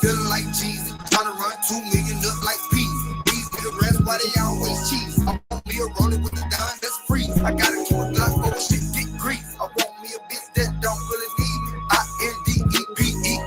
Feeling like Jesus, trying to run 2 million up like peas. These niggas rest, why they always cheese? I want me a rolling with the dime that's free. I gotta keep a Glock over shit, get grease. I want me a bitch that don't really need me.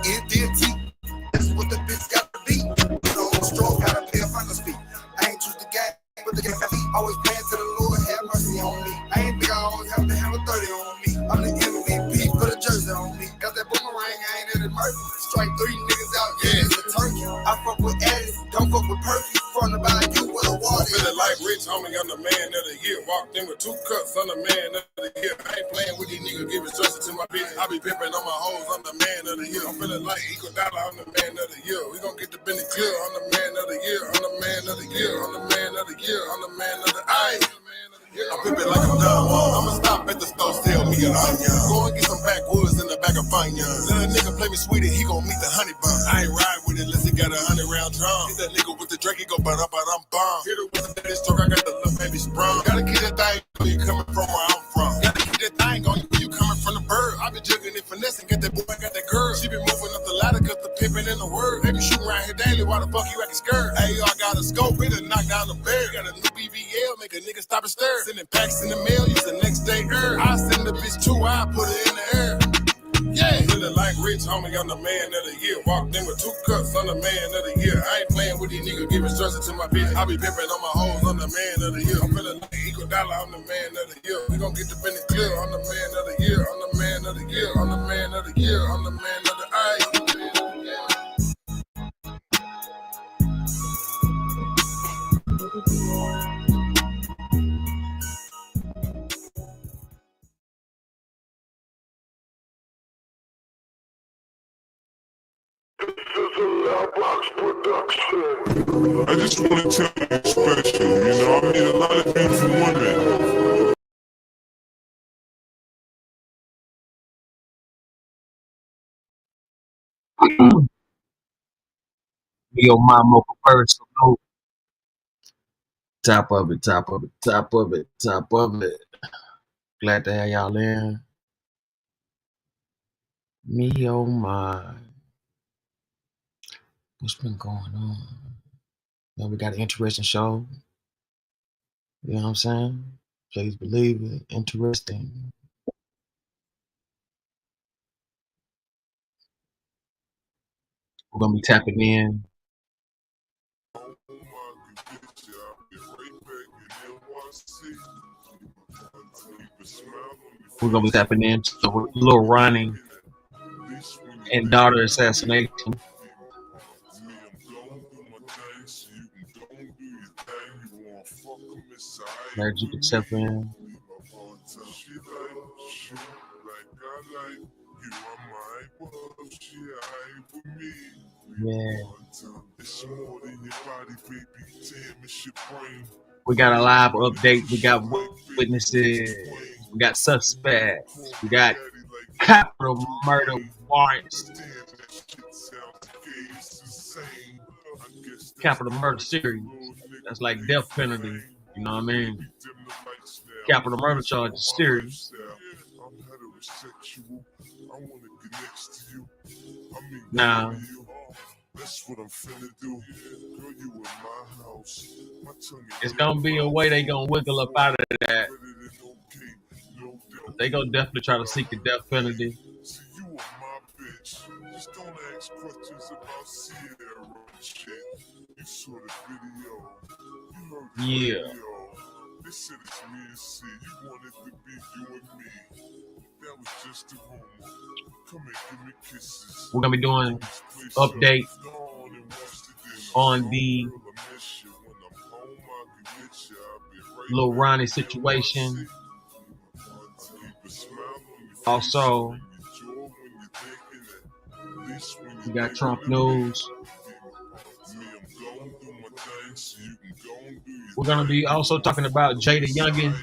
INDEPENDT. That's what the bitch gotta be. You know, stroke, gotta pay a final speed. I ain't choose the game, but the game got me. Always praying to the Lord, have mercy on me. I ain't think I always have to have a 30 on me. I'm the MVP, put a jersey on me. Got that boomerang, I ain't at it murky. Strike 3 niggas out, yeah, it's a turkey. I fuck with addicts, don't fuck with Perky. From the bayou where the water. Feeling like Rich, homie, I'm the man of the year. Walked in with 2 cups, I'm the man of the year. I ain't playing with these niggas, giving instructions to my bitch. I be pimping on my hoes, I'm the man of the year. I'm feeling like Equal Dollar, I'm the man of the year. We gon' get the Benny clear, I'm the man of the year. I'm the man of the year, I'm the man of the year. I'm the man of the eye. I'm pimping like I'm done. I'ma stop at the store, sell me an onion. Go and get some backwoods in the back of Funyun. Let a nigga play me sweetie, he gon' meet the honey bun. I ain't ride with it unless he got a 100-round drum. Hit that nigga with the Drake, he go but I'm bomb. Hit it with the daddy stroke, I got the little baby sprung. Gotta keep that thing when you coming from where I'm from. Gotta keep that thing on you when you coming from the bird. I been jugging it finessing, got that boy, got that girl. She been moving up the ladder, cause the pimpin' in the word. They be shooting around here daily, why the fuck you acting scared? Hey, I got a scope, it'll knock down the bear. Got a new BBL, make a nigga stop and stare. Sending packs in the mail, use the next day air. I send the bitch too, I put it in the air. Yeah, feeling like Rich, homie, I'm the man of the year. Walked in with 2 cups, I'm the man of the year. I ain't playing with these niggas, giving instructions to my bitch. I be pimping on my hoes, I'm the man of the year. I'm feeling like Equal Dollar, I'm the man of the year. We gon' get the Benny clear, I'm the man of the year. I'm the man of the year, I'm the man of the year. I'm the man of the eye. I just want to tell you special, you know, I meet a lot of beautiful women. Your mama personal note. Top of it, top of it, top of it, top of it. Glad to have y'all in. Me, oh my. What's been going on? You know, we got an interesting show. You know what I'm saying? Please believe it. Interesting. We're going to be tapping in. We're going to be tapping into Lil Ronnie and daughter assassination. Glad you could step in. Yeah. We got a live update. We got witnesses. We got suspects. We got capital murder warrants. Capital murder series. That's like death penalty. You know what I mean? Capital murder charges serious. Now, it's gonna be a way they gonna wiggle up out of that. They gonna definitely try to seek the death penalty. Yeah. We're gonna be doing update on the Lil Ronnie situation. Also, we got Trump news. We're gonna be also talking about Jada Youngin,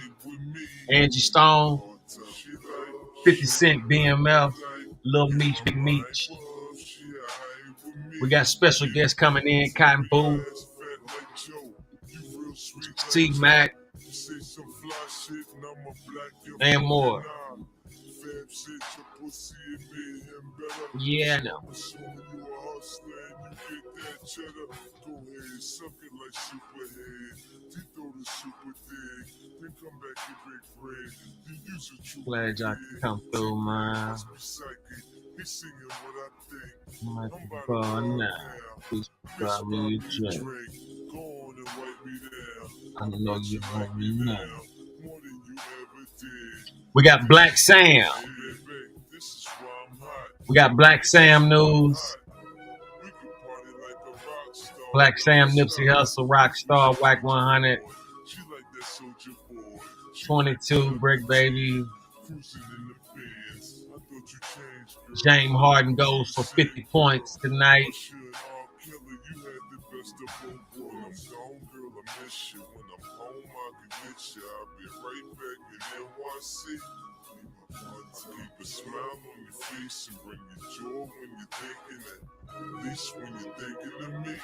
Angie Stone, 50 Cent, BMF, Lil Meech, Big Meech. We got special guests coming in, Cotton Boo, C-Mac, and more. Yeah, no. hustler and you get that cheddar, go ahead, suck it like Superhead. Then throw the super dig, then come back and big bread. Then use a true Glad y'all can come through, man. He's singing what I think. My I'm about God, to now. now. Please Bitch, buy me a drink. Go on and wipe me down. I know you want me now. More than you ever did. We got Black Sam. Baby, this is why I'm hot. We got Black Sam news. We can party like a rock star. Black Sam, Nipsey Hussle, Rockstar, Whack 100, She like that soldier boy. 22, Brick Baby. Cruising in the Benz. I thought you changed, girl. James Harden goes for 50 points tonight. Killer, you had the best of both worlds. I'm gone, girl, I miss you. When I'm home, I can get you. I'll be right back in NYC. Keep a smile on your face and bring you joy when you're thinking it. At least when you're thinking of me.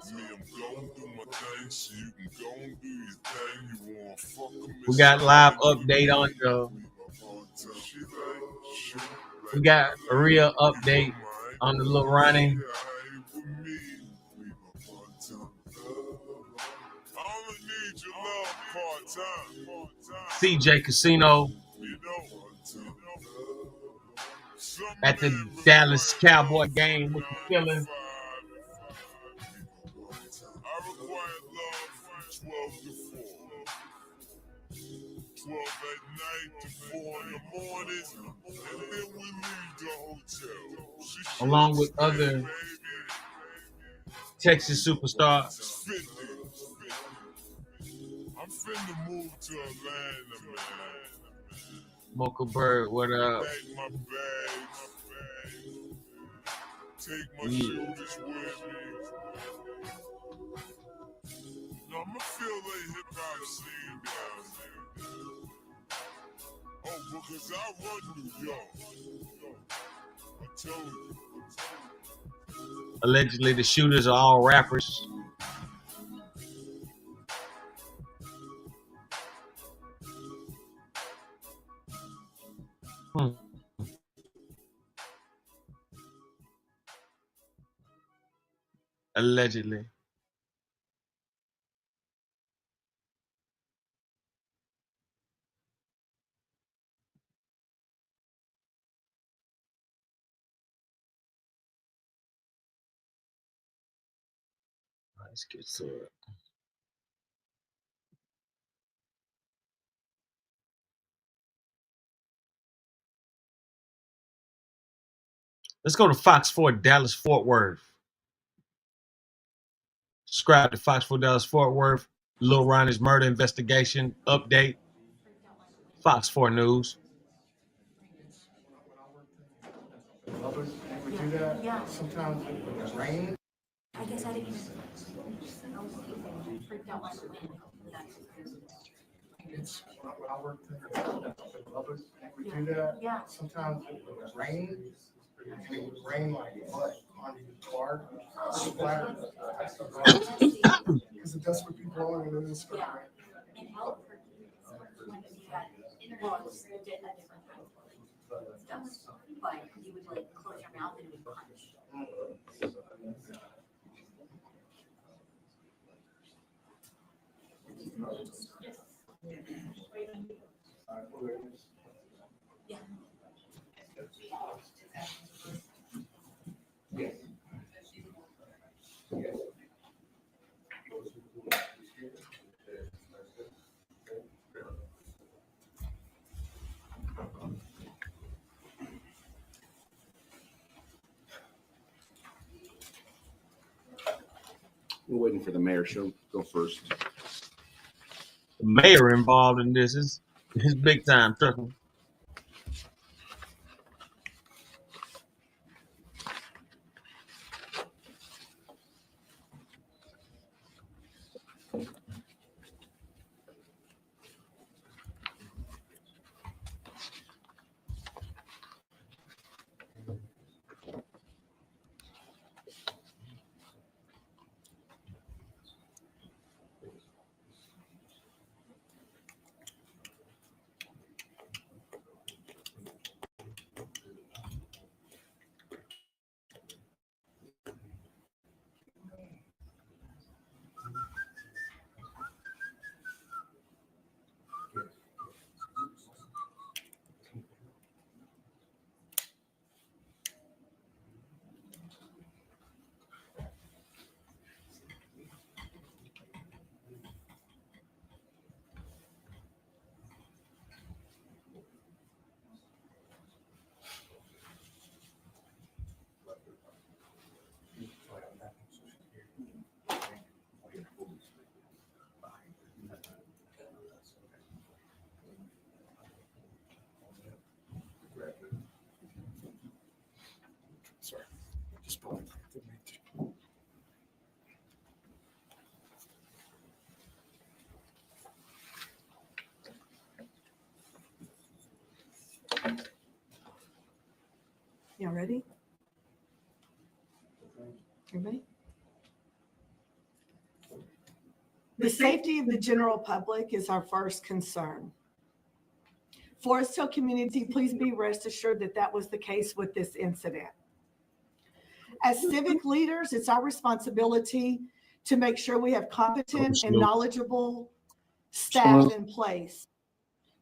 I'm gon' do my thing, so you can go and do your thing. You wanna fuck them. We got live update on the. We got a real update on the Lil Ronnie. CJ Casino at the Dallas Cowboy game with the feeling. I require love from 12 to 4. 12 at night to 4 in the morning, and then we leave the hotel. Along with other Texas superstars. I'm finna move to Atlanta, man. Mocha Bird, what up? Pack my bags. Take my shooters with me. No, I'ma feel like hip-hop scene down there. Oh, because I run New York. I told you. Allegedly, the shooters are all rappers. Allegedly. Let's get to it. Let's go to Fox 4 Dallas Fort Worth. Subscribe to Fox 4 Dallas Fort Worth. Lil Ronnie's murder investigation update. Fox 4 News. Yeah. Sometimes with the rain. I guess I didn't even freaked out by the wind. It's when I worked in the lovers, we do that. Yeah. Sometimes with the rain, and it would rain like mud on your car, splatter. Because that's what people are going to do. Yeah. In Helford, when you had, well, it was a different kind of stuff. But you would like close your mouth and it would punch. Yeah. We're waiting for the mayor. She'll go first. The mayor involved in this is big time, trust me. Ready? Everybody? The safety of the general public is our first concern. Forest Hill community, please be rest assured that that was the case with this incident. As civic leaders, it's our responsibility to make sure we have competent and knowledgeable staff in place.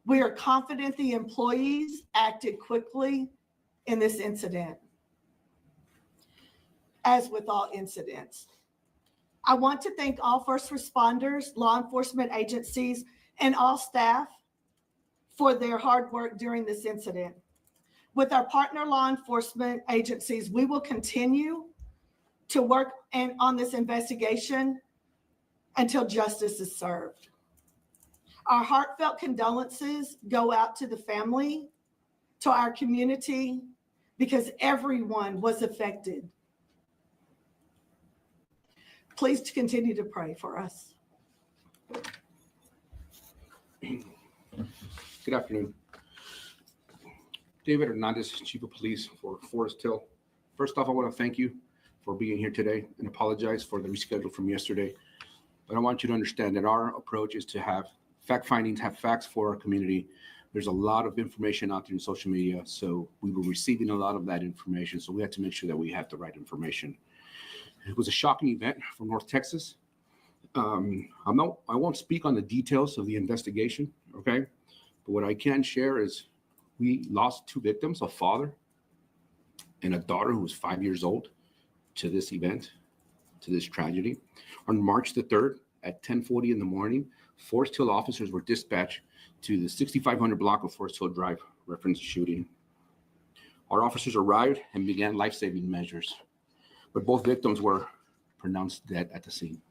We are confident the employees acted quickly in this incident. As with all incidents, I want to thank all first responders, law enforcement agencies, and all staff for their hard work during this incident. With our partner law enforcement agencies, we will continue to work on this investigation until justice is served. Our heartfelt condolences go out to the family, to our community, because everyone was affected. Please continue to pray for us. Good afternoon. David Hernandez, Chief of Police for Forest Hill. First off, I want to thank you for being here today and apologize for the reschedule from yesterday. But I want you to understand that our approach is to have fact findings, have facts for our community. There's a lot of information out there in social media, so we were receiving a lot of that information, so we had to make sure that we had the right information. It was a shocking event from North Texas. I won't speak on the details of the investigation, okay? But what I can share is we lost two victims, a father and a daughter who was 5 years old, to this event, to this tragedy. On March the 3rd at 10:40 in the morning, Forest Hill officers were dispatched to the 6500 block of Forest Hill Drive, reference shooting. Our officers arrived and began life-saving measures, but both victims were pronounced dead at the scene.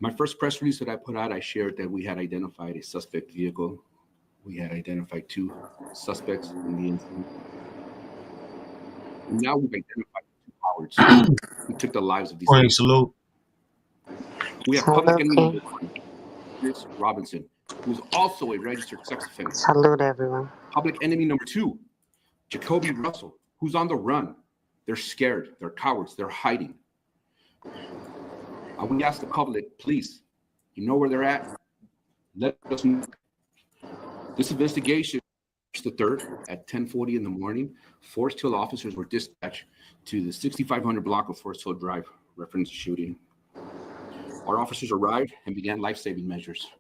My first press release that I put out, I shared that we had identified a suspect vehicle. We had identified two suspects in the incident. And now we've identified two cowards who took the lives of these Morning, people. salute. We have public enemy number one, Dennis Robinson, who is also a registered sex offender. Salute, everyone. Public enemy number two, Jacoby Russell, who's on the run. They're scared. They're cowards. They're hiding. We ask the public, please, you know where they're at? Let us know. This investigation, March the 3rd at 10:40 in the morning, Forest Hill officers were dispatched to the 6500 block of Forest Hill Drive, reference shooting. Our officers arrived and began life-saving measures,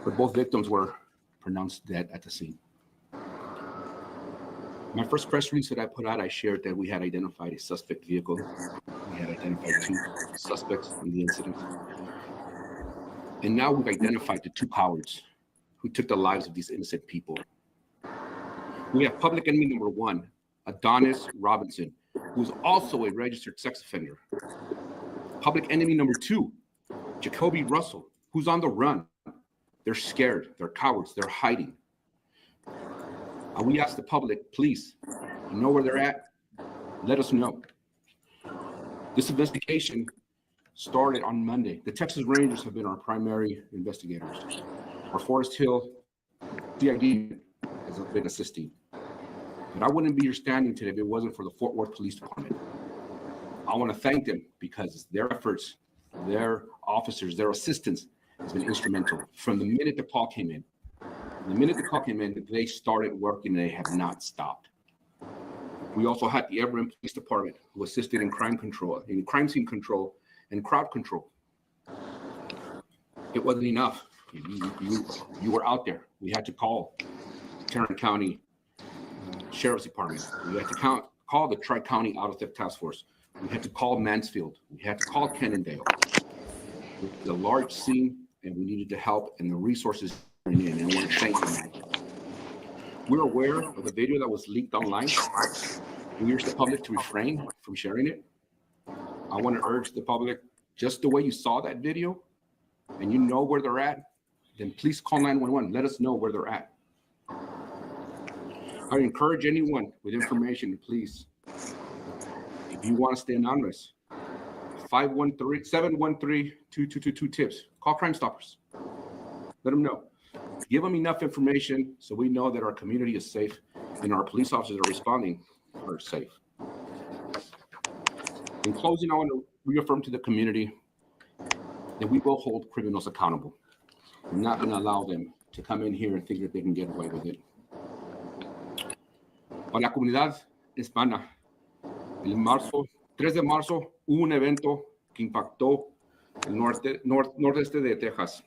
but both victims were pronounced dead at the scene. My first press release that I put out, I shared that we had identified a suspect vehicle. We had identified two suspects in the incident. And now we've identified the two cowards who took the lives of these innocent people. We have public enemy number one, Adonis Robinson, who is also a registered sex offender. Public enemy number two, Jacoby Russell, who's on the run. They're scared. They're cowards. They're hiding. We ask the public, please, you know where they're at? Let us know. This investigation started on Monday. The Texas Rangers have been our primary investigators. Our Forest Hill CID has been assisting. But I wouldn't be here standing today if it wasn't for the Fort Worth Police Department. I want to thank them because their efforts, their officers, their assistance has been instrumental. From the minute the call came in, they started working. They have not stopped. We also had the Everett Police Department who assisted in crime control, in crime scene control, and crowd control. It wasn't enough. You were out there. We had to call Tarrant County Sheriff's Department. We had to call the Tri-County Auto Theft Task Force. We had to call Mansfield. We had to call Cannondale. It was a large scene, and we needed the help and the resources. And I want to thank them. We're aware of the video that was leaked online. We urge the public to refrain from sharing it. I want to urge the public, just the way you saw that video and you know where they're at, then please call 911. Let us know where they're at. I encourage anyone with information to please, if you want to stay anonymous, 713-2222 tips. Call Crime Stoppers. Let them know. Give them enough information so we know that our community is safe and our police officers are responding are safe. In closing, I want to reaffirm to the community that we will hold criminals accountable. We're not going to allow them to come in here and think that they can get away with it. Para la comunidad hispana, el 3 de marzo hubo un evento que impactó el nordeste de Texas.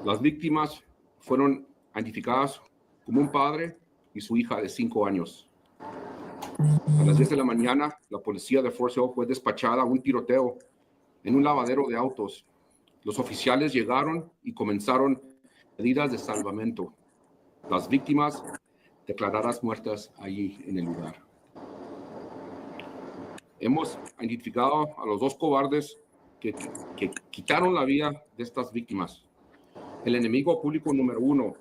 Las víctimas fueron identificadas como un padre y su hija de 5 años. A las 10 de la mañana, la policía de Fort Hill fue despachada a un tiroteo en un lavadero de autos. Los oficiales llegaron y comenzaron medidas de salvamento. Las víctimas declaradas muertas allí en el lugar. Hemos identificado a los 2 cobardes que quitaron la vida de estas víctimas. El enemigo público número 1,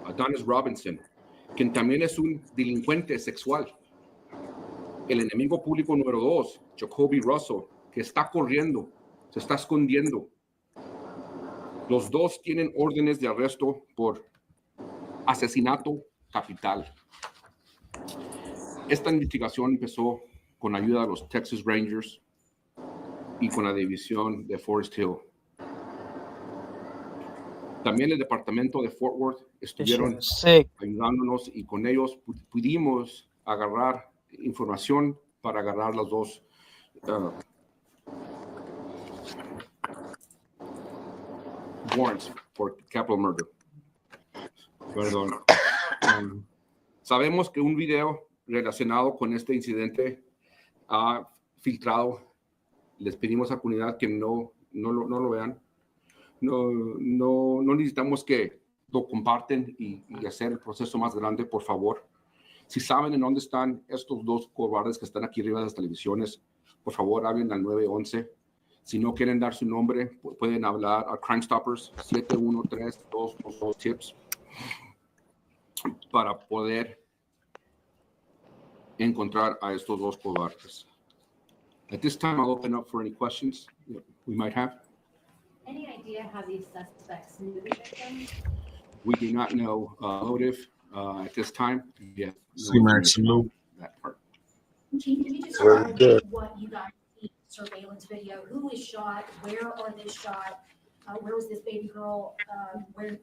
Adonis Robinson, quien también es un delincuente sexual. El enemigo público número 2, Jacoby Russell, que está corriendo, se está escondiendo. Los 2 tienen órdenes de arresto por asesinato capital. Esta investigación empezó con ayuda de los Texas Rangers y con la división de Forest Hill. También el departamento de Fort Worth estuvieron ayudándonos y con ellos pudimos agarrar información para agarrar los 2 warrants for capital murder. Perdón. Sabemos que un video relacionado con este incidente ha filtrado. Les pedimos a la comunidad que no lo vean. No necesitamos que lo comparten y hacer el proceso más grande, por favor. Si saben en dónde están estos 2 cobardes que están aquí arriba de las televisiones, por favor hablen al 911. Si no quieren dar su nombre, pueden hablar a Crime Stoppers 713-222 tips para poder encontrar a estos 2 cobardes. At this time, I'll open up for any questions we might have. Any idea how these suspects knew the victim? We do not know motive at this time. Yeah, Salute. that part. Chief, can you just Very describe good. what you guys see in surveillance video? Who was shot? Where are they shot? Where was this baby girl?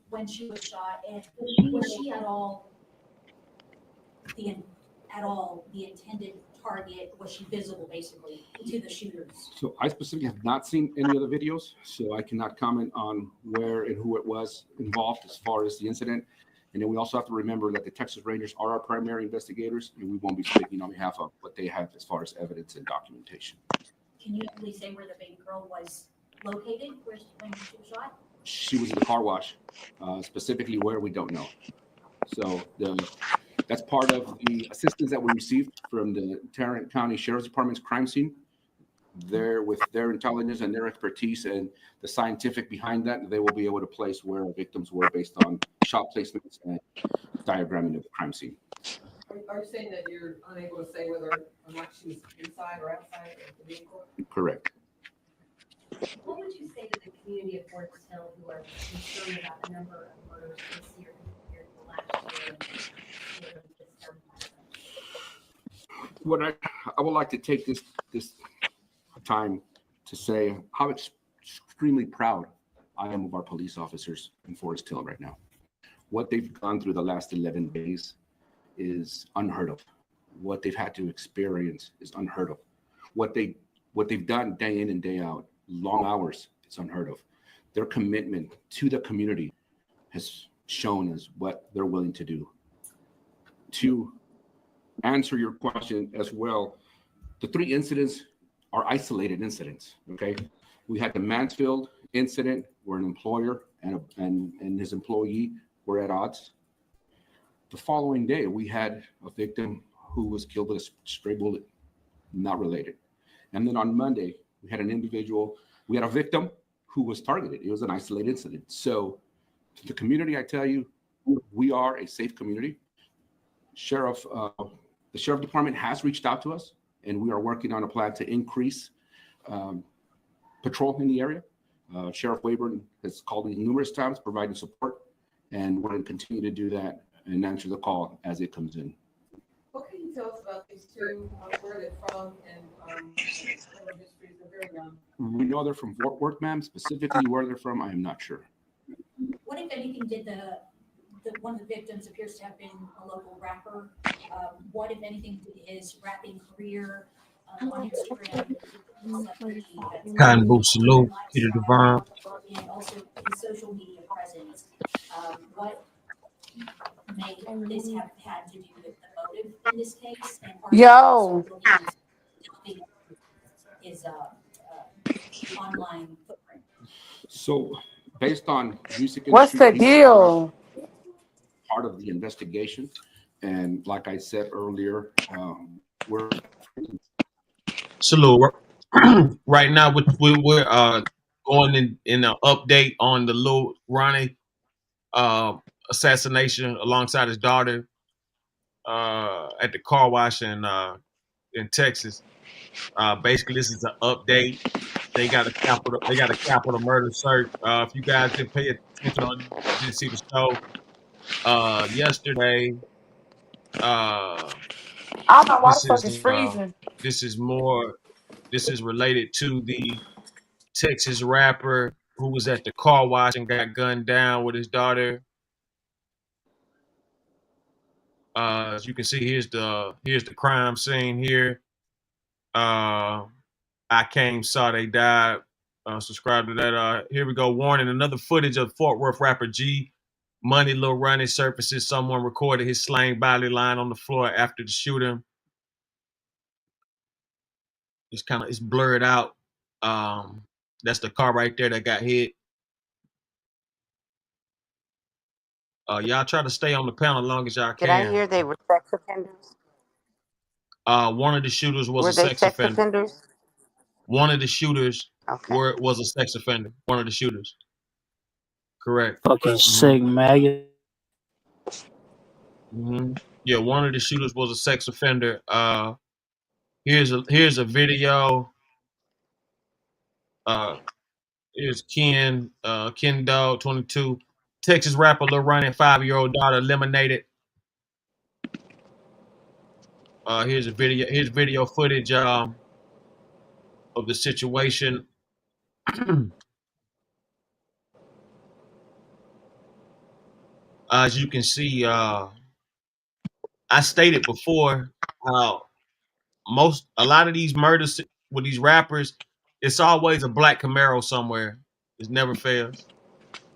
When she was shot? And was she at all the intended target? Was she visible basically to the shooters? So I specifically have not seen any of the videos, so I cannot comment on where and who it was involved as far as the incident. And then we also have to remember that the Texas Rangers are our primary investigators, and we won't be speaking on behalf of what they have as far as evidence and documentation. Can you at least say where the baby girl was located? When she was shot? She was in the car wash, specifically where we don't know. So that's part of the assistance that we received from the Tarrant County Sheriff's Department's crime scene. There, with their intelligence and their expertise and the scientific behind that, they will be able to place where victims were based on shot placements and diagramming of the crime scene. Are you saying that you're unable to say whether or not she was inside or outside of the vehicle? Correct. What would you say to the community of Fort Hill who are concerned about the number of murders this year compared to last year? What I would like to take this time to say how extremely proud I am of our police officers in Forest Hill right now. What they've gone through the last 11 days is unheard of. What they've had to experience is unheard of. What they've done day in and day out, long hours, it's unheard of. Their commitment to the community has shown us what they're willing to do. To answer your question as well, the 3 incidents are isolated incidents, okay? We had the Mansfield incident where an employer and his employee were at odds. The following day, we had a victim who was killed with a stray bullet, not related. And then on Monday, we had a victim who was targeted. It was an isolated incident. So to the community, I tell you, we are a safe community. The Sheriff Department has reached out to us, and we are working on a plan to increase patrol in the area. Sheriff Wayburn has called me numerous times providing support, and we're going to continue to do that and answer the call as it comes in. What can you tell us about these two, where they're from, and criminal histories? They're very young. We know they're from Fort Worth, ma'am. Specifically where they're from, I am not sure. What, if anything, did one of the victims appears to have been a local rapper? What, if anything, did his rapping career on Instagram, Cotton Boot Salute, Peter Devine. and also his social media presence, what may this have had to do with the motive in this case? And Yo. His online footprint. So, based on music What's industry, the deal? part of the investigation, and like I said earlier, we're Salute. Right now, we're going in an update on the Lil Ronnie assassination alongside his daughter at the car wash in Texas. Basically, this is an update. They got a capital murder search. If you guys didn't pay attention or didn't see the show yesterday, I don't know why the fuck is freezing. this is related to the Texas rapper who was at the car wash and got gunned down with his daughter. As you can see, here's the crime scene here. I came, saw they died. Subscribe to that. Here we go. Warning: another footage of Fort Worth rapper G Money Lil Ronnie surfaces. Someone recorded his slain body lying on the floor after the shooting. It's blurred out. That's the car right there that got hit. Y'all try to stay on the panel as long as y'all can. Did I hear they were sex offenders? One of the shooters was Were a they sex sex offender. offenders? One of the shooters Okay. was a sex offender. One of the shooters. Correct. Fucking sick maggot. Yeah, one of the shooters was a sex offender. Here's a video. Here's Ken Dog 22. Texas rapper Lil Ronnie, 5-year-old daughter eliminated. Here's a video. Here's video footage of the situation. As you can see, I stated before how a lot of these murders with these rappers, it's always a black Camaro somewhere. It never fails.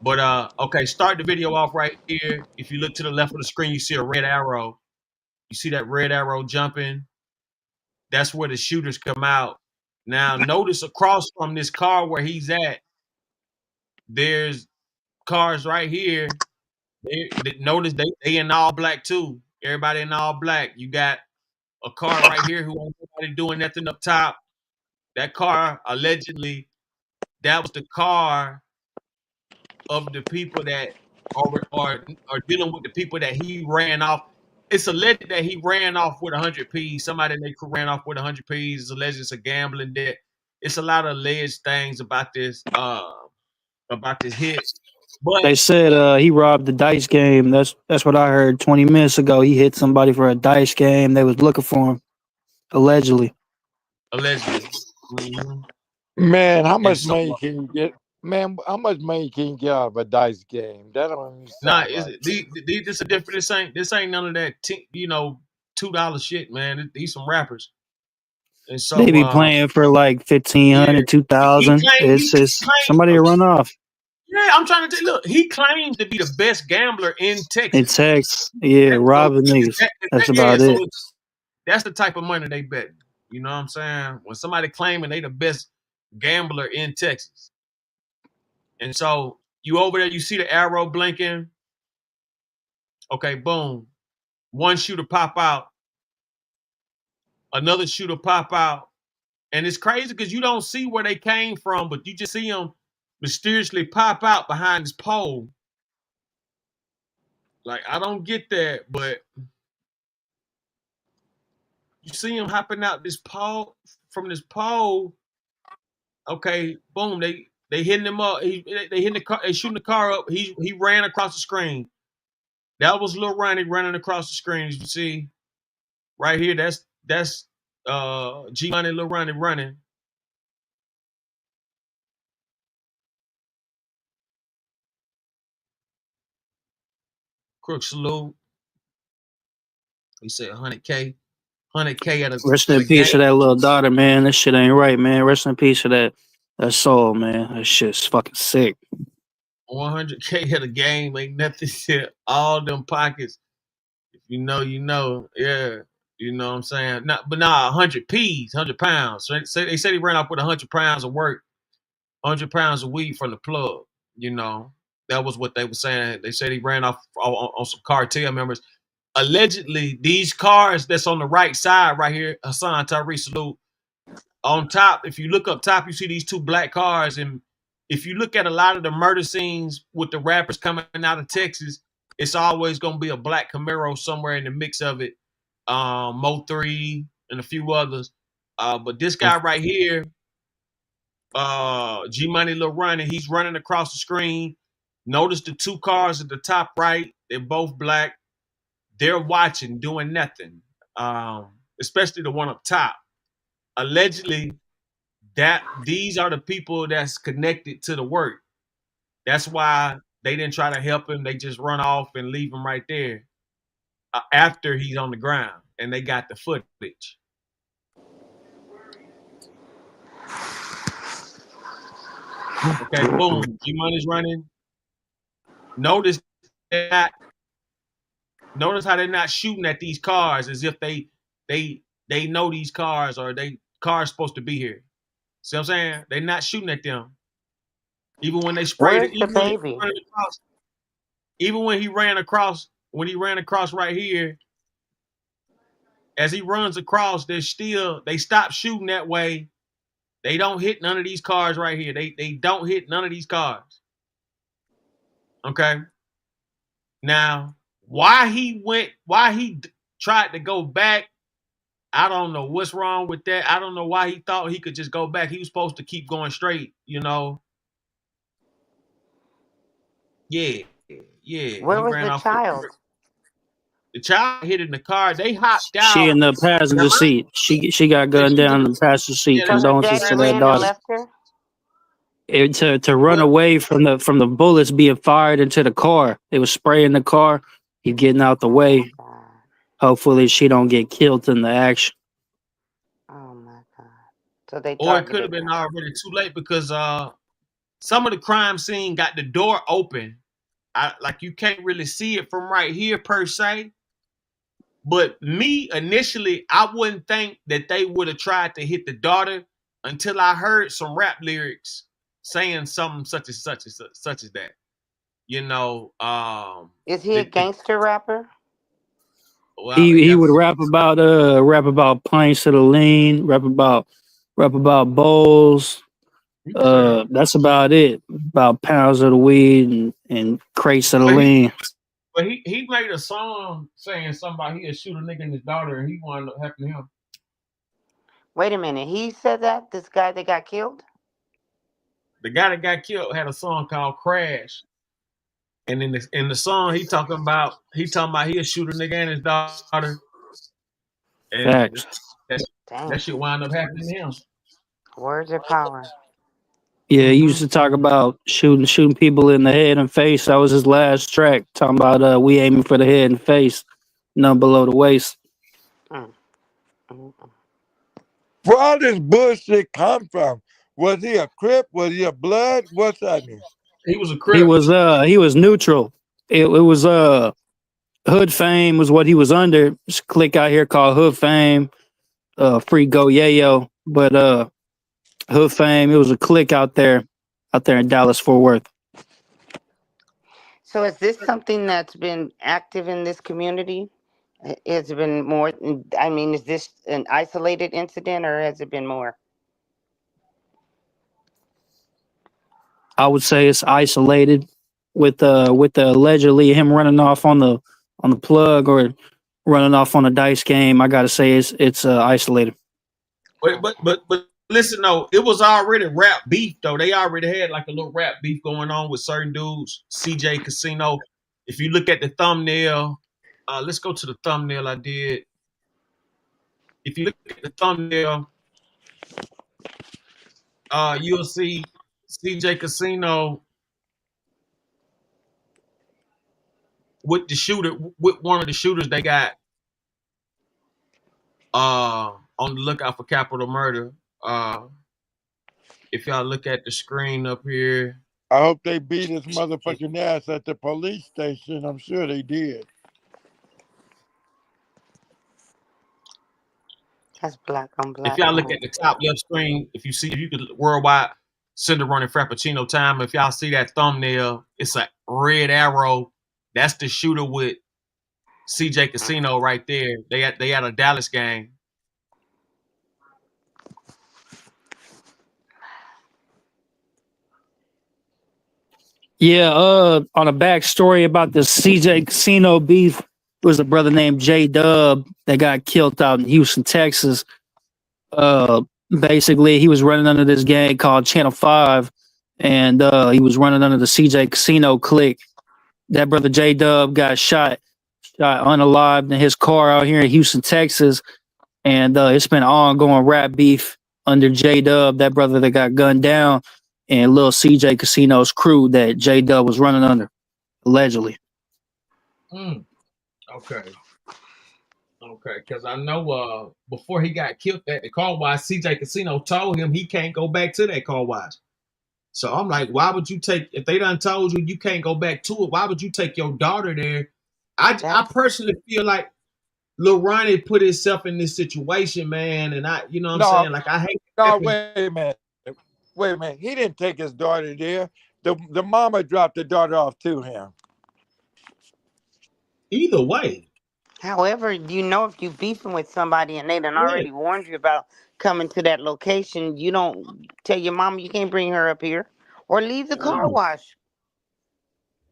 But okay, start the video off right here. If you look to the left of the screen, you see a red arrow. You see that red arrow jumping? That's where the shooters come out. Now, notice across from this car where he's at, there's cars right here. Notice they in all black too. Everybody in all black. You got a car right here who ain't nobody doing nothing up top. That car, allegedly, that was the car of the people that are dealing with the people that he ran off. It's alleged that he ran off with 100 P's. Somebody in their crew ran off with 100 P's. It's alleged it's a gambling debt. It's a lot of alleged things about this hit. But They said he robbed the dice game. That's what I heard 20 minutes ago. He hit somebody for a dice game. They was looking for him, allegedly. Mm-hmm. Man, how much money can you get? Man, how much money can you get out of a dice game? That don't even sound right. This a different. This ain't none of that. $2 shit, man. These some rappers, and so they be playing for like 1,500, 2,000. It's somebody to run off. Yeah, I'm trying to tell you. Look, he claims to be the best gambler in Texas. In Texas, yeah, robbing niggas. That's about it. So that's the type of money they bet. You know what I'm saying? When somebody claiming they the best gambler in Texas. And so you over there, you see the arrow blinking. Okay, boom. One shooter pop out. Another shooter pop out. And it's crazy because you don't see where they came from, but you just see them mysteriously pop out behind this pole. Like, I don't get that, but you see him hopping out this pole from this pole. Okay, boom. They hitting him up. They hitting the car. They shooting the car up. He ran across the screen. That was Lil Ronnie running across the screen. As you see right here, that's G Money, Lil Ronnie running. Crook salute. He said 100K. 100K at Rest a in peace to game. that little daughter, man. That shit ain't right, man. Rest in peace to that soul, man. That shit's fucking sick. 100K at a game ain't nothing to all them pockets. If you know, you know. Yeah. You know what I'm saying? Not, but nah, 100 P's, 100 pounds. So they said he ran off with 100 pounds of work, 100 pounds of weed from the plug. You know, that was what they were saying. They said he ran off on some cartel members. Allegedly, these cars that's on the right side right here, Hassan Tyree salute, on top, if you look up top, you see these two black cars. And if you look at a lot of the murder scenes with the rappers coming out of Texas, it's always going to be a black Camaro somewhere in the mix of it. Mo 3 and a few others. But this guy right here, G Money Lil Ronnie, he's running across the screen. Notice the two cars at the top right. They're both black. They're watching, doing nothing. Especially the one up top. Allegedly, that these are the people that's connected to the work. That's why they didn't try to help him. They just run off and leave him right there after he's on the ground, and they got the footage. Okay, boom. G Money's running. Notice that. Notice how they're not shooting at these cars as if they know these cars or they cars supposed to be here. See what I'm saying? They're not shooting at them. Even when they sprayed it, Where's the baby? even when he ran across right here, as he runs across, they stop shooting that way. They don't hit none of these cars right here. They don't hit none of these cars. Okay. Now, why he tried to go back, I don't know what's wrong with that. I don't know why he thought he could just go back. He was supposed to keep going straight, you know. Yeah. Where He was ran the off. child? The child hit in the car. They hopped She out. in the passenger seat. She got Yeah, gunned down in the passenger seat. So her Condolences daddy to that ran and daughter. left her? To run away from the bullets being fired into the car. They was spraying the car. He getting out the way. Oh, God. Hopefully she don't get killed in the action. Oh my God. So they Or it could have targeted been her. already too late because some of the crime scene got the door open. Like you can't really see it from right here per se. But me initially, I wouldn't think that they would have tried to hit the daughter until I heard some rap lyrics saying something such as such as that. You know, Is he a gangster rapper? well, He would that's rap about pints to the lean, rap about bowls. you can say. That's about it. About pounds of the weed and crates of the But lean. he made a song saying somebody he'd shoot a nigga and his daughter, and he wound up helping him. Wait a minute. He said that? This guy that got killed? The guy that got killed had a song called Crash. And in the song he talking about he'll shoot a nigga and his daughter. And Facts. that Dang. shit wound up happening to him. Words are power. Yeah, he used to talk about shooting people in the head and face. That was his last track. Talking about we aiming for the head and face, none below the waist. Mm. Mm. Where all this bullshit come from? Was he a Crip? Was he a Blood? What's that mean? He was a Crip. He was neutral. It was Hood Fame was what he was under. It's a clique out here called Hood Fame. Free Go Yayo. But Hood Fame, it was a clique out there in Dallas Fort Worth. So is this something that's been active in this community? Has it been more? I mean, is this an isolated incident or has it been more? I would say it's isolated with the allegedly him running off on the plug or running off on a dice game. I gotta say it's isolated. But listen though, it was already rap beef though. They already had like a little rap beef going on with certain dudes. CJ Casino. If you look at the thumbnail, let's go to the thumbnail I did. If you look at the thumbnail, you'll see CJ Casino with the shooter, with one of the shooters they got on the lookout for capital murder. If y'all look at the screen up here, I hope they beat his motherfucking ass at the police station. I'm sure they did. That's black on if black y'all look crime. at the top left screen, if you could worldwide SendáRoni Frappuccino time. If y'all see that thumbnail, it's a red arrow. That's the shooter with CJ Casino right there. They had a Dallas game. Yeah, on a backstory about the CJ Casino beef, there was a brother named J Dub that got killed out in Houston, Texas. Uh, Basically, he was running under this gang called Channel 5, and he was running under the CJ Casino clique. That brother J Dub got shot unalived in his car out here in Houston, Texas, and it's been ongoing rap beef under J Dub, that brother that got gunned down, and little CJ Casino's crew that J Dub was running under, allegedly. Okay. Okay, because I know before he got killed at the car wash, CJ Casino told him he can't go back to that car wash. So I'm like, why would you take, if they done told you you can't go back to it, why would you take your daughter there? I personally feel like Lil Ronnie put himself in this situation, man, and you know what I'm saying? Like, I hate No, wait a minute. Wait a minute. He didn't take his daughter there. The mama dropped the daughter off to him. Either way. However, you know, if you beefing with somebody and they done Yeah. already warned you about coming to that location, you don't tell your mama you can't bring her up here or leave the car wash.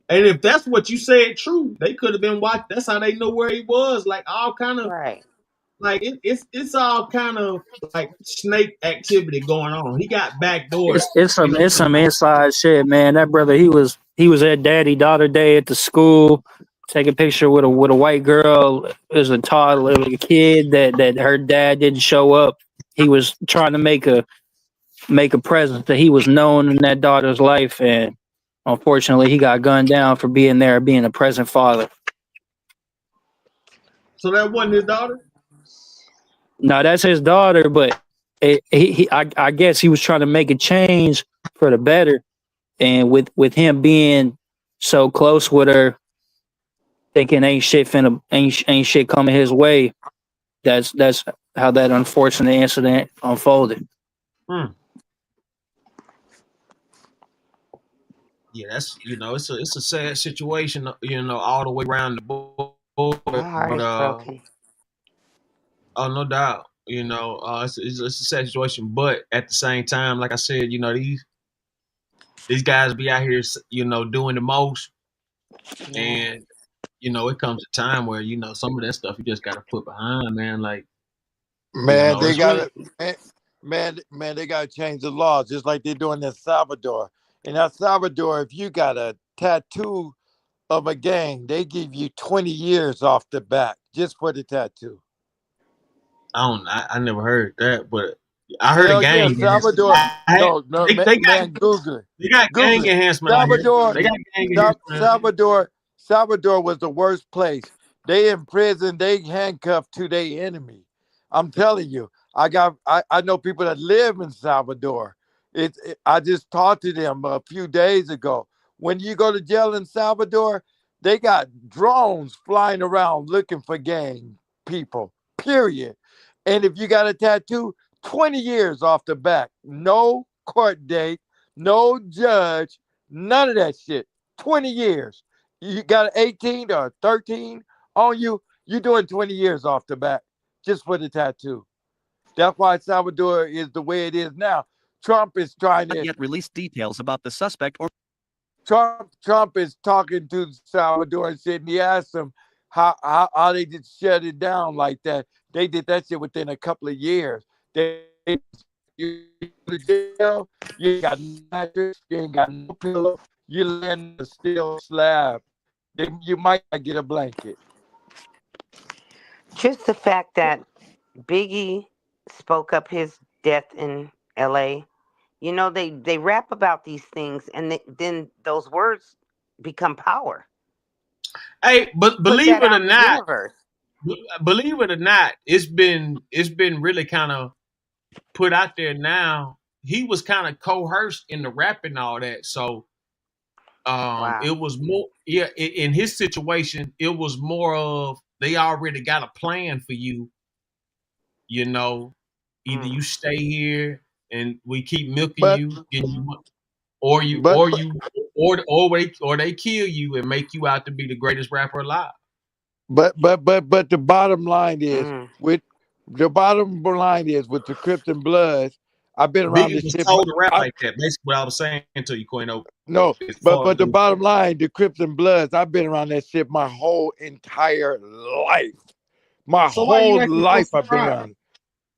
And if that's what you said true, they could have been watching. That's how they know where he was. Like all kind of Right. like it's all kind of like snake activity going on. He got backdoored. It's some inside shit, man. That brother, he was at daddy daughter day at the school, taking a picture with a white girl. As a toddler, a kid that her dad didn't show up. He was trying to make a presence that he was known in that daughter's life, and unfortunately, he got gunned down for being there, being a present father. So that wasn't his daughter? No, that's his daughter, but I guess he was trying to make a change for the better, and with him being so close with her, thinking ain't shit coming his way. That's how that unfortunate incident unfolded. Yeah, that's it's a sad situation, all the way around the board. My heart is broken. Oh, no doubt. It's a sad situation, but at the same time, like I said, these guys be out here, doing the most, and it comes a time where some of that stuff you just got to put behind, man. Like, Man, they it's got really, man, they got to change the laws just like they're doing in El Salvador. In El Salvador, if you got a tattoo of a gang, they give you 20 years off the back just for the tattoo. I never heard that, but I heard a Hell yeah, gang. Salvador. No, man, Google it. They got Google gang it. enhancement out here. Salvador, They got gang enhancement. Salvador was the worst place. They in prison, they handcuffed to their enemy. I'm telling you, I know people that live in Salvador. I just talked to them a few days ago. When you go to jail in Salvador, they got drones flying around looking for gang people, period. And if you got a tattoo, 20 years off the back. No court date, no judge, none of that shit. 20 years. You got an 18 or 13 on you, you're doing 20 years off the back just for the tattoo. That's why Salvador is the way it is now. Trump is trying to yet release details about the suspect or Trump is talking to Salvador and said, he asked them how they just shut it down like that. They did that shit within a couple of years. You go to jail, you ain't got no mattress, you ain't got no pillow, you land a steel slab. then you might not get a blanket. Just the fact that Biggie spoke up his death in L.A. You know, they rap about these things, and then those words become power. Hey, but Put that believe it or out in the not, universe. it's been really kind of put out there now. He was kind of coerced in the rap and all that. So Wow. it was more, yeah, in his situation, it was more of they already got a plan for you, you know. Either Mm. you stay here and we keep milking But you, getting you or you but or you or they kill you and make you out to be the greatest rapper alive. but the bottom line is Mm. with the Crips and Bloods. I've been around Biggie this was shit. told to rap like that. Basically, what I was saying to you, Quino, No, as but far but the as bottom line, the Crips and Bloods. I've been around that shit my whole entire life. My so why you whole acting so life I've been surprised? around it.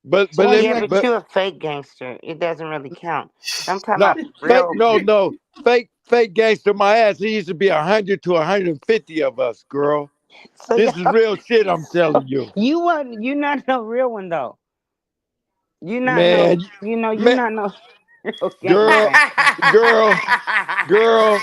But So but why let you Yeah, me acting? but but you're a fake gangster. It doesn't really count. I'm talking no about fake real. no fake gangster my ass. There used to be 100 to 150 of us, girl. So This is y'all, real shit. I'm so telling you, you not no real one though. You not no. man. You Man, not no real girl, gangster. girl, girl,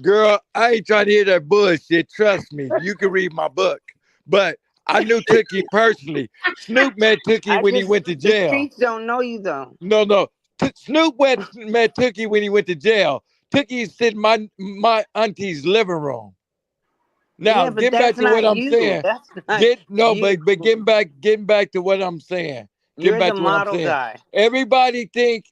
girl. I ain't trying to hear that bullshit. Trust me. You can read my book. But I knew Tookie personally. Snoop met Tookie I when he just went to the jail. streets don't know you though. No. Snoop met Tookie when he went to jail. Tookie sit in my auntie's living room. Now, Yeah, but getting back that's to what not I'm you. saying. That's not Get no, you. but getting back to what I'm saying. Getting You're the back to what I'm model saying. guy. Everybody think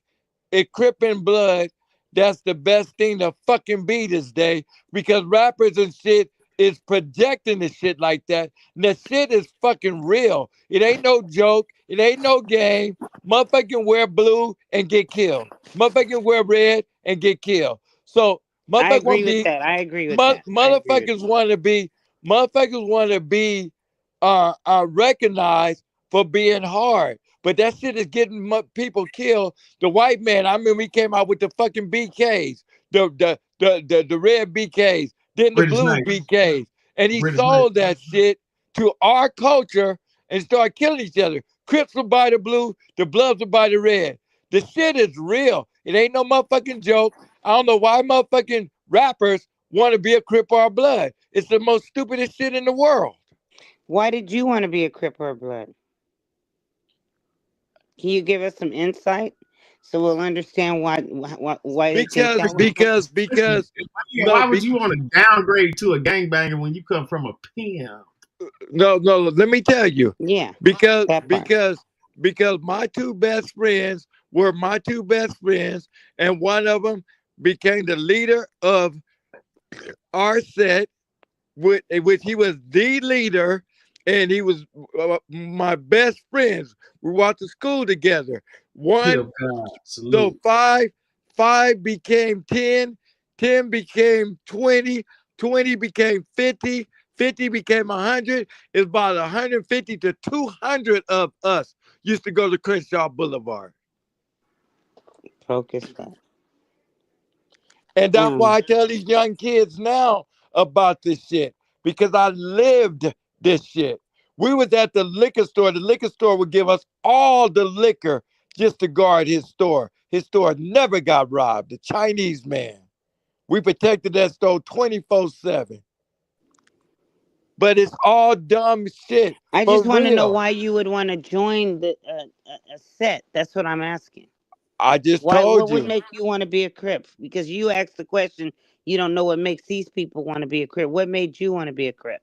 it Crip and Blood. That's the best thing to fucking be this day because rappers and shit is projecting the shit like that. And the shit is fucking real. It ain't no joke. It ain't no game. Motherfucking wear blue and get killed. Motherfucking wear red and get killed. So I motherfuckers want agree to with be that. I agree with that. I agree with motherfuckers want to be recognized for being hard. But that shit is getting people killed. The white man, I mean, we came out with the fucking BKs, the red BKs, then the British blue Knight, BKs, and he British Knight. sold that shit to our culture and started killing each other. Crips will buy the blue, the Bloods will buy the red. The shit is real. It ain't no motherfucking joke. I don't know why motherfucking rappers want to be a Crip or a Blood. It's the most stupidest shit in the world. Why did you want to be a Crip or a Blood? Can you give us some insight so we'll understand why they think Because that way? because Listen, because no why would be, you want to downgrade to a gangbanger when you come from a pimp? no, let me tell you. Yeah, Because that part. because because my two best friends were my two best friends, and one of them became the leader of our set, which he was the leader, and he was my best friends. We went to school together. One, Pimp God, so salute. five became 10, 10 became 20, 20 became 50, 50 became 100. It's about 150 to 200 of us used to go to Crenshaw Boulevard. Focus that. And that's why Mm. I tell these young kids now about this shit because I lived this shit. We was at the liquor store. The liquor store would give us all the liquor just to guard his store. His store never got robbed. The Chinese man. We protected that store 24/7. But it's all dumb shit I for just want to know real. why you would want to join a set. That's what I'm asking. I just Why? told What would you. make you want to be a Crip? Because you asked the question. You don't know what makes these people want to be a Crip. What made you want to be a Crip?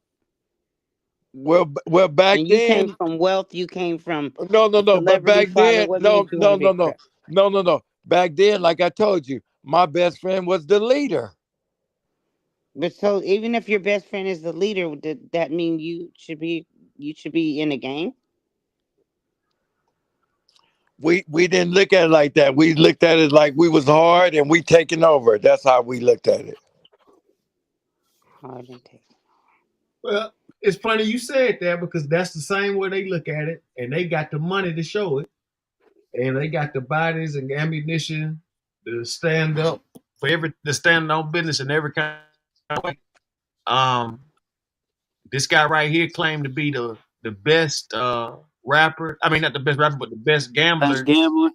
Well, back And you came then, from wealth. You came from a no. But celebrity back father. then, What made you want to be a Crip? no. Back then, like I told you, my best friend was the leader. But so even if your best friend is the leader, did that mean you should be in a gang? We didn't look at it like that. We looked at it like we was hard and we taking over. That's how we looked at it. Hard and take. Well, it's funny you said that because that's the same way they look at it, and they got the money to show it, and they got the bodies and ammunition to stand up for every to stand on business in every kind of way. This guy right here claimed to be the best rapper. I mean, not the best rapper, but the best gambler. Best gambler.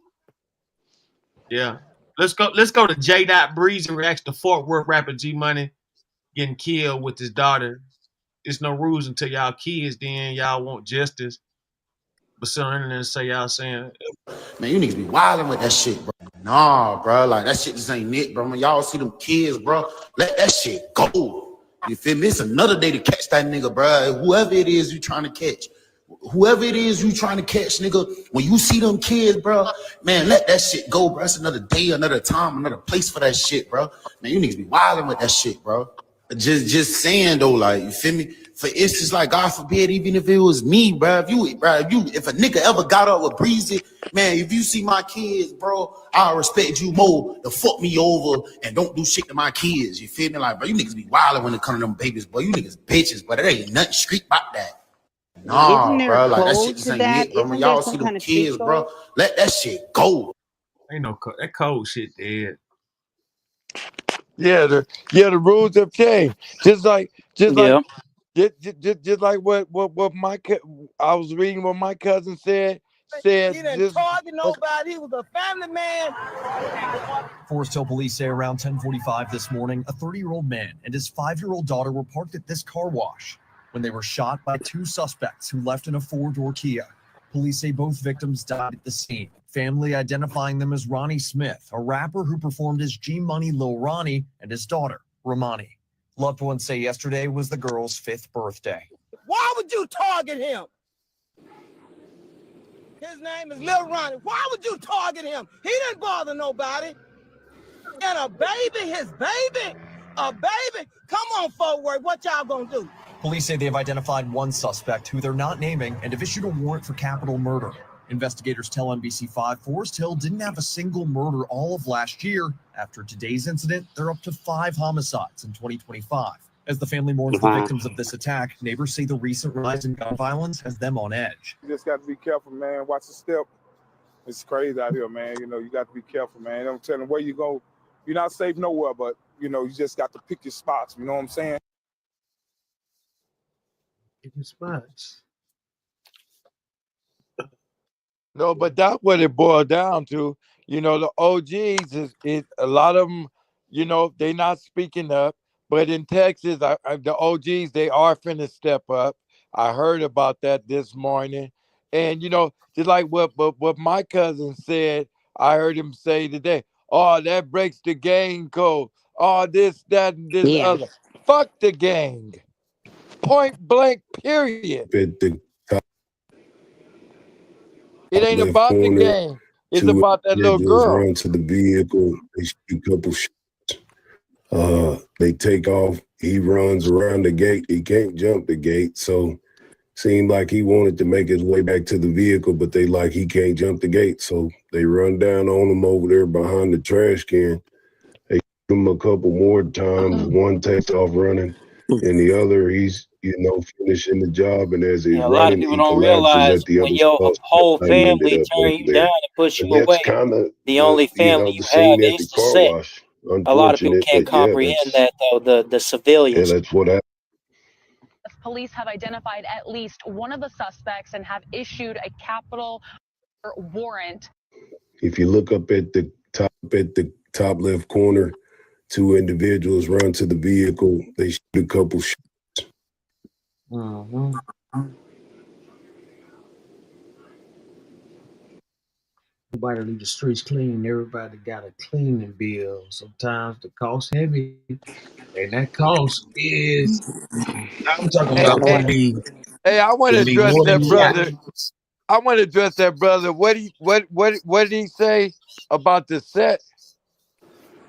Yeah. Let's go to J. Breeze and reacts to Fort Worth rapper G Money getting killed with his daughter. It's no rules until y'all kids, then y'all want justice. But sit on the internet and say y'all saying, man, you niggas be wilding with that shit, bro. Nah, bro, like that shit just ain't it, bro. When y'all see them kids, bro, let that shit go. You feel me? It's another day to catch that nigga, bro. Whoever it is you trying to catch. Whoever it is you trying to catch, nigga, when you see them kids, bro, man, let that shit go, bro. It's another day, another time, another place for that shit, bro. Man, you niggas be wilding with that shit, bro. Just saying though, like, you feel me? For instance, like, God forbid, even if it was me, bro, if a nigga ever got up with Breezy, man, if you see my kids, bro, I respect you more to fuck me over and don't do shit to my kids. You feel me? Like, bro, you niggas be wilding when it come to them babies, boy. You niggas bitches, but it ain't nothing street about that. Isn't Nah, there bro, a like that code shit just to ain't that? it, bro. When Isn't there y'all some see them kind of street kids, code? bro, let that shit go. ain't no that cold shit dead. Yeah, the rules have changed. Just like Yeah. just like what I was reading what my cousin said. He didn't target nobody. He was a family man. Forest Hill police say around 10:45 this morning, a 30-year-old man and his 5-year-old daughter were parked at this car wash when they were shot by 2 suspects who left in a 4-door Kia. Police say both victims died at the scene. Family identifying them as Ronnie Smith, a rapper who performed as G Money Lil Ronnie, and his daughter, Romani. Loved ones say yesterday was the girl's 5th birthday. Why would you target him? His name is Lil Ronnie. Why would you target him? He didn't bother nobody. And a baby, his baby, a baby. Come on, Fort Worth, what y'all gonna do? Police say they have identified one suspect who they're not naming and have issued a warrant for capital murder. Investigators tell NBC5 Forest Hill didn't have a single murder all of last year. After today's incident, they're up to 5 homicides in 2025. As the family mourns the victims of this attack, neighbors say the recent rise in gun violence has them on edge. You just got to be careful, man. Watch the step. It's crazy out here, man. You know, you got to be careful, man. I'm telling you, where you go, you're not safe nowhere, but, you know, you just got to pick your spots. You know what I'm saying? Pick your spots. No, but that's what it boiled down to. You know, the OGs is a lot of them, you know, they not speaking up. But in Texas, the OGs, they are finna step up. I heard about that this morning. And, you know, just like what my cousin said, I heard him say today, oh, that breaks the gang code. Oh, this, that, and this Yeah. other. Fuck the gang. Point blank, period. At the top It ain't left about the corner, gang. It's 2 about that little individuals girl. run to the vehicle. They shoot a couple shots. They take off. He runs around the gate. He can't jump the gate. So seemed like he wanted to make his way back to the vehicle, but they like he can't jump the gate. So they run down on him over there behind the trash can. They shoot him a couple more times. One takes off running, and the other, he's, you know, finishing the job. And as he's Yeah, a lot of running, people he don't collapses realize at the when other your spot. whole How he ended family up turn over you there. down and push And you that's away, kind of the only family the you have scene at the is the car set. wash. A lot of people Unfortunate, can't but yeah, comprehend that, though, the civilians. that's what happened. Police have identified at least one of the suspects and have issued a capital warrant. If you look up at the top left corner, 2 individuals run to the vehicle. They shoot a couple shots. Mm-hmm. Nobody leave the streets clean. Everybody got a cleaning bill. Sometimes the cost heavy, and that cost is. I'm talking about Hey, I want to can be address more than that you got. brother. I want to address that brother. What did he say about the set?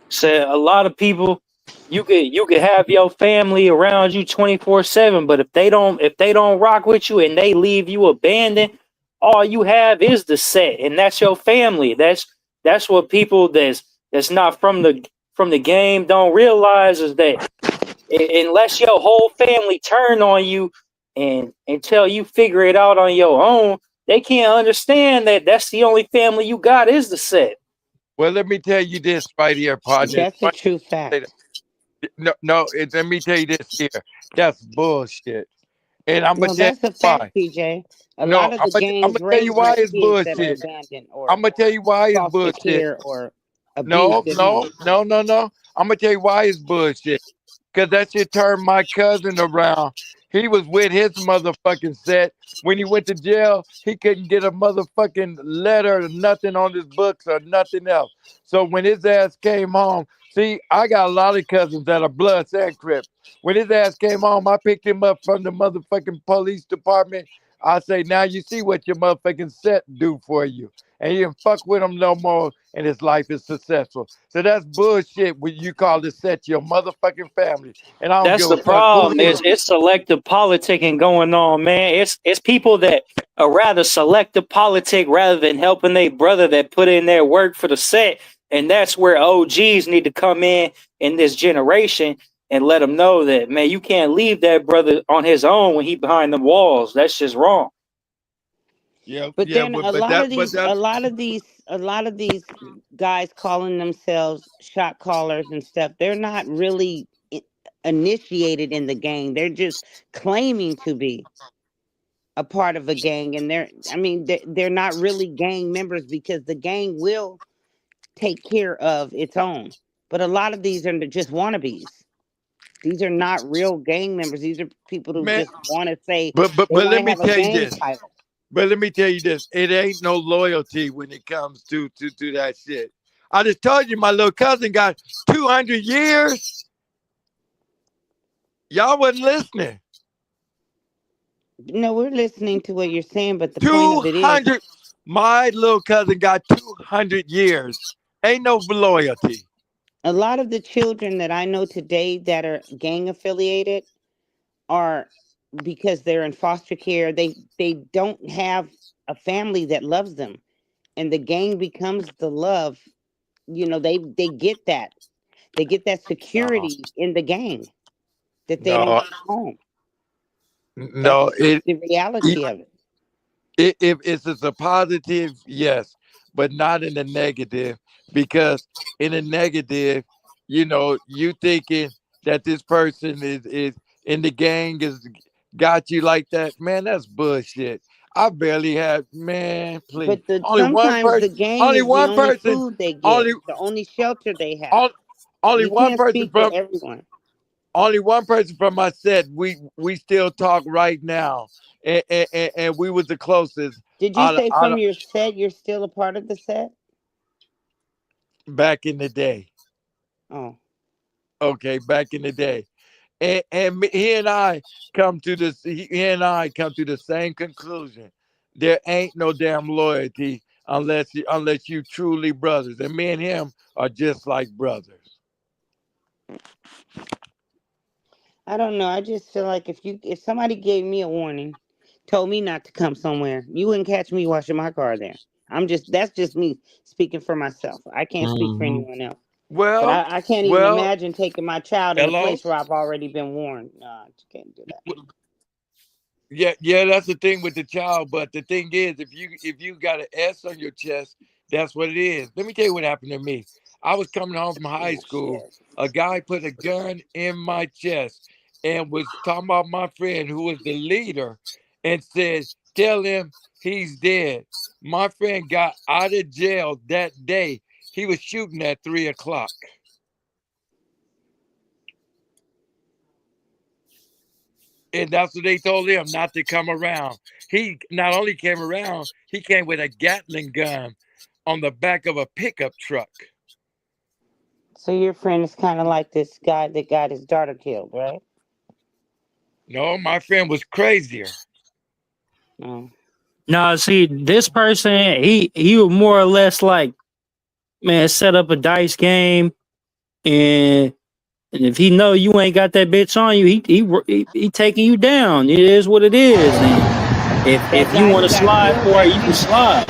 Said a lot of people, you could have your family around you 24/7, but if they don't rock with you and they leave you abandoned, all you have is the set, and that's your family. That's what people that's not from the game don't realize, is that unless your whole family turn on you and until you figure it out on your own, they can't understand that that's the only family you got is the set. Well, let me tell you this right here, partner. That's a true fact. No. Let me tell you this here. That's bullshit. And I'm gonna No, tell you that's a fact, why. PJ. A No, lot of the I'm gangs gonna tell you raise why their it's kids that are bullshit. abandoned I'm or gonna tell you why it's foster bullshit. care or No, abused at no, home. no, no, no. I'm gonna tell you why it's bullshit. Cause that shit turned my cousin around. He was with his motherfucking set. When he went to jail, he couldn't get a motherfucking letter or nothing on his books or nothing else. So when his ass came home, see, I got a lot of cousins that are Bloods and Crips. When his ass came home, I picked him up from the motherfucking police department. I say, now you see what your motherfucking set do for you. And you didn't fuck with him no more, and his life is successful. So that's bullshit when you call the set your motherfucking family. And I don't That's give a the fuck who problem. it is. It's selective politicking going on, man. It's people that are rather selective politic rather than helping their brother that put in their work for the set. And that's where OGs need to come in this generation and let them know that, man, you can't leave that brother on his own when he behind the walls. That's just wrong. Yeah, But yeah, then but that a lot of these guys calling themselves shot callers and stuff, they're not really initiated in the gang. They're just claiming to be a part of a gang, and they're not really gang members because the gang will take care of its own. But a lot of these are just wannabes. These are not real gang members. These are people who man. just want to say they But want let to me have a tell you gang this. title. But let me tell you this. It ain't no loyalty when it comes to that shit. I just told you my little cousin got 200 years. Y'all wasn't listening. No, we're listening to what you're saying, but the point of it is 200. My little cousin got 200 years. Ain't no loyalty. a lot of the children that I know today that are gang affiliated are because they're in foster care. They don't have a family that loves them, and the gang becomes the love. They get that. They get that No, security in the gang that they don't no, get at home. That's no. just the reality of it. If it's a positive, yes, but not in the negative, because in the negative, you thinking that this person is in the gang is got you like that, man. That's bullshit. I barely have, man. Please, But only one sometimes person, the gang only is the one only person, food they get, only the only shelter they have. on, only You one can't person speak for from everyone. only one person from my set. We still talk right now, and we was the closest Did you out of, say out from of your set you're still a part of the set? back in the day. Oh, Okay, back in the day, and he and I come to this. He and I come to the same conclusion. There ain't no damn loyalty unless you truly brothers, and me and him are just like brothers. I don't know. I just feel like if somebody gave me a warning, told me not to come somewhere, you wouldn't catch me washing my car there. That's just me speaking for myself. I can't speak for Mm-hmm. anyone else. But Well, I can't even well, imagine taking my child in a hello. place where I've already been warned. No, I just can't do that. Yeah, yeah, that's the thing with the child. But the thing is, if you got an S on your chest, that's what it is. Let me tell you what happened to me. I was coming home from high Oh school. shit. A guy put a gun in my chest and was talking about my friend who was the leader and said, "Tell him he's dead." My friend got out of jail that day. He was shooting at 3 o'clock. And that's what they told him not to come around. He not only came around, he came with a Gatling gun on the back of a pickup truck. So your friend is kind of like this guy that got his daughter killed, right? No, my friend was crazier. No. Now, see, this person, he was more or less like, man, set up a dice game, and if he know you ain't got that bitch on you, he taking you down. It is what it is, and That if you guy want who to got slide killed, for it, that's you can you. slide.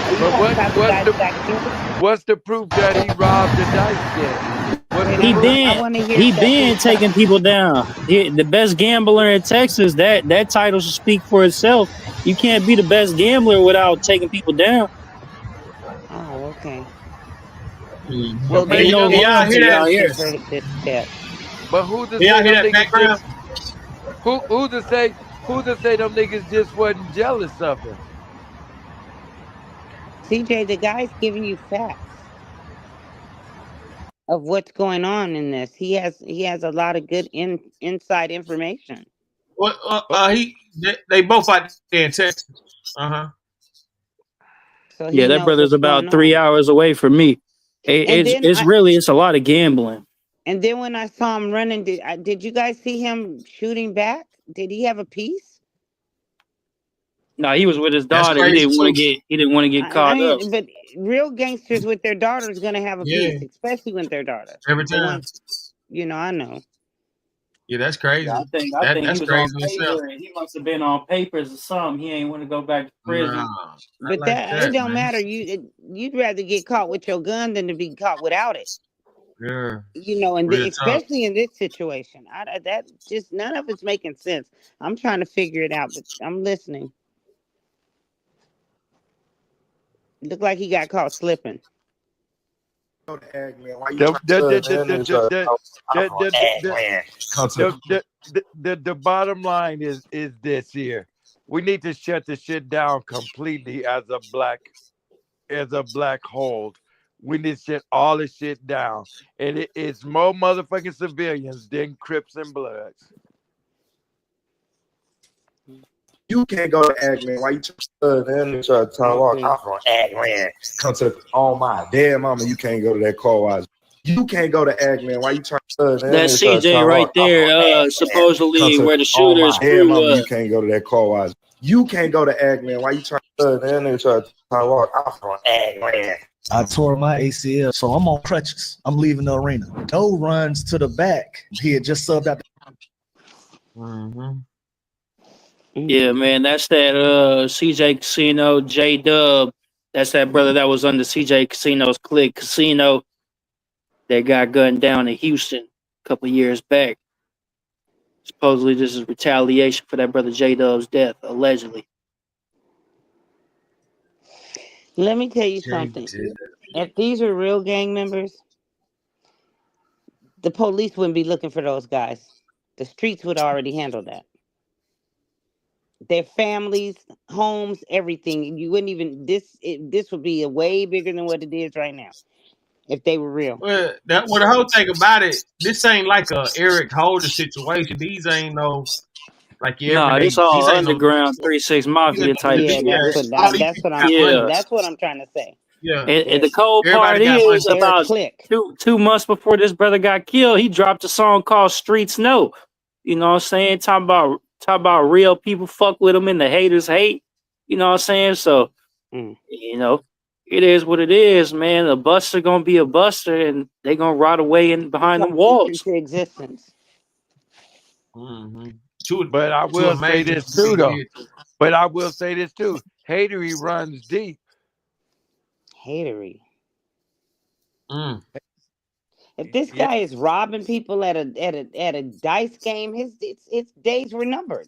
Are you But talking about the guy that got killed? what's the proof that he robbed the dice set? What's Wait, the He proof? I been want to hear he that been proof. taking people down. The best gambler in Texas. That title should speak for itself. You can't be the best gambler without taking people down. Oh, okay. Mhm. Well, But then Ain't maybe no that's maybe what it's loyalty happened. out here. preparation for this step. But who to Y'all say hear them that niggas background? just who to say them niggas just wasn't jealous of him? CJ, the guy's giving you facts of what's going on in this. He has a lot of good inside information. Well, Oh, they both out there in Texas. So Yeah, he that knows brother's what's about going 3 hours away from me. And It's then it's really it's a lot of gambling. when I saw him running, did you guys see him shooting back? Did he have a piece? No, he was with his That's daughter. He crazy didn't want to too. get I caught up. mean, but real gangsters with their daughters gonna have a Yeah, piece, especially with their daughter. every The time. ones, I know. Yeah, that's Yeah, crazy. I think he That's was on crazy in itself. paper and he must have been on papers or something. He ain't want to go back to Nah, prison. not But like that it that, don't man. matter. You'd rather get caught with your gun than to be caught without it. Yeah, And real tough. especially in this situation, that just none of it's making sense. I'm trying to figure it out, but I'm listening. Look like he got caught slipping. Why you the trying the to the tell the them the niggas the I'm the from the the Agland? Come to the bottom line is this here. We need to shut the shit down completely as a black hole. We need to shut all this shit down. And it's more motherfucking civilians than Crips and Bloods. You can't go to Agland. Why you trying to them niggas try to talk? I'm from Agland. Come to on my dead mama. You can't go to that car wash. You can't go to Agland. Why you trying to them That's niggas try to CJ right talk? I'm from there, Agland. Come supposedly to where the on shooter my dead screwed mama. You up. can't go to that car wash. You can't go to Agland. Why you trying to them niggas try to talk? I'm from Agland. I tore my ACL, so I'm on crutches. I'm leaving the arena. Doe runs to the back. He had just subbed out. Yeah, man, that's that CJ Casino, J Dub. That's that brother that was under CJ Casino's clique Casino that got gunned down in Houston a couple of years back. Supposedly this is retaliation for that brother J Dub's death, allegedly. Let me tell you something. If these are real gang members, the police wouldn't be looking for those guys. The streets would already handle that. Their families, homes, everything. You wouldn't even this would be a way bigger than what it is right now if they were real. Well, the whole thing about it, this ain't like a Eric Holder situation. These ain't no like your Nah, everyday. this all These ain't no. underground 3-6 mafia type Yeah, shit. All these that's people what I'm got Yeah. money. that's what I'm trying to say. Yeah, And the cold part everybody got money. is They're a about clique. two months before this brother got killed, he dropped a song called Streets Know. You know what I'm saying? Talk about real people fuck with him and the haters hate. You know what I'm saying? So, it is what it is, man. A buster gonna be a buster and they gonna rot away in behind the walls. Into existence. But I To a will say major this degree, too, though. yeah. But I will say this too. Hatery runs deep. Hatery. If this guy is robbing people at a dice game, his days were numbered.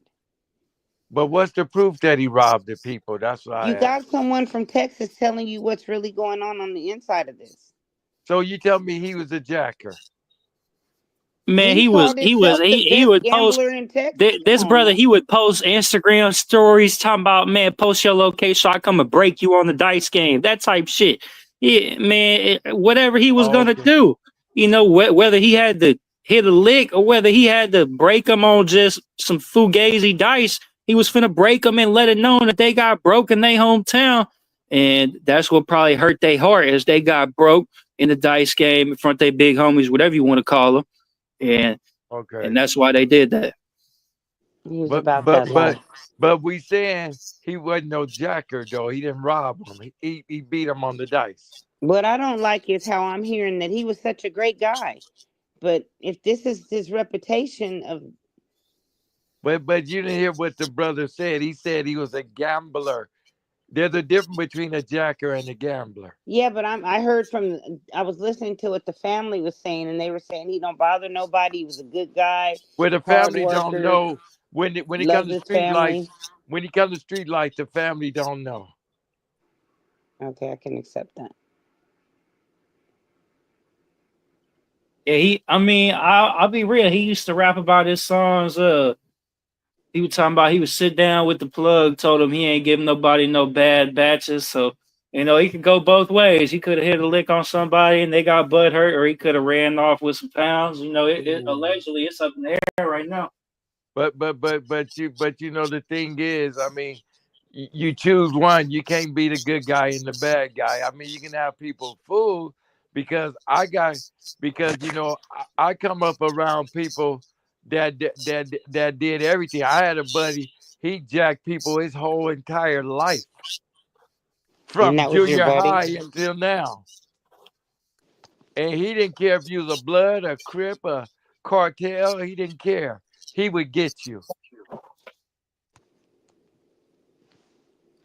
But what's the proof that he robbed the people? That's what I You ask. got someone from Texas telling you what's really going on the inside of this. So you tell me he was a jacker? Man, He called himself the he best would post gambler in Texas. this Come on, brother, man. he would post Instagram stories talking about, man, post your location so I come and break you on the dice game, that type shit. Yeah, man, whatever he was gonna do, whether he had to hit a lick or whether he had to break him on just some fugazi dice, he was finna break them and let it known that they got broke in their hometown, and that's what probably hurt their heart as they got broke in the dice game in front of their big homies, whatever you want to call them. And that's why they did that. He was But about but that but life. but we saying he wasn't no jacker though. He didn't rob him. He beat him on the dice. What I don't like is how I'm hearing that he was such a great guy. But if this is his reputation of But you didn't hear what the brother said. He said he was a gambler. There's a difference between a jacker and a gambler. yeah, but I was listening to what the family was saying, and they were saying he don't bother nobody. He was a good guy, Where the hard family don't worker, know when it comes loves to his street lights. family. When it comes to street lights, the family don't know. Okay, I can accept that. Yeah, I'll be real. He used to rap about his songs. He was talking about he would sit down with the plug, told him he ain't giving nobody no bad batches. So, he could go both ways. He could have hit a lick on somebody and they got butt hurt, or he could have ran off with some pounds. Allegedly it's up in the air right now. But the thing is, I mean, you choose one. You can't be the good guy and the bad guy. I mean, you can have people fooled because I come up around people that did everything. I had a buddy. He jacked people his whole entire life And from that was your junior buddy? high until now. And he didn't care if you was a blood, a crip, a cartel. He didn't care. He would get you.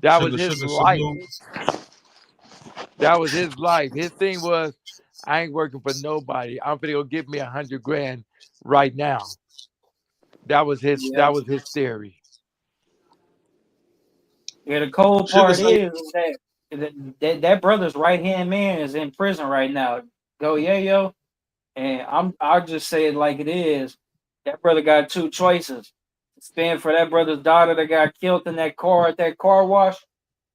That was his life. That was his life. His thing was, I ain't working for nobody. I'm gonna go get me $100 grand right now. That was his. Yeah. That was his theory. Yeah, the cold part is that brother's right hand man is in prison right now. Go Yayo, and I'll just say it like it is. That brother got two choices: stand for that brother's daughter that got killed in that car at that car wash,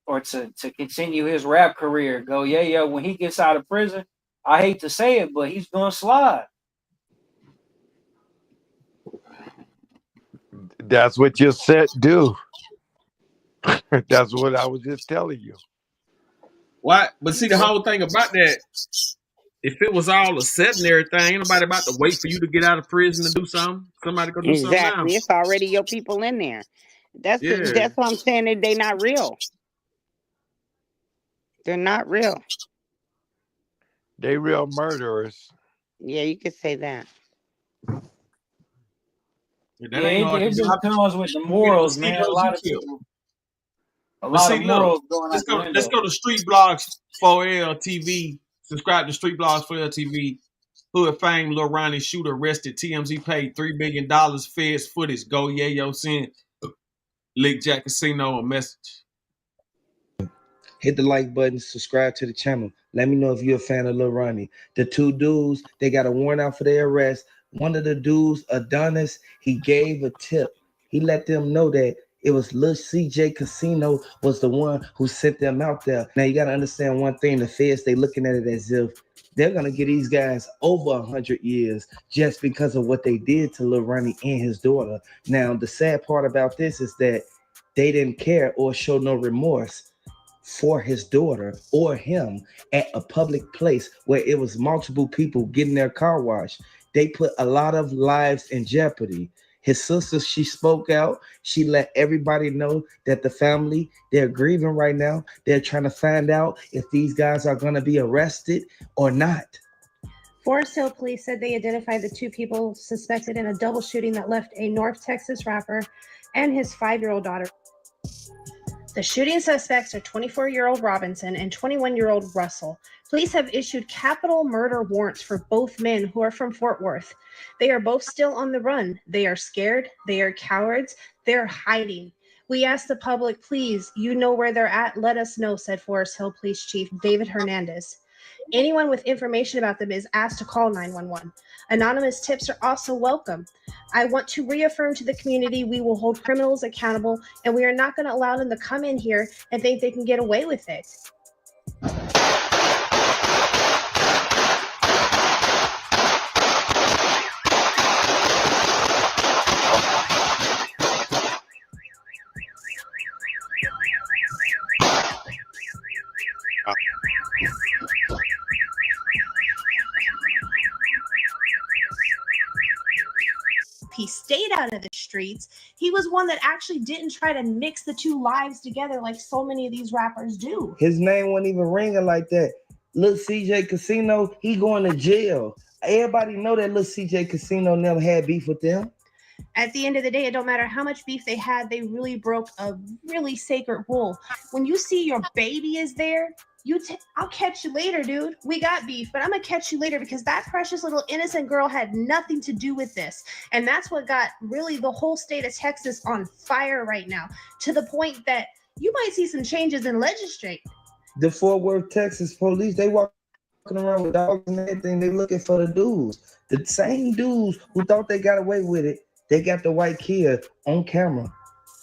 or to continue his rap career. Go Yayo, when he gets out of prison, I hate to say it, but he's gonna slide. That's what your set do. That's what I was just telling you. Why? But see, the whole thing about that, if it was all a set and everything, ain't nobody about to wait for you to get out of prison to do something. Somebody go do something now. Exactly. It's already your people in there. That's what I'm saying. They not real. They're not real. They real murderers. Yeah, you could say that. It just comes with the morals, man. A lot of people. Morals going out the window. Let's go to Street Blogs 4L TV. Subscribe to Street Blogs 4L TV. Hood fame Lil Ronnie shooter arrested. TMZ paid $3 million. Feds footage. Go Yayo send Lick Jack Casino a message. Hit the like button, subscribe to the channel. Let me know if you're a fan of Lil Ronnie. The two dudes, they got a warrant out for their arrest. One of the dudes, Adonis, he gave a tip. He let them know that it was Lil CJ Casino was the one who sent them out there. Now you got to understand one thing. The feds, they looking at it as if they're going to get these guys over 100 years just because of what they did to Lil Ronnie and his daughter. Now, the sad part about this is that they didn't care or show no remorse for his daughter or him at a public place where it was multiple people getting their car washed. They put a lot of lives in jeopardy. His sister, she spoke out. She let everybody know that the family, they're grieving right now. They're trying to find out if these guys are going to be arrested or not. Forest Hill police said they identified the two people suspected in a double shooting that left a North Texas rapper and his 5-year-old daughter. The shooting suspects are 24-year-old Robinson and 21-year-old Russell. Police have issued capital murder warrants for both men who are from Fort Worth. They are both still on the run. They are scared. They are cowards. They're hiding. We ask the public, please, you know where they're at. Let us know, said Forest Hill Police Chief David Hernandez. Anyone with information about them is asked to call 911. Anonymous tips are also welcome. I want to reaffirm to the community we will hold criminals accountable, and we are not going to allow them to come in here and think they can get away with it. He stayed out of the streets. He was one that actually didn't try to mix the two lives together like so many of these rappers do. His name wasn't even ringing like that. Lil CJ Casino, he going to jail. Everybody know that Lil CJ Casino never had beef with them. At the end of the day, it don't matter how much beef they had, they really broke a really sacred rule. When you see your baby is there, I'll catch you later, dude. We got beef, but I'm gonna catch you later because that precious little innocent girl had nothing to do with this. And that's what got really the whole state of Texas on fire right now, to the point that you might see some changes in legislate. The Fort Worth, Texas police, they walk walking around with dogs and everything. They looking for the dudes. The same dudes who thought they got away with it, they got the white kid on camera.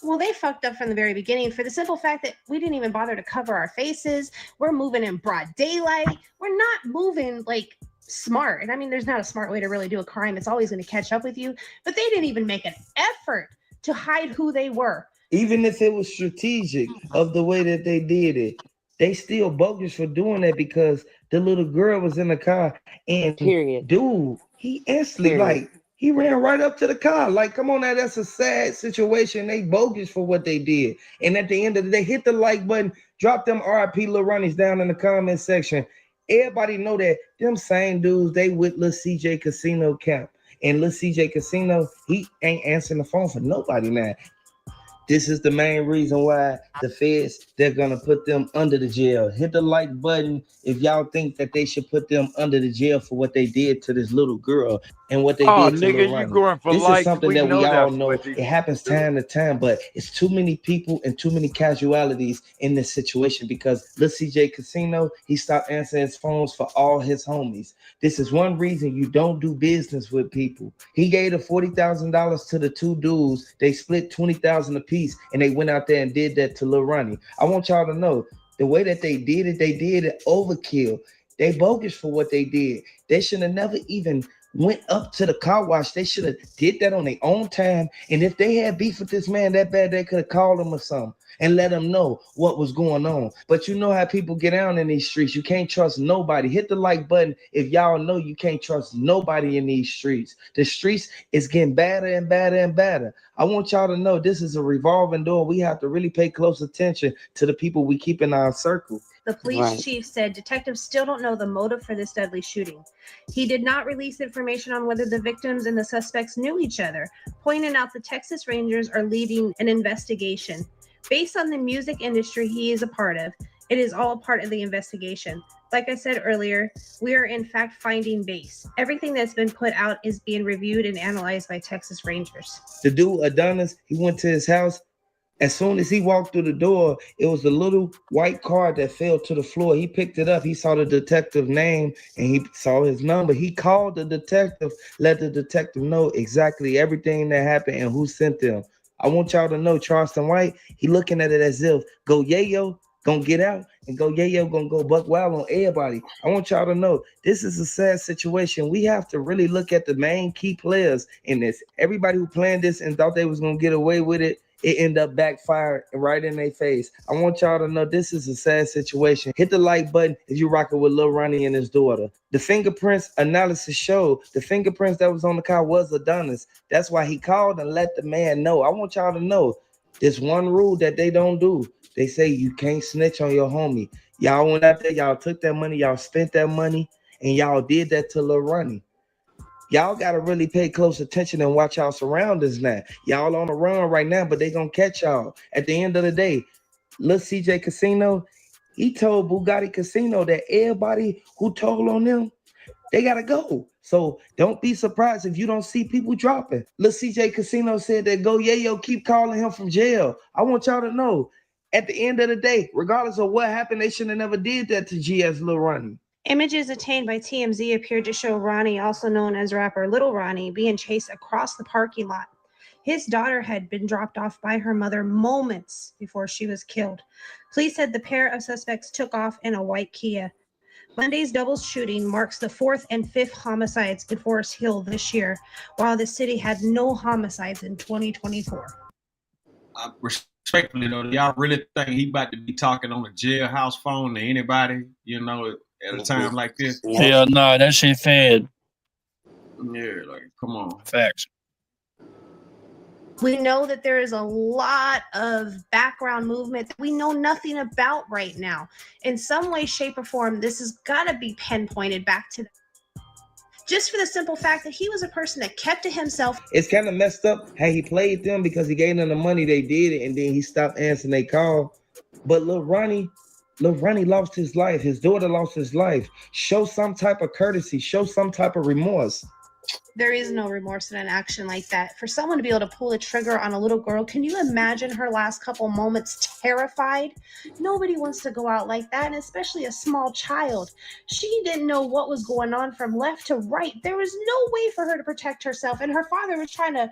Well, they fucked up from the very beginning for the simple fact that we didn't even bother to cover our faces. We're moving in broad daylight. We're not moving like smart. And I mean, there's not a smart way to really do a crime. It's always going to catch up with you. But they didn't even make an effort to hide who they were. Even if it was strategic of the way that they did it, they still bogus for doing that because the little girl was in the car and dude, he instantly like he ran right up to the car. Like, come on now, that's a sad situation. They bogus for what they did. And at the end of the day, hit the like button, drop them RIP Lil Ronnies down in the comment section. Everybody know that them same dudes, they with Lil CJ Casino camp. And Lil CJ Casino, he ain't answering the phone for nobody now. This is the main reason why the feds, they're going to put them under the jail. Hit the like button if y'all think that they should put them under the jail for what they did to this little girl and what they did to nigga, Lil you Ronnie. going for This likes. is something We that know we all that's know. what It happens time to time, but it's too many people and too many casualties in this situation because Lil CJ Casino, he stopped answering his phones for all his homies. This is one reason you don't do business with people. He gave the $40,000 to the two dudes. They split $20,000 apiece, and they went out there and did that to Lil Ronnie. I want y'all to know the way that they did it overkill. They bogus for what they did. They should have never even went up to the car wash. They should have did that on their own time. And if they had beef with this man that bad, they could have called him or something and let him know what was going on. But you know how people get down in these streets. You can't trust nobody. Hit the like button if y'all know you can't trust nobody in these streets. The streets is getting badder and badder and badder. I want y'all to know this is a revolving door. We have to really pay close attention to the people we keep in our circle. The police chief said detectives still don't know the motive for this deadly shooting. He did not release information on whether the victims and the suspects knew each other, pointing out the Texas Rangers are leading an investigation. Based on the music industry he is a part of, it is all a part of the investigation. Like I said earlier, we are in fact-finding base. Everything that's been put out is being reviewed and analyzed by Texas Rangers. The dude, Adonis, he went to his house. As soon as he walked through the door, it was a little white card that fell to the floor. He picked it up. He saw the detective name and he saw his number. He called the detective, let the detective know exactly everything that happened and who sent them. I want y'all to know Charleston White, he looking at it as if Go Yayo gonna get out and Go Yayo gonna go buck wild on everybody. I want y'all to know this is a sad situation. We have to really look at the main key players in this. Everybody who planned this and thought they was gonna get away with it, it ended up backfiring right in their face. I want y'all to know this is a sad situation. Hit the like button if you're rocking with Lil Ronnie and his daughter. The fingerprints analysis showed the fingerprints that was on the car was Adonis. That's why he called and let the man know. I want y'all to know there's one rule that they don't do. They say you can't snitch on your homie. Y'all went out there, y'all took that money, y'all spent that money, and y'all did that to Lil Ronnie. Y'all got to really pay close attention and watch y'all surroundings now. Y'all on the run right now, but they going to catch y'all. At the end of the day, Lil CJ Casino, he told Bugatti Casino that everybody who told on them, they got to go. So don't be surprised if you don't see people dropping. Lil CJ Casino said that Go Yayo keep calling him from jail. I want y'all to know, at the end of the day, regardless of what happened, they should have never did that to GS Lil Ronnie. Images obtained by TMZ appeared to show Ronnie, also known as rapper Little Ronnie, being chased across the parking lot. His daughter had been dropped off by her mother moments before she was killed. Police said the pair of suspects took off in a white Kia. Monday's double shooting marks the 4th and 5th homicides in Forest Hill this year, while the city had no homicides in 2024. Respectfully though, y'all really think he about to be talking on a jailhouse phone to anybody, you know, at a time like this? Yeah, nah, that shit fed. Yeah, like, come on. Facts. We know that there is a lot of background movement that we know nothing about right now. In some way, shape, or form, this has got to be pinpointed back to just for the simple fact that he was a person that kept to himself. It's kind of messed up how he played them because he gave them the money, they did it, and then he stopped answering their call. But Lil Ronnie lost his life. His daughter lost his life. Show some type of courtesy. Show some type of remorse. There is no remorse in an action like that. For someone to be able to pull the trigger on a little girl, can you imagine her last couple moments terrified? Nobody wants to go out like that, and especially a small child. She didn't know what was going on from left to right. There was no way for her to protect herself, and her father was trying to,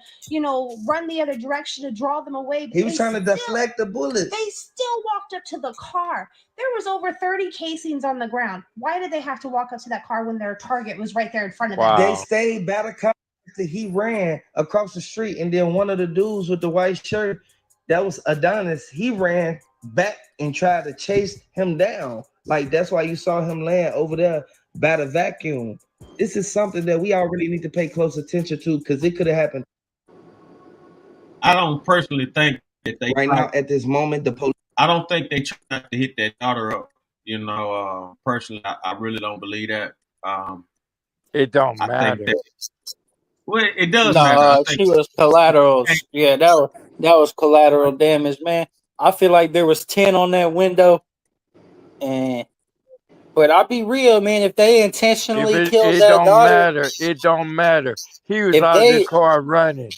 run the other direction to draw them away. He was trying to deflect the bullets. They still walked up to the car. There was over 30 casings on the ground. Why did they have to walk up to that car when their target was right there in front of them? They stayed by the car. He ran across the street, and then one of the dudes with the white shirt, that was Adonis, he ran back and tried to chase him down. Like, that's why you saw him land over there by the vacuum. This is something that we already need to pay close attention to, because it could have happened. I don't personally think that they right now at this moment, the police. I don't think they tried to hit that daughter up. Personally, I really don't believe that. It don't I matter. think well, it does No, matter. I think she was collateral. Yeah, that was collateral damage, man. I feel like there was 10 on that window, but I'll be real, man. If they intentionally killed It that don't daughter, matter. It don't matter. He was if out of they the car running.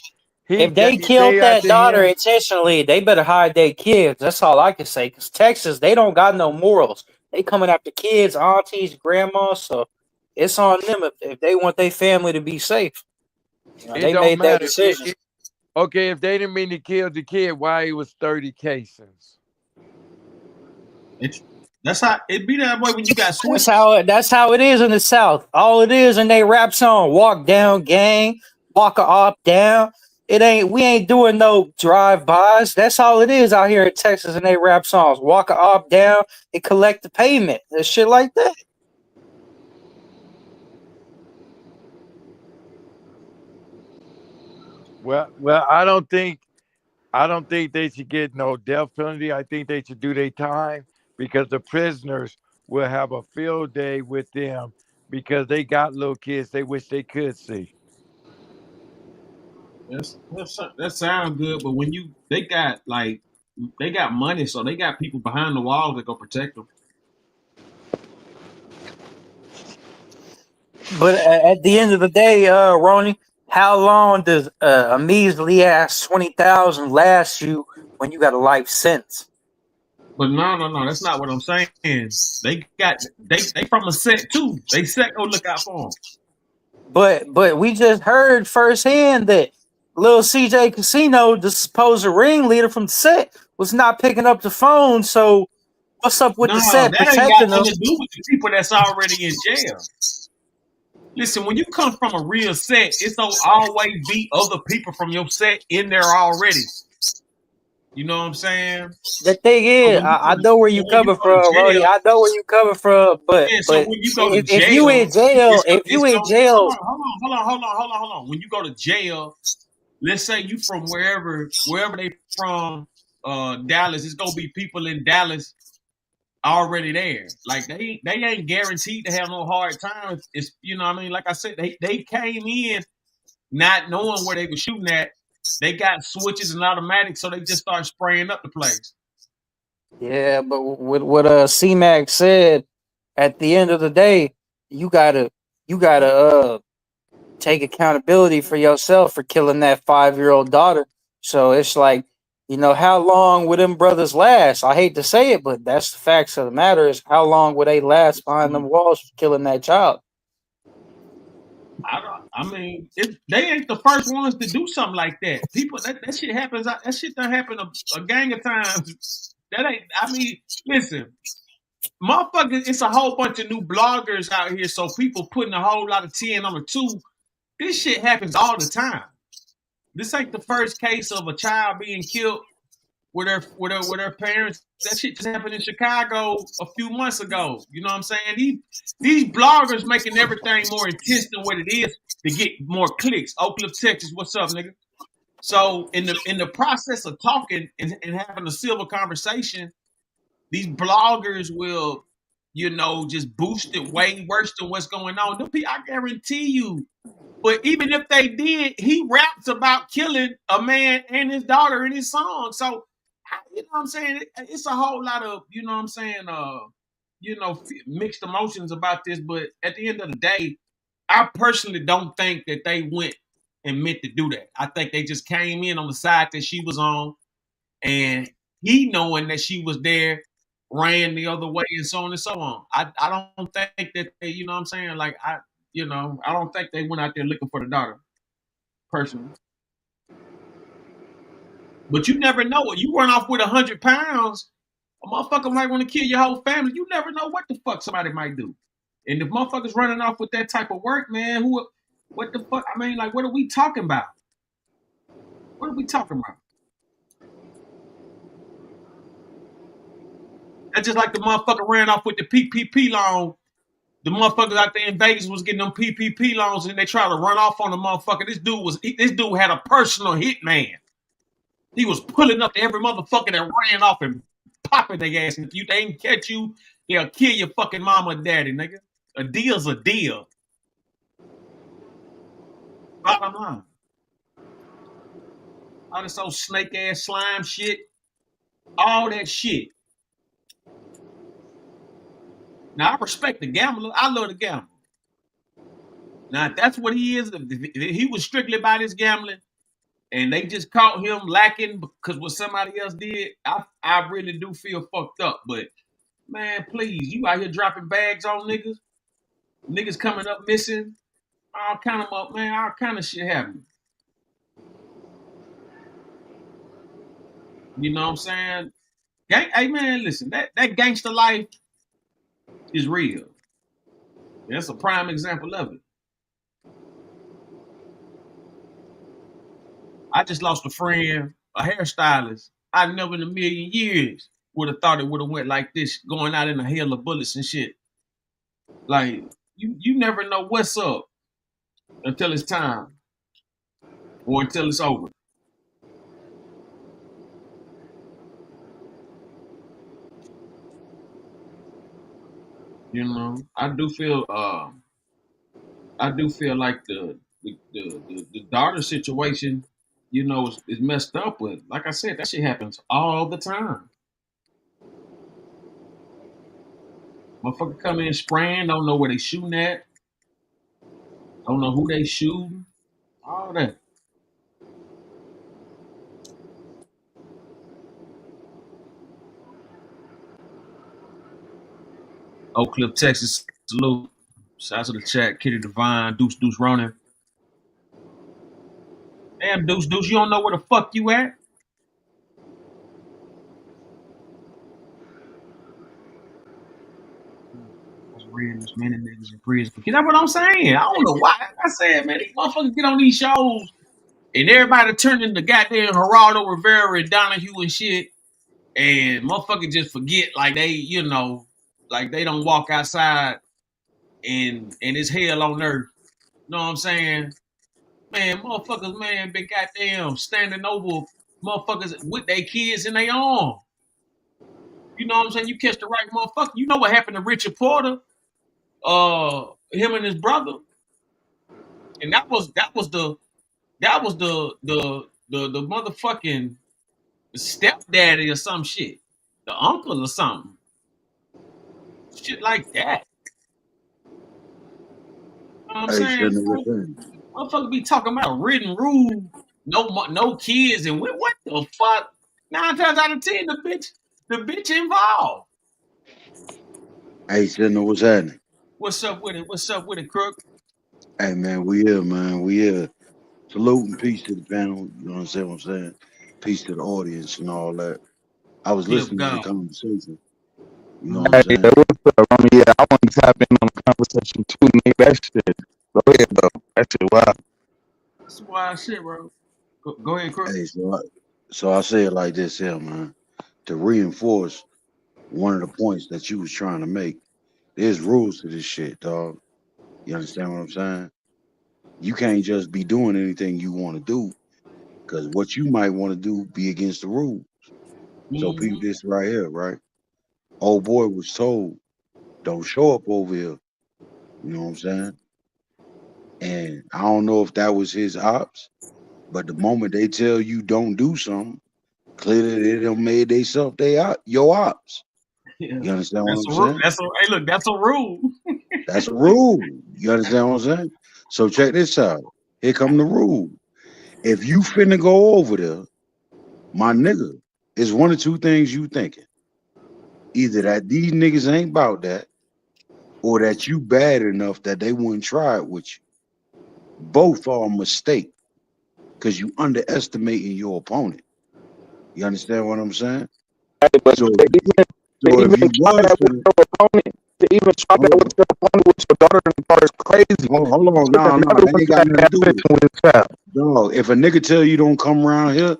if they killed that daughter intentionally, they better hide their kids. That's all I can say. Because Texas, they don't got no morals. They coming after kids, aunties, grandmas. So it's on them if they want their family to be safe. They don't made that matter. decision. Okay, if they didn't mean to kill the kid, why it was 30 casings? That's how it be that way when you got switch. That's how it is in the South. All it is in they rap song, walk down gang, walk a op down. We ain't doing no drive-bys. That's all it is out here in Texas and they rap songs. Walk a op down and collect the payment. And shit like that. Well, I don't think they should get no death penalty. I think they should do their time, because the prisoners will have a field day with them, because they got little kids they wish they could see. That sounds good, but when they got money, so they got people behind the walls that go protect them. But at the end of the day, Ronnie, how long does a measly ass 20,000 last you when you got a life sentence? But no, that's not what I'm saying. They from a set too. They set go look out for them. But we just heard firsthand that Lil CJ Casino, the supposed ringleader from the set, was not picking up the phone. So what's up with the set that ain't protecting got them? nothing to do with the people that's already in jail. Listen, when you come from a real set, it's always be other people from your set in there already. You know what I'm saying? The thing is, I know where you coming from, Ronnie. I know where you coming from, but so when you go to jail, if you in jail, hold on. When you go to jail, let's say you from wherever they from, Dallas, it's gonna be people in Dallas already there. Like they ain't guaranteed to have no hard time. It's you know what I mean. Like I said, they came in not knowing where they were shooting at. They got switches and automatics, so they just start spraying up the place. yeah, but with what C-Mac said, at the end of the day, you gotta take accountability for yourself for killing that 5-year-old daughter. So it's like, how long would them brothers last? I hate to say it, but that's the facts of the matter, is how long would they last behind them walls for killing that child? I mean, they ain't the first ones to do something like that. People, that shit happens. That shit done happened a gang of times. That ain't. I mean, listen, motherfuckers. It's a whole bunch of new bloggers out here, so people putting a whole lot of T in number two. This shit happens all the time. This ain't the first case of a child being killed with her parents. That shit just happened in Chicago a few months ago. You know what I'm saying? These bloggers making everything more intense than what it is to get more clicks. Oak Cliff, Texas, what's up, nigga? So in the process of talking and having a civil conversation, these bloggers will, just boost it way worse than what's going on. I guarantee you. But even if they did, he raps about killing a man and his daughter in his song. So, you know what I'm saying? It's a whole lot of, mixed emotions about this. But at the end of the day, I personally don't think that they went and meant to do that. I think they just came in on the side that she was on, and he, knowing that she was there, ran the other way and so on and so on. I don't think that they, you know what I'm saying? Like, I don't think they went out there looking for the daughter, personally. But you never know. You run off with 100 pounds, a motherfucker might want to kill your whole family. You never know what the fuck somebody might do. And if motherfuckers running off with that type of work, man, what the fuck? I mean, like, what are we talking about? What are we talking about? That's just like the motherfucker ran off with the PPP loan. The motherfuckers out there in Vegas was getting them PPP loans, and they tried to run off on the motherfucker. This dude had a personal hitman. He was pulling up to every motherfucker that ran off and popping their ass. And if they ain't catch you, they'll kill your fucking mama and daddy, nigga. A deal's a deal. Bottom line. All this old snake ass slime shit. All that shit. Now, I respect the gambler. I love the gambler. Now, if that's what he is, if he was strictly about his gambling, and they just caught him lacking because what somebody else did, I really do feel fucked up. But, man, please, you out here dropping bags on niggas. Niggas coming up missing. All kind of shit happening. You know what I'm saying? Hey, man, listen, that gangster life is real. That's a prime example of it. I just lost a friend, a hairstylist. I never in a million years would have thought it would have went like this, going out in a hail of bullets and shit. Like, you never know what's up until it's time or until it's over. You know, I do feel like the daughter situation, you know, is messed up with. Like I said, that shit happens all the time. Motherfucker come in spraying, don't know where they shooting at, don't know who they shooting, all that. Oak Cliff, Texas, salute. Shout out to the chat, Kitty Divine, Deuce Ronin. Damn, Deuce, you don't know where the fuck you at? I was reading this many niggas in prison. You know what I'm saying? I don't know why. I said, man, these motherfuckers get on these shows and everybody turn into goddamn Geraldo Rivera and Donahue and shit. And motherfuckers just forget, like they, you know, like they don't walk outside and it's hell on earth. You know what I'm saying? Man, motherfuckers, man, been goddamn standing over motherfuckers with their kids in their arm. You know what I'm saying? You catch the right motherfucker. You know what happened to Richard Porter? Him and his brother. And that was the motherfucking stepdaddy or some shit. The uncle or something. Shit like that. You know what I'm Hey, saying? Sydney, what's in? Motherfuckers be talking about written rule, no kids, and what the fuck? 9 times out of 10, the bitch involved. Hey, Sydney, what's happening? What's up with it, Crook? Hey, man, we here, man. We here. Salute and peace to the panel. You know what I'm saying? Peace to the audience and all that. I was Cliff listening to the God. conversation. You know what I'm saying? What's up, Ronnie? Yeah, I want to tap in on the conversation too, man. That shit. Go ahead, though. That shit wild. That's wild shit, bro. Go ahead, Crook. Hey, so I say it like this here, man. To reinforce one of the points that you was trying to make, there's rules to this shit, dog. You understand what I'm saying? You can't just be doing anything you want to do, because what you might want to do be against the rules. So peep this right here, right? Old boy was told, don't show up over here. You know what I'm saying? And I don't know if that was his ops, but the moment they tell you don't do something, clearly they done made your ops. Yeah. You understand what I'm Hey, saying? look, that's a rule. That's a rule. You understand what I'm saying? So check this out. Here come the rule. If you finna go over there, my nigga, it's one of two things you thinking. Either that these niggas ain't about that, or that you bad enough that they wouldn't try it with you. Both are a mistake because you underestimating your opponent. You understand what I'm saying? So, so if you was finna, to even try that with your opponent with your daughter in the car is crazy. hold on, no, that ain't got nothing to do with it. Dog, if a nigga tell you don't come around here,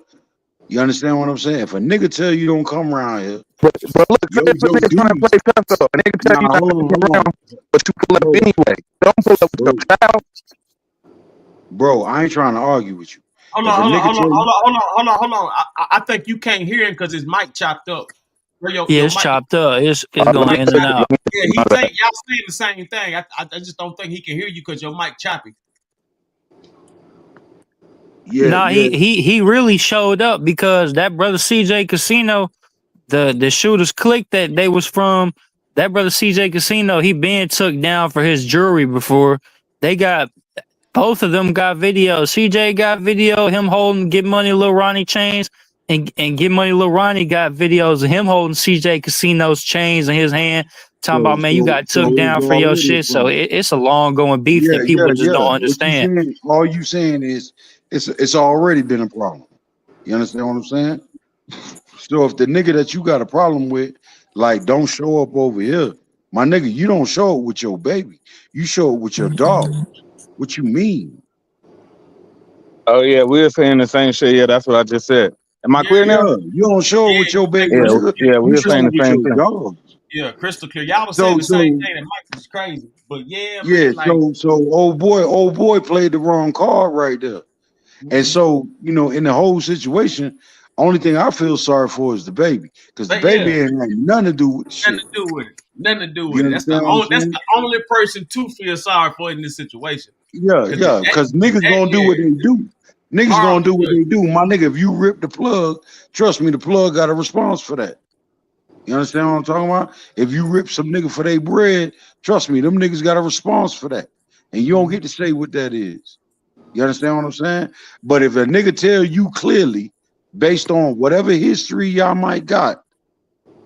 you understand what I'm saying? If a nigga tell you don't come around here, but look, say if a nigga trying to play tough though, a nigga tell you not to come around, but you pull up anyway. Don't pull up with your child. Bro, I ain't trying to argue with you. Hold If a on. nigga tell you, I think you can't hear him because his mic chopped up. Yeah, it's mic, chopped up. It's going in and out. Yeah, y'all saying the same thing. I just don't think he can hear you because your mic choppy. No, he really showed up because that brother CJ Casino, the shooters clique that they was from, that brother CJ Casino, he been took down for his jewelry before. They got both of them got video. CJ got video, him holding Get Money Lil Ronnie chains, and Get Money Lil Ronnie got videos of him holding CJ Casino's chains in his hand, talking about, man, you got took down for your shit. So it's a long going beef that people just don't understand. All you saying is it's already been a problem. You understand what I'm saying? So if the nigga that you got a problem with, like, don't show up over here, my nigga, you don't show up with your baby. You show up with your dog. What you mean? Oh yeah, we were saying the same shit. Yeah, that's what I just said. Am I clear now? You don't show up with your baby, nigga. Yeah, we You were show saying up the with same your thing. dog. Yeah, crystal clear. Y'all was saying the same thing. That Mike is crazy, but man, like, so old boy played the wrong card right there. And so, you know, in the whole situation, only thing I feel sorry for is the baby, because the baby ain't had nothing to do with the shit. Nothing to do with You it. That's understand what I'm saying? the only person to feel sorry for in this situation. Yeah, because niggas gonna do what they do. Niggas gonna do what they do. My nigga, if you rip the plug, trust me, the plug got a response for that. You understand what I'm talking about? If you rip some nigga for their bread, trust me, them niggas got a response for that. And you don't get to say what that is. You understand what I'm saying? But if a nigga tell you clearly, based on whatever history y'all might got,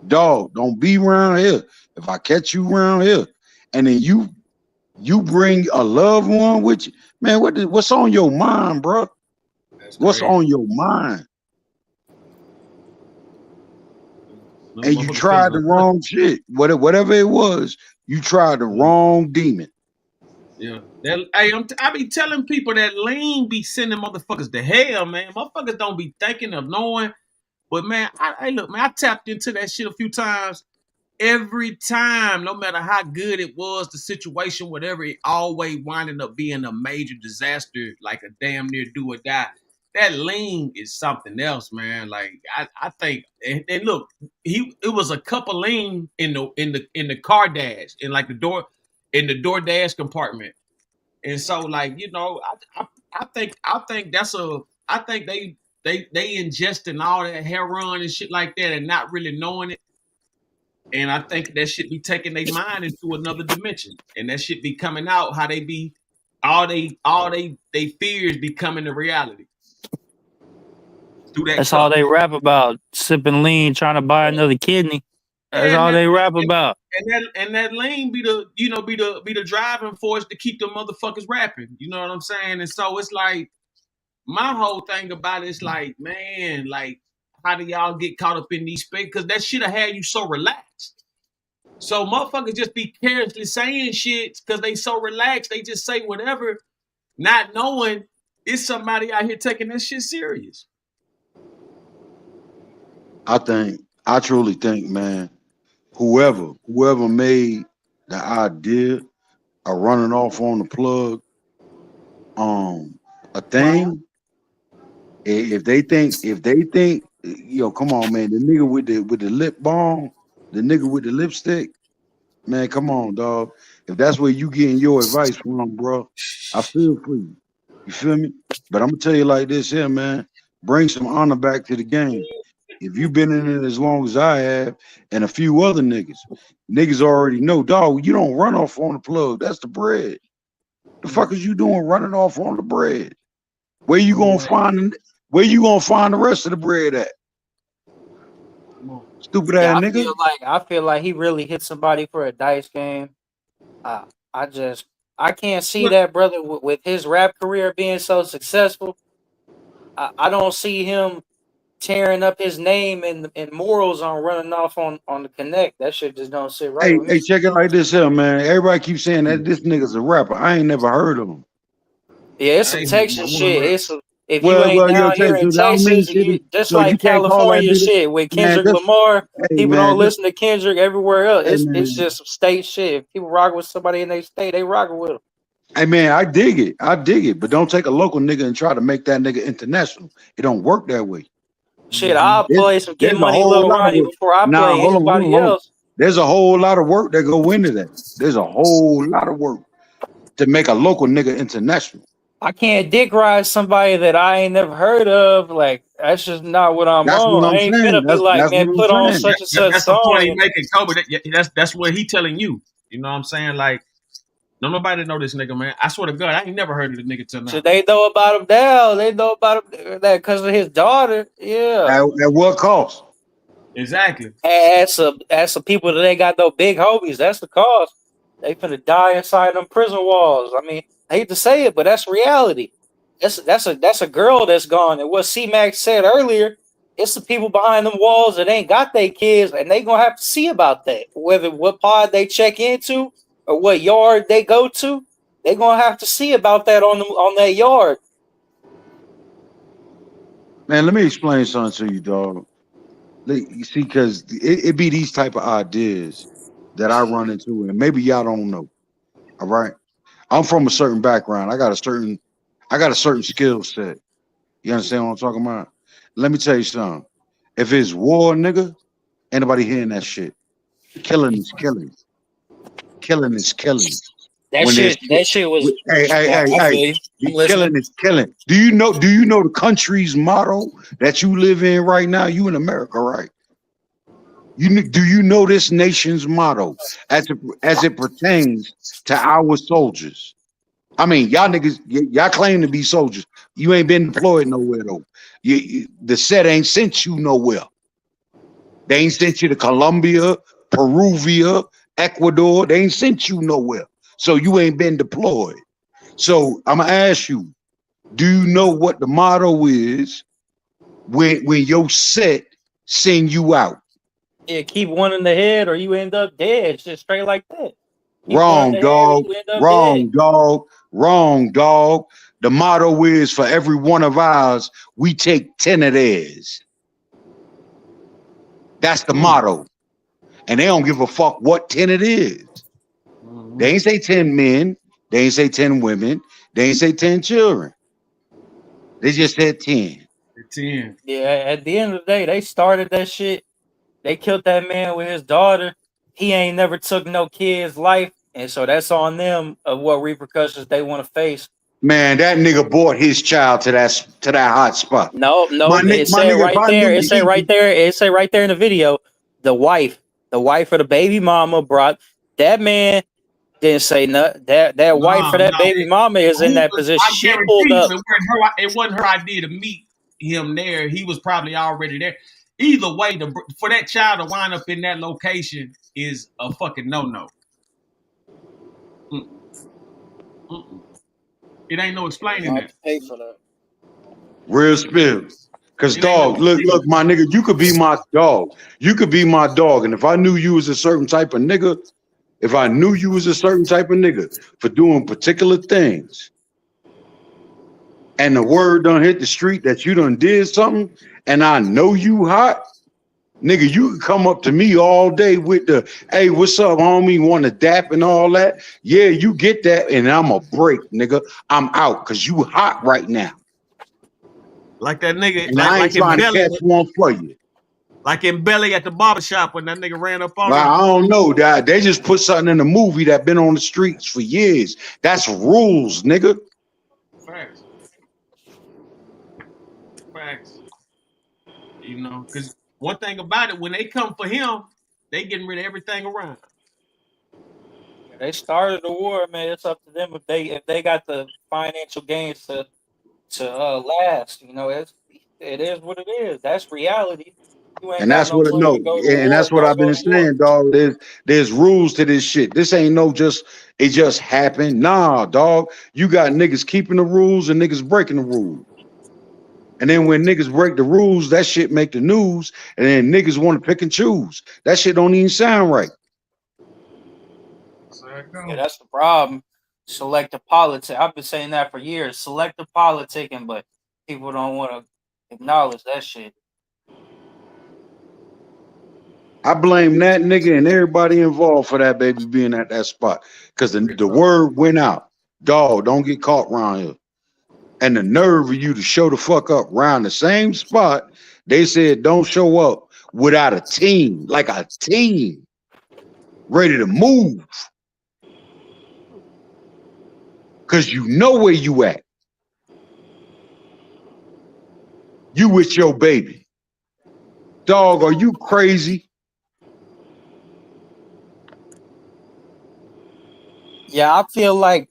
dog, don't be around here. If I catch you around here, and then you bring a loved one with you, man, what's on your mind, bro? What's on your mind? And you tried the wrong shit. Whatever it was, you tried the wrong demon. Yeah. I be telling people that lean be sending motherfuckers to hell, man. Motherfuckers don't be thinking of knowing. But man, look, man, I tapped into that shit a few times. Every time, no matter how good it was, the situation, whatever, it always winding up being a major disaster, like a damn near do or die. That lean is something else, man. Like I think, and look, it was a couple lean in the car dash, in like the door dash compartment. And so, like, you know, I think they ingesting all that heroin and shit like that and not really knowing it. And I think that shit be taking their mind into another dimension. And that shit be coming out how they be all they fears be coming to reality. That's all they rap about. Sipping lean, trying to buy another kidney. That's all they rap about. And that lane be the driving force to keep them motherfuckers rapping. You know what I'm saying? And so it's like, my whole thing about it is like, man, like, how do y'all get caught up in these spaces? Because that shit'll have you so relaxed. So motherfuckers just be carelessly saying shit because they so relaxed. They just say whatever, not knowing it's somebody out here taking that shit serious. I truly think, man, whoever made the idea of running off on the plug, a thing, if they think, yo, come on, man, the nigga with the lip balm, the nigga with the lipstick, man, come on, dog. If that's where you getting your advice from, bro, I feel for you. You feel me? But I'm gonna tell you like this here, man. Bring some honor back to the game. If you've been in it as long as I have, and a few other niggas already know, dog, you don't run off on the plug. That's the bread. The fuck is you doing running off on the bread? Where you gonna find the rest of the bread at? Stupid Yeah, ass nigga. I feel like he really hit somebody for a dice game. I can't see that brother with his rap career being so successful. I don't see him tearing up his name and morals on running off on the connect. That shit just don't sit right with Hey, me. check it like this here, man. Everybody keeps saying that this nigga's a rapper. I ain't never heard of him. Yeah, it's some Texas shit. If you ain't Well, yo, down here Texas, in I don't mean Texas, shit. just So you like can't call that California nigga, shit with man. Kendrick Lamar, Hey, people man, don't listen to Kendrick everywhere else. hey, It's man. just some state shit. If people rock with somebody in their state, they rocking with them. Hey, man, I dig it, but don't take a local nigga and try to make that nigga international. It don't work that way. Shit, I'll play some Get There's a Money whole Lil lot of Ronnie work. before I Nah, play anybody hold on. else. There's a whole lot of work that go into that. There's a whole lot of work to make a local nigga international. I can't dick ride somebody that I ain't never heard of. Like, that's just not what I'm That's what on. I I'm ain't saying. finna be like, That's man, what I'm put on saying. such and such That's the point he song. making, Kobe. That's what he telling you. You know what I'm saying? Like, no nobody know this nigga, man. I swear to God, I ain't never heard of the nigga till now. So they know about him now. They know about him that because of his daughter. Yeah. At what cost? Exactly. Ask some people that ain't got no big homies. That's the cost. They finna die inside them prison walls. I mean, I hate to say it, but that's reality. That's a girl that's gone. And what C-Max said earlier, it's the people behind them walls that ain't got their kids, and they gonna have to see about that. Whether what pod they check into or what yard they go to, they gonna have to see about that on that yard. Man, let me explain something to you, dog. You see, because it be these type of ideas that I run into, and maybe y'all don't know. All right. I'm from a certain background. I got a certain skill set. You understand what I'm talking about? Let me tell you something. If it's war, nigga, anybody hearing that shit? Killing is killing. Killing is killing. That When there's shit was. hey, I feel you. I'm listening. killing is killing. Do you know the country's motto that you live in right now? You in America, right? Do you know this nation's motto as it pertains to our soldiers? I mean, y'all niggas, y'all claim to be soldiers. You ain't been deployed nowhere though. The set ain't sent you nowhere. They ain't sent you to Colombia, Peruvia, Ecuador. They ain't sent you nowhere. So you ain't been deployed. So I'm gonna ask you, do you know what the motto is when your set send you out? Yeah, keep one in the head or you end up dead. It's just straight like that. Keep one in Wrong, the head or dog. you end up dead. Wrong, dog. Wrong, dog. The motto is for every one of ours, we take 10 of theirs. That's the motto. And they don't give a fuck what 10 it is. They ain't say 10 men. They ain't say 10 women. They ain't say 10 children. They just said 10. 10. Yeah, at the end of the day, they started that shit. They killed that man with his daughter. He ain't never took no kid's life. And so that's on them of what repercussions they want to face. Man, that nigga brought his child to that hot spot. No, it My said nigga, if right I there. knew It said right there. It said right there in the video. The wife of the baby mama brought that man. Didn't say nothing. That wife for that baby mama is in that position. I She guarantee pulled you, up. it wasn't her idea to meet him there. He was probably already there. Either way, for that child to wind up in that location is a fucking no-no. It ain't no explaining that. Pay for that. Real spill. Cause dog, look, my nigga, you could be my dog. You could be my dog. And if I knew you was a certain type of nigga, for doing particular things, and the word done hit the street that you done did something, and I know you hot, nigga, you can come up to me all day with the, hey, what's up, homie? Want to dap and all that? Yeah, you get that, and I'm a break, nigga. I'm out, cause you hot right now. Like that nigga, And I ain't trying to catch one for you. Like in Belly at the barbershop when that nigga ran up on Well, him. I don't know, that they just put something in the movie that been on the streets for years. That's rules, nigga. Facts. You know, because one thing about it, when they come for him, they getting rid of everything around. They started the war, man. It's up to them if they got the financial gains to last. You know, it is what it is. That's reality. You ain't And got that's no what money no, to go to and war. that's what Don't I've go been to war. saying, dog. There's rules to this shit. This ain't no just it just happened. Nah, dog. You got niggas keeping the rules and niggas breaking the rules. And then when niggas break the rules, that shit make the news. And then niggas want to pick and choose. That shit don't even sound right. Yeah, that's the problem. Selective politics. I've been saying that for years. Selective politicking, but people don't want to acknowledge that shit. I blame that nigga and everybody involved for that baby being at that spot. Cause the word went out. Dog, don't get caught around here. And the nerve of you to show the fuck up around the same spot, they said don't show up without a team, like a team, ready to move. Cause you know where you at. You with your baby. Dog, are you crazy? Yeah, I feel like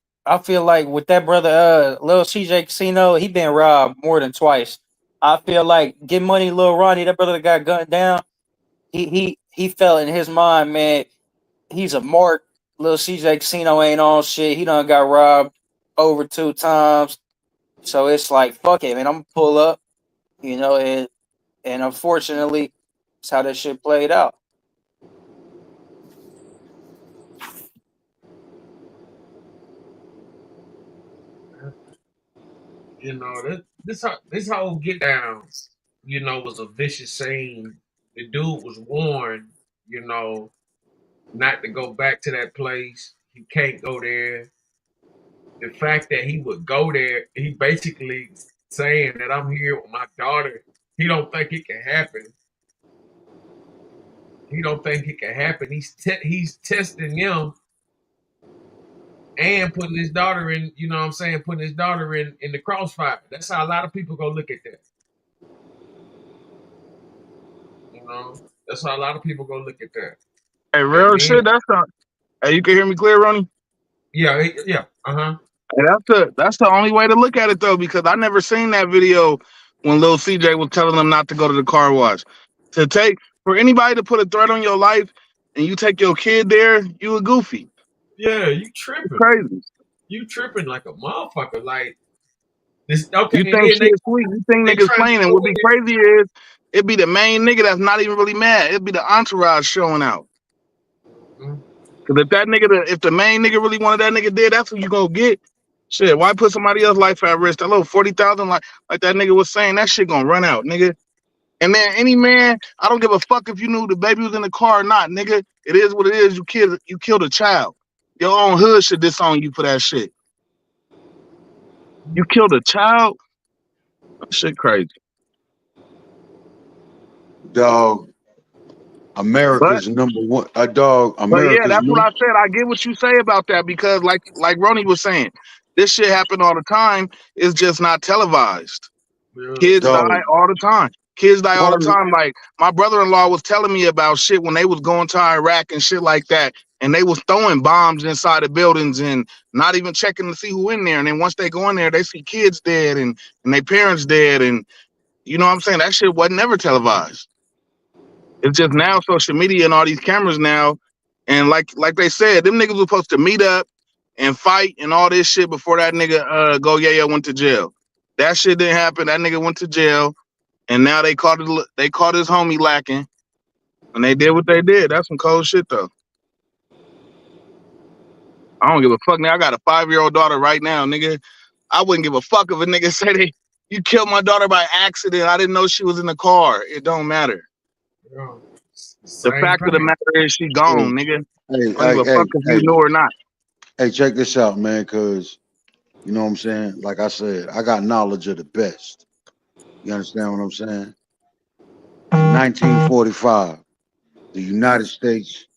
with that brother, Lil CJ Casino, he been robbed more than twice. I feel like Get Money, Lil Ronnie, that brother that got gunned down. He felt in his mind, man, he's a mark. Lil CJ Casino ain't on shit. He done got robbed over 2 times. So it's like, fuck it, man. I'm gonna pull up, you know, and unfortunately, that's how that shit played out. You know, this whole get down, you know, was a vicious scene. The dude was warned, you know, not to go back to that place. He can't go there. The fact that he would go there, he basically saying that I'm here with my daughter. He don't think it can happen. He don't think it can happen. He's testing them and putting his daughter in. You know what I'm saying? Putting his daughter in the crossfire. That's how a lot of people go look at that. You know, that's how a lot of people go look at that. Hey, And real then, shit. That's not. Hey, you can hear me clear, Ronnie? yeah, uh-huh. And that's the only way to look at it though, because I never seen that video when Lil CJ was telling them not to go to the car wash. To take for anybody to put a threat on your life and you take your kid there, you a goofy. Yeah, you It's tripping. crazy. You tripping like a motherfucker. Like this. Okay, You and think then shit sweet. You think they niggas trying to playing. And go what be in. crazy is it be the main nigga that's not even really mad. It be the entourage showing out. Mhm. Cause if the main nigga really wanted that nigga dead, that's who you gonna get. Shit, why put somebody else's life at risk? That little 40,000, like that nigga was saying, that shit gonna run out, nigga. And then any man, I don't give a fuck if you knew the baby was in the car or not, nigga. It is what it is. You killed a child. Your own hood should disown you for that shit. You killed a child? That shit crazy. Dog, But America's number one. Dog, But yeah, America's that's what number. I said. I get what you say about that because like Ronnie was saying, this shit happen all the time. It's just not televised. Yeah. Kids Dog, die all the time. Kids die all the part of time. Like my brother-in-law was telling me about shit when they was going to Iraq and shit like that. And they was throwing bombs inside the buildings and not even checking to see who in there. And then once they go in there, they see kids dead and their parents dead. And you know what I'm saying? That shit wasn't never televised. It's just now social media and all these cameras now. And like they said, them niggas was supposed to meet up and fight and all this shit before that nigga Go Yeah went to jail. That shit didn't happen. That nigga went to jail. And now they caught his homie lacking, and they did what they did. That's some cold shit though. I don't give a fuck. Now I got a 5-year-old daughter right now, nigga. I wouldn't give a fuck if a nigga said you killed my daughter by accident. I didn't know she was in the car. It don't matter. Yeah. The Same fact of the thing. matter is she gone, hey, nigga. hey, I don't give hey, a hey, fuck if you hey, knew or not. hey, check this out, man, cause you know what I'm saying? Like I said, I got knowledge of the best. You understand what I'm saying? In 1945, the United States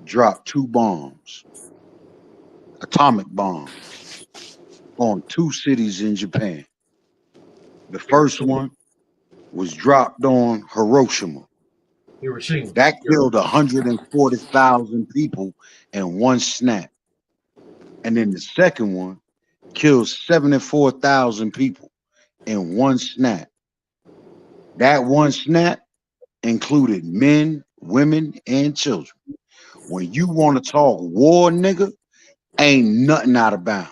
dropped 2 bombs, atomic bombs, on 2 cities in Japan. The first one was dropped on Hiroshima. Hiroshima. That killed 140,000 people in one snap. And then the second one killed 74,000 people in one snap. That one snap included men, women, and children. When you want to talk war, nigga, ain't nothing out of bounds.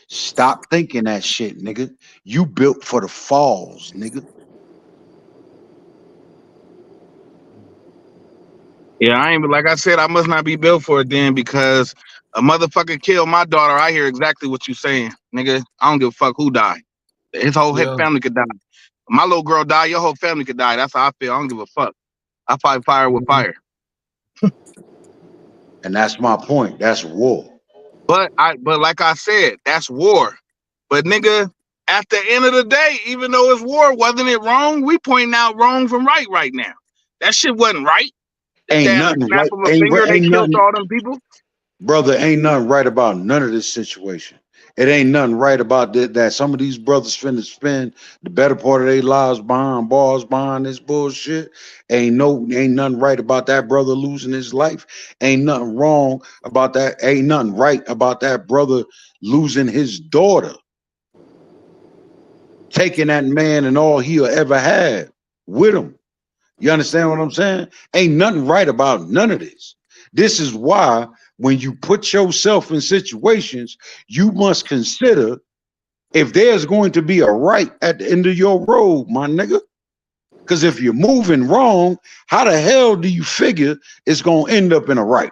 Stop thinking that shit, nigga. You built for the falls, nigga. Yeah, I ain't like I said, I must not be built for it then because a motherfucker killed my daughter. I hear exactly what you saying, nigga. I don't give a fuck who died. His whole Yeah. family could die. My little girl died, your whole family could die. That's how I feel. I don't give a fuck. I fight fire with fire. And that's my point. That's war. But like I said, that's war. But nigga, at the end of the day, even though it's war, wasn't it wrong? We pointing out wrong from right now. That shit wasn't right. Ain't That nothing snap right. of a finger, they killed all them people. Brother, ain't nothing right about none of this situation. It ain't nothing right about that some of these brothers finna spend the better part of their lives behind bars, behind this bullshit. Ain't nothing right about that brother losing his life. Ain't nothing wrong about that. Ain't nothing right about that brother losing his daughter. Taking that man and all he'll ever had with him. You understand what I'm saying? Ain't nothing right about none of this. This is why when you put yourself in situations, you must consider if there's going to be a right at the end of your road, my nigga. Because if you're moving wrong, how the hell do you figure it's going to end up in a right?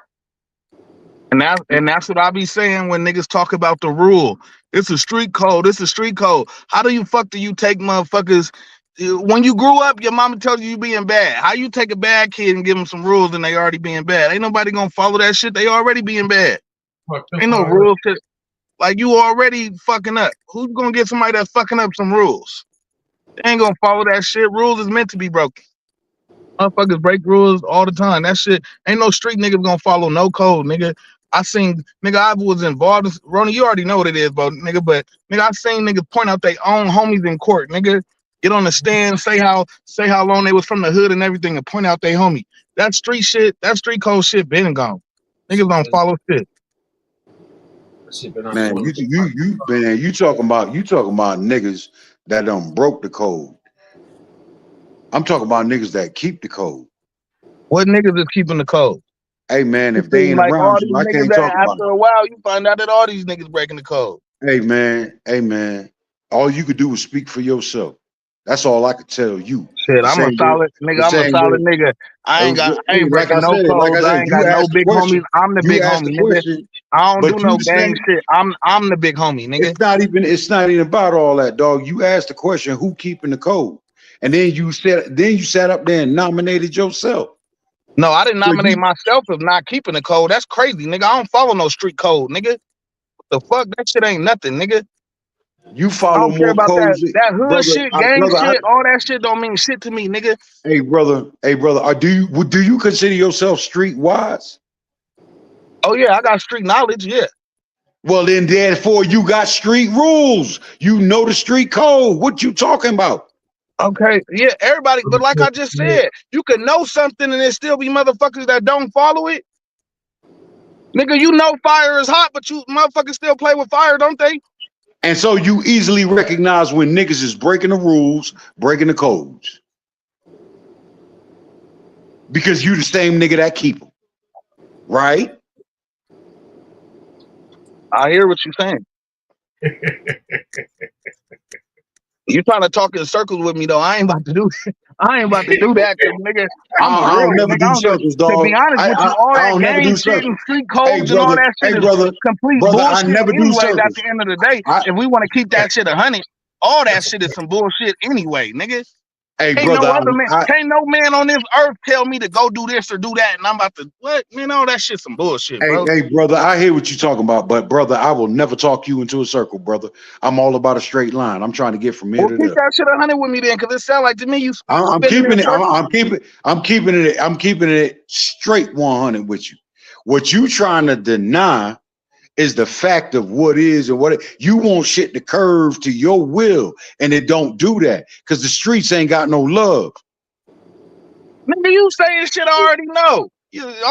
And that's what I be saying when niggas talk about the rule. It's a street code. It's a street code. How do you take motherfuckers? When you grew up, your mama tells you being bad. How you take a bad kid and give them some rules and they already being bad? Ain't nobody gonna follow that shit. They already being bad. Ain't no rules. Like you already fucking up. Who's gonna get somebody that's fucking up some rules? They ain't gonna follow that shit. Rules is meant to be broken. Motherfuckers break rules all the time. That shit ain't no street nigga gonna follow no code, nigga. I was involved in Roni, you already know what it is, bro, nigga. But nigga, I seen niggas point out their own homies in court, nigga. Get on the stand, say how long they was from the hood and everything, and point out their homie. That street shit, that street code shit been and gone. Niggas don't follow shit. Man, you talking about niggas that done broke the code. I'm talking about niggas that keep the code. What niggas is keeping the code? Hey man, if they ain't like all around these you, I niggas can't that talk about after a while you find out that all these niggas breaking the code. it. Hey man. All you could do is speak for yourself. That's all I could tell you. Shit, I'm a solid nigga. I ain't breaking no codes. I ain't got no big homies. I'm the big homie, nigga. I don't do no gang shit. I'm the big homie, nigga. It's not even about all that, dog. You asked the question, who keeping the code? And then you sat up there and nominated yourself. No, I didn't nominate myself of not keeping the code. That's crazy, nigga. I don't follow no street code, nigga. What the fuck? That shit ain't nothing, nigga. You follow I don't care more about codes, that hood brother, shit, gang shit, all that shit don't mean shit to me, nigga. Hey brother, do you consider yourself streetwise? Oh yeah, I got street knowledge, yeah. Well then therefore you got street rules. You know the street code. What you talking about? Okay, yeah, everybody, but like I just said, you can know something and there still be motherfuckers that don't follow it. Nigga, you know fire is hot, but you motherfuckers still play with fire, don't they? And so you easily recognize when niggas is breaking the rules, breaking the codes. Because you the same nigga that keep them. Right? I hear what you're saying. You trying to talk in circles with me though? I ain't about to do that, cause nigga, I don't never do circles, dog. To be honest with you, all that gang shit and street codes and all that shit is complete bullshit. Anyways, at the end of the day, if we want to keep that shit 100, all that shit is some bullshit anyway, nigga. Hey, Ain't brother, no other man, can't no man on this earth tell me to go do this or do that, and I'm about to what? Man, all that shit some bullshit, bro. Hey, brother, I hear what you're talking about, but brother, I will never talk you into a circle, brother. I'm all about a straight line. I'm trying to get from here to there. Keep that shit 100 with me then, cause it sound like to me you. I'm keeping it straight 100 with you. What you trying to deny is the fact of what is and what you want shit to curve to your will, and it don't do that because the streets ain't got no love. Nigga, you saying shit I already know.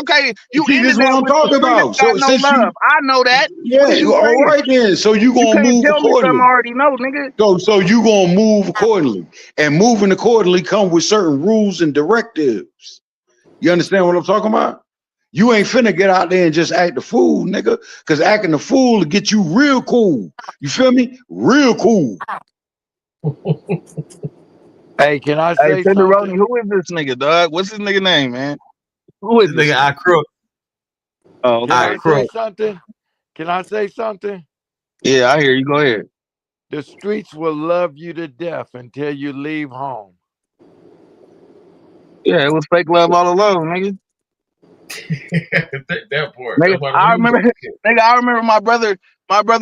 Okay, you See, this ended is what that I'm with the talking street about. ain't got So no since you, love. I know that. What is yeah, you all saying? right then. So you You gonna can't move tell me something I accordingly. already know, nigga. So you gonna move accordingly, and moving accordingly come with certain rules and directives. You understand what I'm talking about? You ain't finna get out there and just act the fool, nigga. Cause acting the fool will get you real cool. You feel me? Real cool. Hey, can I Hey, say SendáRoni, something? who is this nigga, dog? What's his nigga name, man? Who is This this nigga nigga? I crook. Oh, Can I okay. I say crook. something? Can I say something? Yeah, I hear you. Go ahead. The streets will love you to death until you leave home. Yeah, it was fake love all along, nigga. that part. Nigga, That's why I when you remember, nigga, I remember my brother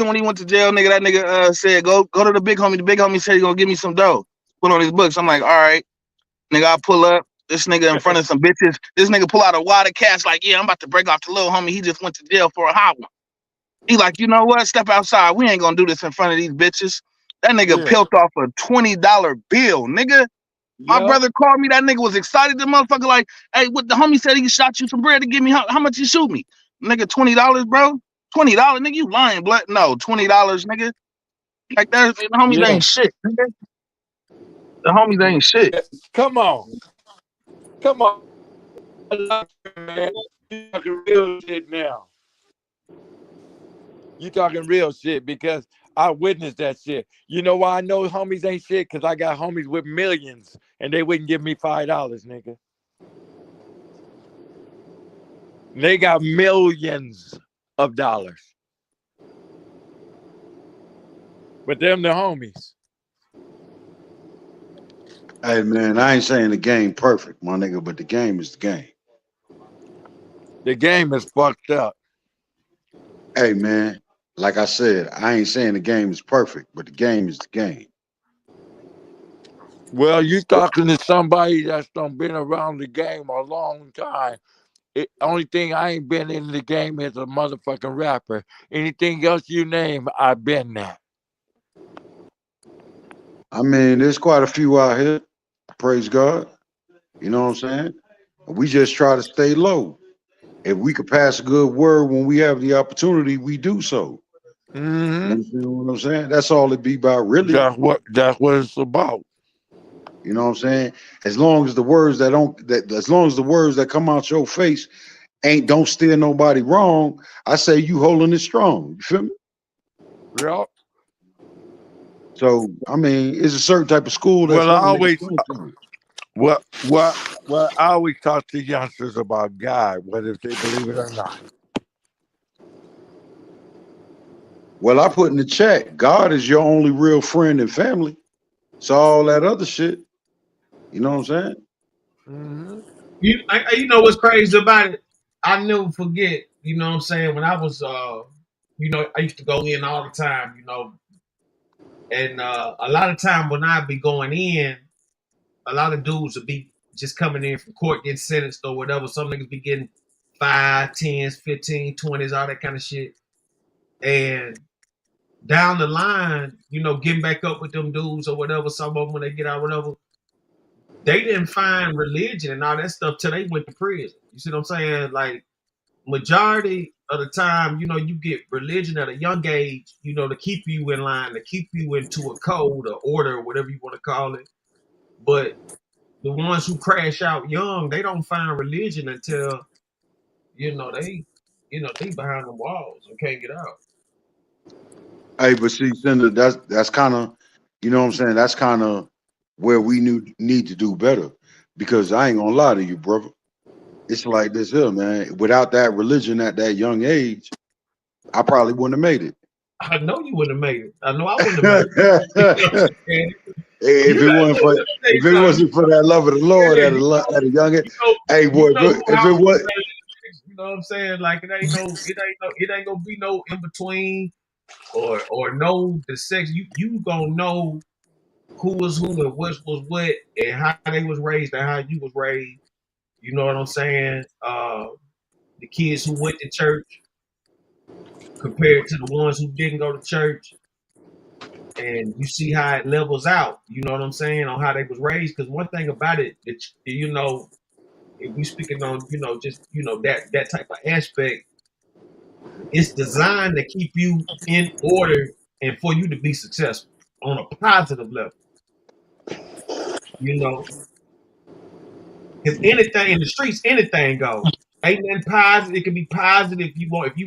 when he went to jail, nigga, that nigga said, go to the big homie. The big homie said he gonna give me some dough. Put on his books. I'm like, all right. Nigga, I pull up. This nigga in front of some bitches. This nigga pull out a wad of cash like, yeah, I'm about to break off the little homie. He just went to jail for a hot one. He like, you know what? Step outside. We ain't gonna do this in front of these bitches. That nigga Yeah. peeled off a $20 bill, nigga. My Yep. brother called me. That nigga was excited. The motherfucker like, hey, what the homie said he shot you some bread to give me how much you shoot me? Nigga, $20, bro. $20, nigga. You lying, blood? No, $20, nigga. Like that, the homies Yeah. ain't shit, nigga. The homies ain't shit. Come on. Come on. Man. You talking real shit now. You talking real shit because I witnessed that shit. You know why I know homies ain't shit? Because I got homies with millions and they wouldn't give me $5, nigga. They got millions of dollars. But them the homies. Hey man, I ain't saying the game perfect, my nigga, but the game is the game. The game is fucked up. Hey man, like I said, I ain't saying the game is perfect, but the game is the game. Well, you talking to somebody that's done been around the game a long time. Only thing I ain't been in the game is a motherfucking rapper. Anything else you name, I've been there. I mean, there's quite a few out here. Praise God. You know what I'm saying? We just try to stay low. If we could pass a good word when we have the opportunity, we do so. You Mm-hmm. understand what I'm saying? That's all it be about, really. That's what it's about. You know what I'm saying? As long as the words as long as the words that come out your face don't steer nobody wrong, I say you holding it strong. You feel me? Yeah. So I mean, it's a certain type of school that's Well, I holding it always strong. well, I always talk to youngsters about God, whether they believe it or not. Well, I put in the chat, God is your only real friend and family. So all that other shit, you know what I'm saying? Mm-hmm. You know what's crazy about it? I never forget. You know what I'm saying? When I was I used to go in all the time. And a lot of time when I'd be going in, a lot of dudes would be just coming in from court getting sentenced or whatever. Some niggas be getting 5, 10s, 15, 20s, all that kind of shit. And down the line, getting back up with them dudes or whatever, some of them when they get out, whatever, they didn't find religion and all that stuff till they went to prison. You see what I'm saying? Like, majority of the time, you get religion at a young age, to keep you in line, to keep you into a code or order, or whatever you want to call it. But the ones who crash out young, they don't find religion until, they behind the walls and can't get out. Hey, but see, Cinder, that's kind of, you know what I'm saying? That's kind of where we need to do better. Because I ain't gonna lie to you, brother. It's like this here, man. Without that religion at that young age, I probably wouldn't have made it. I know you wouldn't have made it. I know I wouldn't have made it. If You it got wasn't for let me tell you if it something. wasn't for that love of the Lord Yeah, at a young age, hey you boy, know who if it house was you know what I'm saying? Like it ain't gonna be no in between or no the sex. You gonna know who was who and what was what and how they was raised and how you was raised. You know what I'm saying? The kids who went to church. compared to the ones who didn't go to church, and you see how it levels out. You know what I'm saying, on how they was raised. Because one thing about it, that if we speaking on just that type of aspect, it's designed to keep you in order and for you to be successful on a positive level. You know, because anything in the streets, anything goes. Ain't nothing positive. It can be positive if you want. If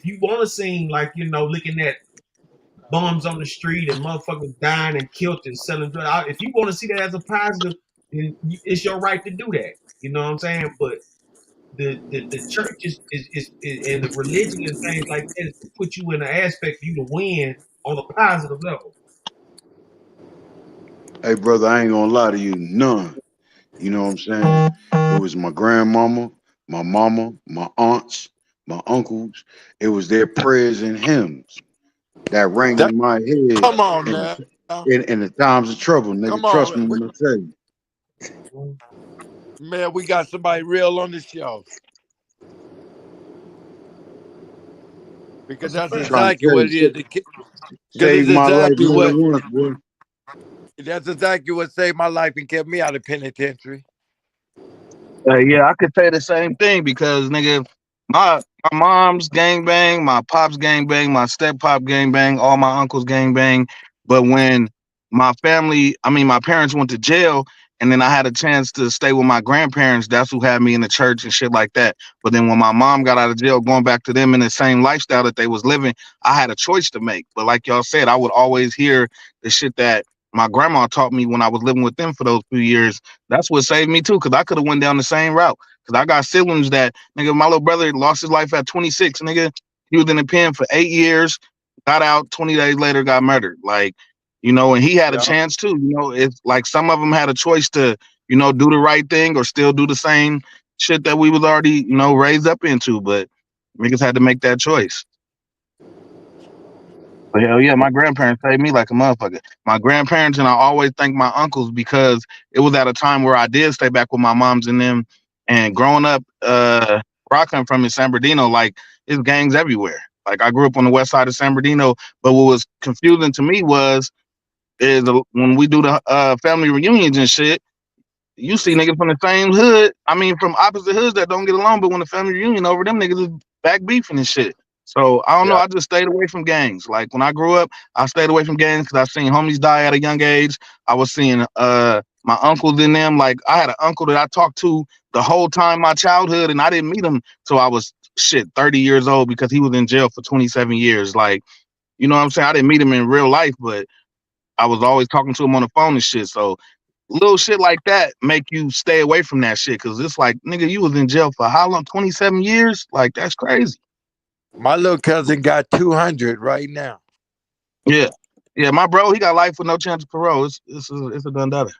you want to seem like looking at bums on the street and motherfuckers dying and killed and selling drugs. If you want to see that as a positive, then it's your right to do that. You know what I'm saying? But the church is and the religion and things like that is to put you in an aspect for you to win on a positive level. Hey, brother, I ain't gonna lie to you, none. You know what I'm saying? It was my grandmama, my mama, my aunts, my uncles. It was their prayers and hymns that rang in my head Come on in, now. in the times of trouble, nigga. Come Trust on. me when I tell you. Man, we got somebody real on the show. Because that's I'm trying to exactly tell what you, it is. Because saved it's my life exactly more what than once, boy. that's exactly what saved my life and kept me out of penitentiary. Yeah, I could say the same thing because nigga, my mom's gang bang, my pop's gang bang, my step pop gang bang, all my uncles gang bang. But when my parents went to jail, and then I had a chance to stay with my grandparents, that's who had me in the church and shit like that. But then when my mom got out of jail, going back to them in the same lifestyle that they was living, I had a choice to make. But like y'all said, I would always hear the shit that my grandma taught me when I was living with them for those few years. That's what saved me too, because I could have went down the same route. Because I got siblings that nigga, my little brother lost his life at 26. Nigga, he was in the pen for 8 years, got out 20 days later, got murdered. Like, and he had a Yeah. chance too. It's like some of them had a choice to, do the right thing or still do the same shit that we was already, raised up into. But niggas had to make that choice. But hell yeah, my grandparents saved me like a motherfucker. My grandparents, and I always thank my uncles because it was at a time where I did stay back with my moms and them. And growing up, where I come from in San Bernardino, like it's gangs everywhere. Like I grew up on the west side of San Bernardino, but what was confusing to me when we do the family reunions and shit, you see niggas from the same hood. I mean, from opposite hoods that don't get along, but when the family reunion over, them niggas is back beefing and shit. So I don't know. Yeah. I just stayed away from gangs. Like when I grew up, I stayed away from gangs because I seen homies die at a young age. I was seeing my uncles in them. Like I had an uncle that I talked to the whole time my childhood, and I didn't meet him till I was 30 years old because he was in jail for 27 years. Like, you know what I'm saying? I didn't meet him in real life, but I was always talking to him on the phone and shit. So little shit like that make you stay away from that shit because it's like, nigga, you was in jail for how long? 27 years? Like, that's crazy. My little cousin got 200 right now. Yeah. Yeah, my bro, he got life with no chance of parole. It's a done data.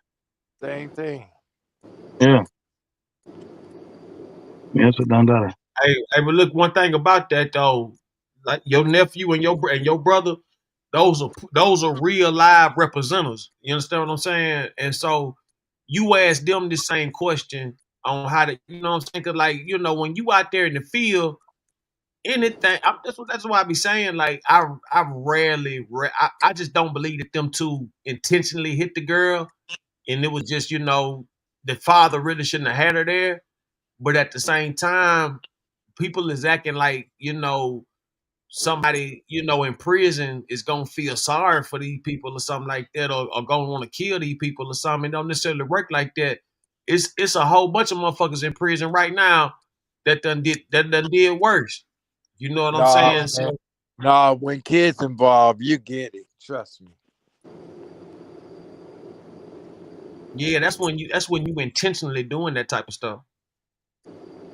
Same thing. Yeah. Yeah, it's a done data. Hey, but look, one thing about that though, like your nephew and your brother, those are real live representatives. You understand what I'm saying? And so you ask them the same question on how to, you know what I'm saying? 'Cause like, when you out there in the field, anything, that's why I be saying, like, I rarely, I just don't believe that them two intentionally hit the girl. And it was just, the father really shouldn't have had her there. But at the same time, people is acting like, somebody, in prison is gonna feel sorry for these people or something like that, or gonna want to kill these people or something. It don't necessarily work like that. It's a whole bunch of motherfuckers in prison right now that done did worse. You know what I'm Nah, saying? man. So Nah, when kids involved, you get it. Trust me. yeah, that's when you intentionally doing that type of stuff.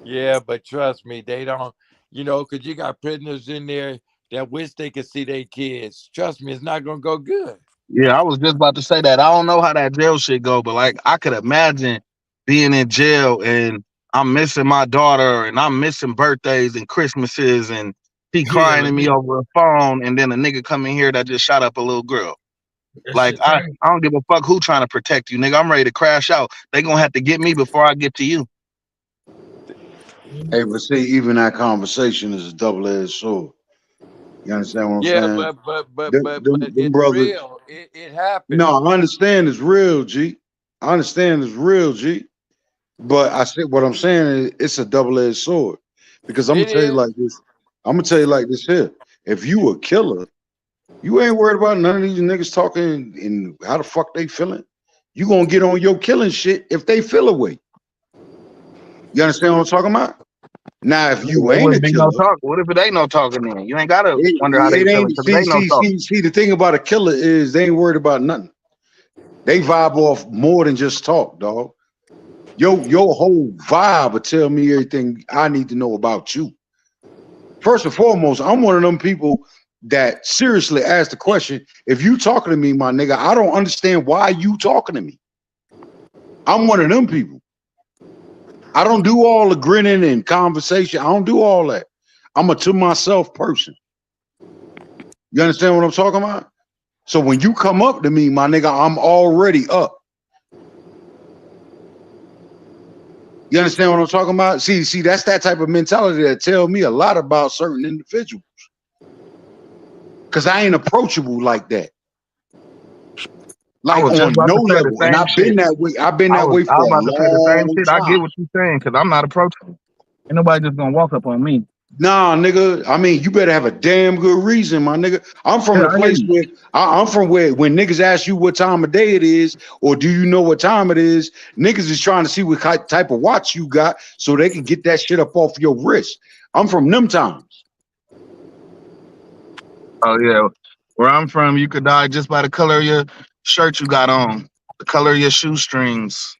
Yeah, but trust me, they don't, because you got prisoners in there that wish they could see their kids. Trust me, it's not going to go good. Yeah, I was just about to say that. I don't know how that jail shit go, but like I could imagine being in jail and I'm missing my daughter and I'm missing birthdays and Christmases and she Yeah, crying to like me over a phone and then a nigga come in here that just shot up a little girl. that Like shit I, crazy. I don't give a fuck who trying to protect you, nigga. I'm ready to crash out. They gonna have to get me before I get to you. Hey, but see, even that conversation is a double-edged sword. You understand what I'm Yeah, saying? but Them it's brothers. real. It happened. No, I understand it's real, G. I understand it's real, G. But I said what I'm saying is it's a double-edged sword. Because I'm gonna It tell you is. like this. I'm gonna tell you like this here. If you a killer, you ain't worried about none of these niggas talking and how the fuck they feeling. You gonna get on your killing shit if they feel away. You understand what I'm talking about? Now, if you There ain't a wouldn't be no killer, talk. What if it ain't no talking then? You ain't gotta wonder how they it feeling ain't. because it See, ain't no see, talking. see, see. The thing about a killer is they ain't worried about nothing. They vibe off more than just talk, dog. Your whole vibe will tell me everything I need to know about you. First and foremost, I'm one of them people that seriously ask the question: if you talking to me, my nigga, I don't understand why you talking to me. I'm one of them people. I don't do all the grinning and conversation. I don't do all that. I'm a to myself person. You understand what I'm talking about? So when you come up to me, my nigga, I'm already up. You understand what I'm talking about? See, that's that type of mentality that tell me a lot about certain individuals. Cause I ain't approachable like that. I Like was just on about no to say the level. And same I've been shit. that way. I've been I that was way I was for a about to say the same long shit. I get time. what you're saying because I'm not approachable. Ain't nobody just gonna walk up on me. Nah, nigga. I mean, you better have a damn good reason, my nigga. I'm from Yeah, the I hear place you. where I'm from where when niggas ask you what time of day it is, or do you know what time it is, niggas is trying to see what type of watch you got so they can get that shit up off your wrist. I'm from them times. Oh yeah. Where I'm from, you could die just by the color of your shirt you got on, the color of your shoestrings.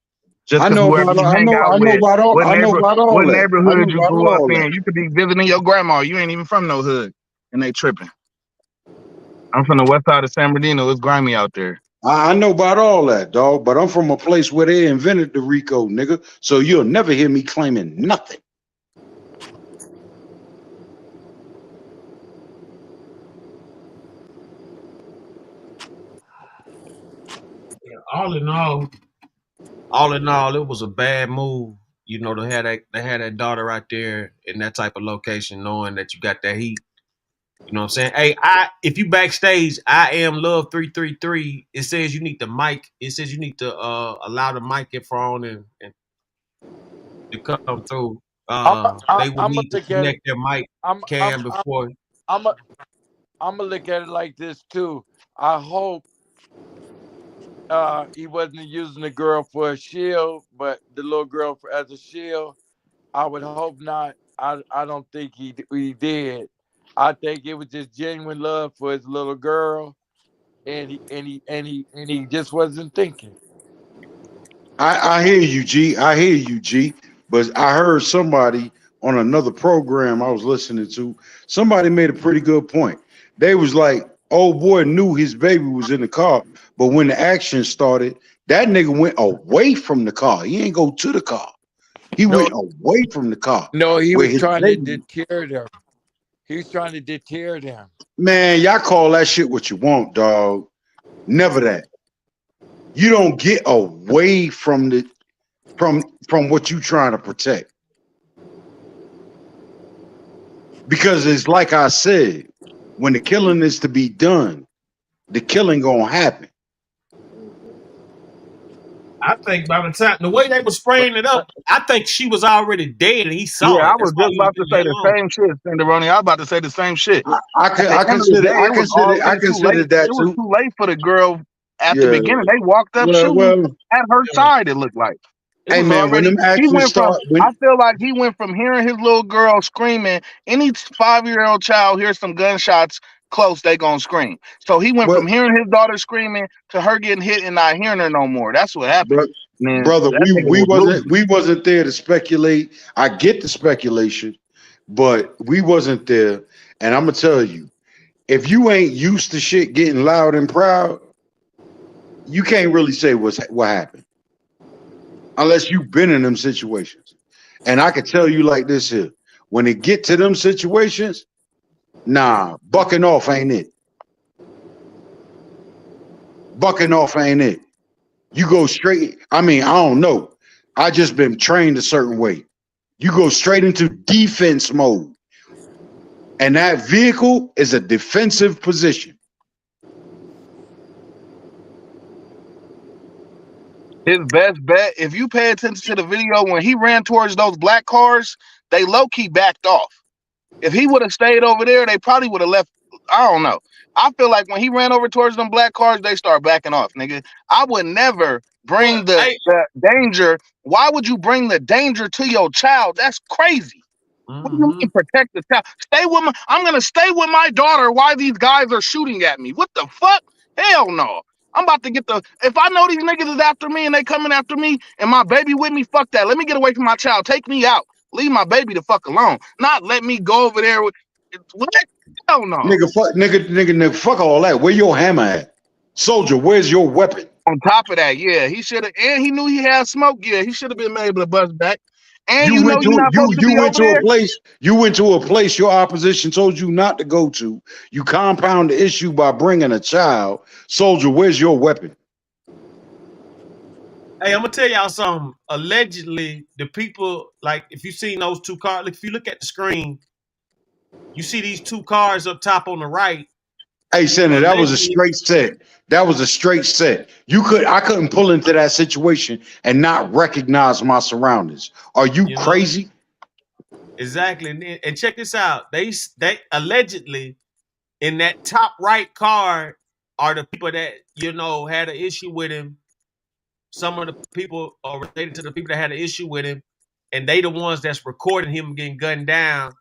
Just I because know whoever about you hang out I know with, about all I know about all what that. I know neighborhood you about grew up all that. in, you could be visiting your grandma. You ain't even from no hood, and they tripping. I'm from the west side of San Bernardino. It's grimy out there. I know about all that, dog. But I'm from a place where they invented the Rico, nigga. So you'll never hear me claiming nothing. All in all, it was a bad move. You know, they had that daughter right there in that type of location, knowing that you got that heat. You know what I'm saying? Hey, if you backstage, I am love 333. It says you need the mic. It says you need to allow the microphone and to come through. They would I'm gonna need to look at it. connect their mic I'm I'm cam before. I'm I'm gonna look at it like this too. I hope he wasn't using the girl for a shield, but the little girl as a shield. I would hope not. I don't think he did. I think it was just genuine love for his little girl, and he just wasn't thinking. I hear you, G. I hear you, G. But I heard somebody on another program I was listening to. Somebody made a pretty good point. They was like, "Old boy knew his baby was in the car, but when the action started, that nigga went away from the car. He ain't go to the car. He No, went away from the car no, he where was his trying to baby." deter them. He was trying to deter them. Man, y'all call that shit what you want, dog. Never that. You don't get away from the from what you trying to protect. Because it's like I said, when the killing is to be done, the killing gonna happen. I think by the time the way they were spraying it up, I think she was already dead and he Yeah, saw I it. That's was why just he was about to leaving say it the alone. same shit, SendáRoni. I was about to say the same shit. At the I end of the consider day, I it was too late. consider that It was too. too late for the girl at the Yeah. beginning. They walked up shooting Well, at her side. It looked like it hey was man, when already. them He actions went from. start, when I feel like he went from hearing his little girl screaming. Any 5-year-old child hears some gunshots close, they gonna scream. So he went what, from hearing his daughter screaming to her getting hit and not hearing her no more. That's what happened. bro, Man, brother, that nigga we was wasn't losing. we wasn't there to speculate. I get the speculation, but we wasn't there. And I'm gonna tell you, if you ain't used to shit getting loud and proud, you can't really say what happened unless you've been in them situations. And I can tell you like this here: when it get to them situations, nah, bucking off ain't it. Bucking off ain't it. You go straight. I mean, I don't know. I just been trained a certain way. You go straight into defense mode. And that vehicle is a defensive position. His best bet, if you pay attention to the video, when he ran towards those black cars, they low-key backed off. If he would have stayed over there, they probably would have left. I don't know. I feel like when he ran over towards them black cars, they start backing off, nigga. I would never bring the danger. Why would you bring the danger to your child? That's crazy. What do you mean protect the child? I'm gonna stay with my daughter while these guys are shooting at me. What the fuck? Hell no. I'm about to get if I know these niggas is after me and they coming after me and my baby with me, fuck that. Let me get away from my child. Take me out. Leave my baby the fuck alone. Not let me go over there with what? Hell no. Nigga, fuck all that. Where your hammer at? Soldier, where's your weapon? On top of that, yeah, he should have, and he knew he had smoke. Yeah, he should have been able to bust back. And you know you're not supposed to be over there. You went to a place your opposition told you not to go to. You compound the issue by bringing a child. Soldier, where's your weapon? Hey, I'm gonna tell y'all something. Allegedly, the people, like, if you seen those two cars, if you look at the screen, you see these two cars up top on the right. Hey, Senator, that was a straight set. That was a straight set. I couldn't pull into that situation and not recognize my surroundings. Are you crazy? Exactly. And check this out. They allegedly in that top right car are the people that, had an issue with him. Some of the people are related to the people that had an issue with him, and they the ones that's recording him getting gunned down.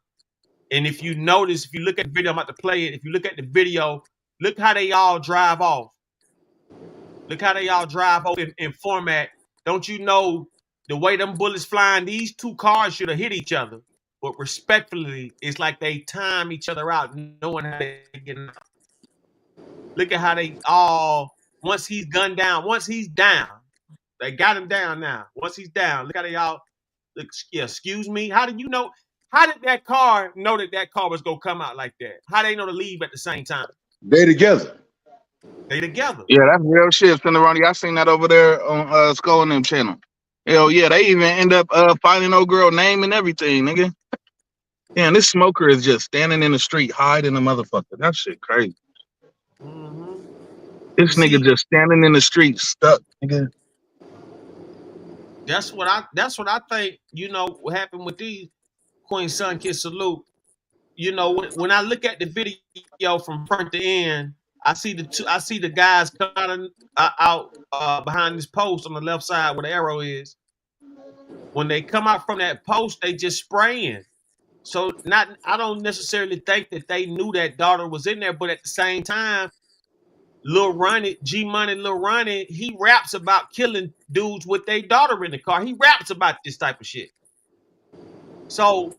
And if you notice, if you look at the video, I'm about to play it. If you look at the video, look how they all drive off. Look how they all drive off in format. Don't you know the way them bullets flying? These two cars should have hit each other. But respectfully, it's like they time each other out, knowing how they get out. Look at how they all, once he's gunned down, once he's down, they got him down now. Once he's down, look how they all, excuse me, how did you know? How did that car know that car was going to come out like that? How they know to leave at the same time? They together. They together. Yeah, that's real shit, SendáRoni. I seen that over there on Skull and them channel. Hell yeah, they even end up finding old girl name and everything, nigga. Yeah, and this smoker is just standing in the street hiding a motherfucker. That shit crazy. This nigga just standing in the street stuck, nigga. That's what I think, what happened with these Queen Sun Kiss Salute. When I look at the video from front to end, I see the guys coming out behind this post on the left side where the arrow is. When they come out from that post, they just spraying. So I don't necessarily think that they knew that daughter was in there, but at the same time, Lil Ronnie, G Money, Lil Ronnie, he raps about killing dudes with their daughter in the car. He raps about this type of shit. So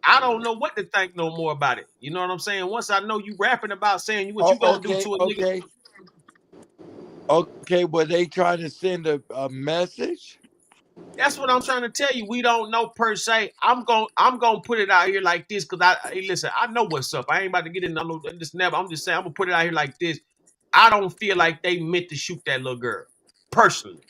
I don't know what to think no more about it. You know what I'm saying? Once I know you rapping about saying what you gonna do to a nigga. Okay, were they trying to send a message? That's what I'm trying to tell you. We don't know per se. I'm gonna put it out here like this because listen, I know what's up. I ain't about to get into this never. I'm just saying I'm gonna put it out here like this. I don't feel like they meant to shoot that little girl, personally.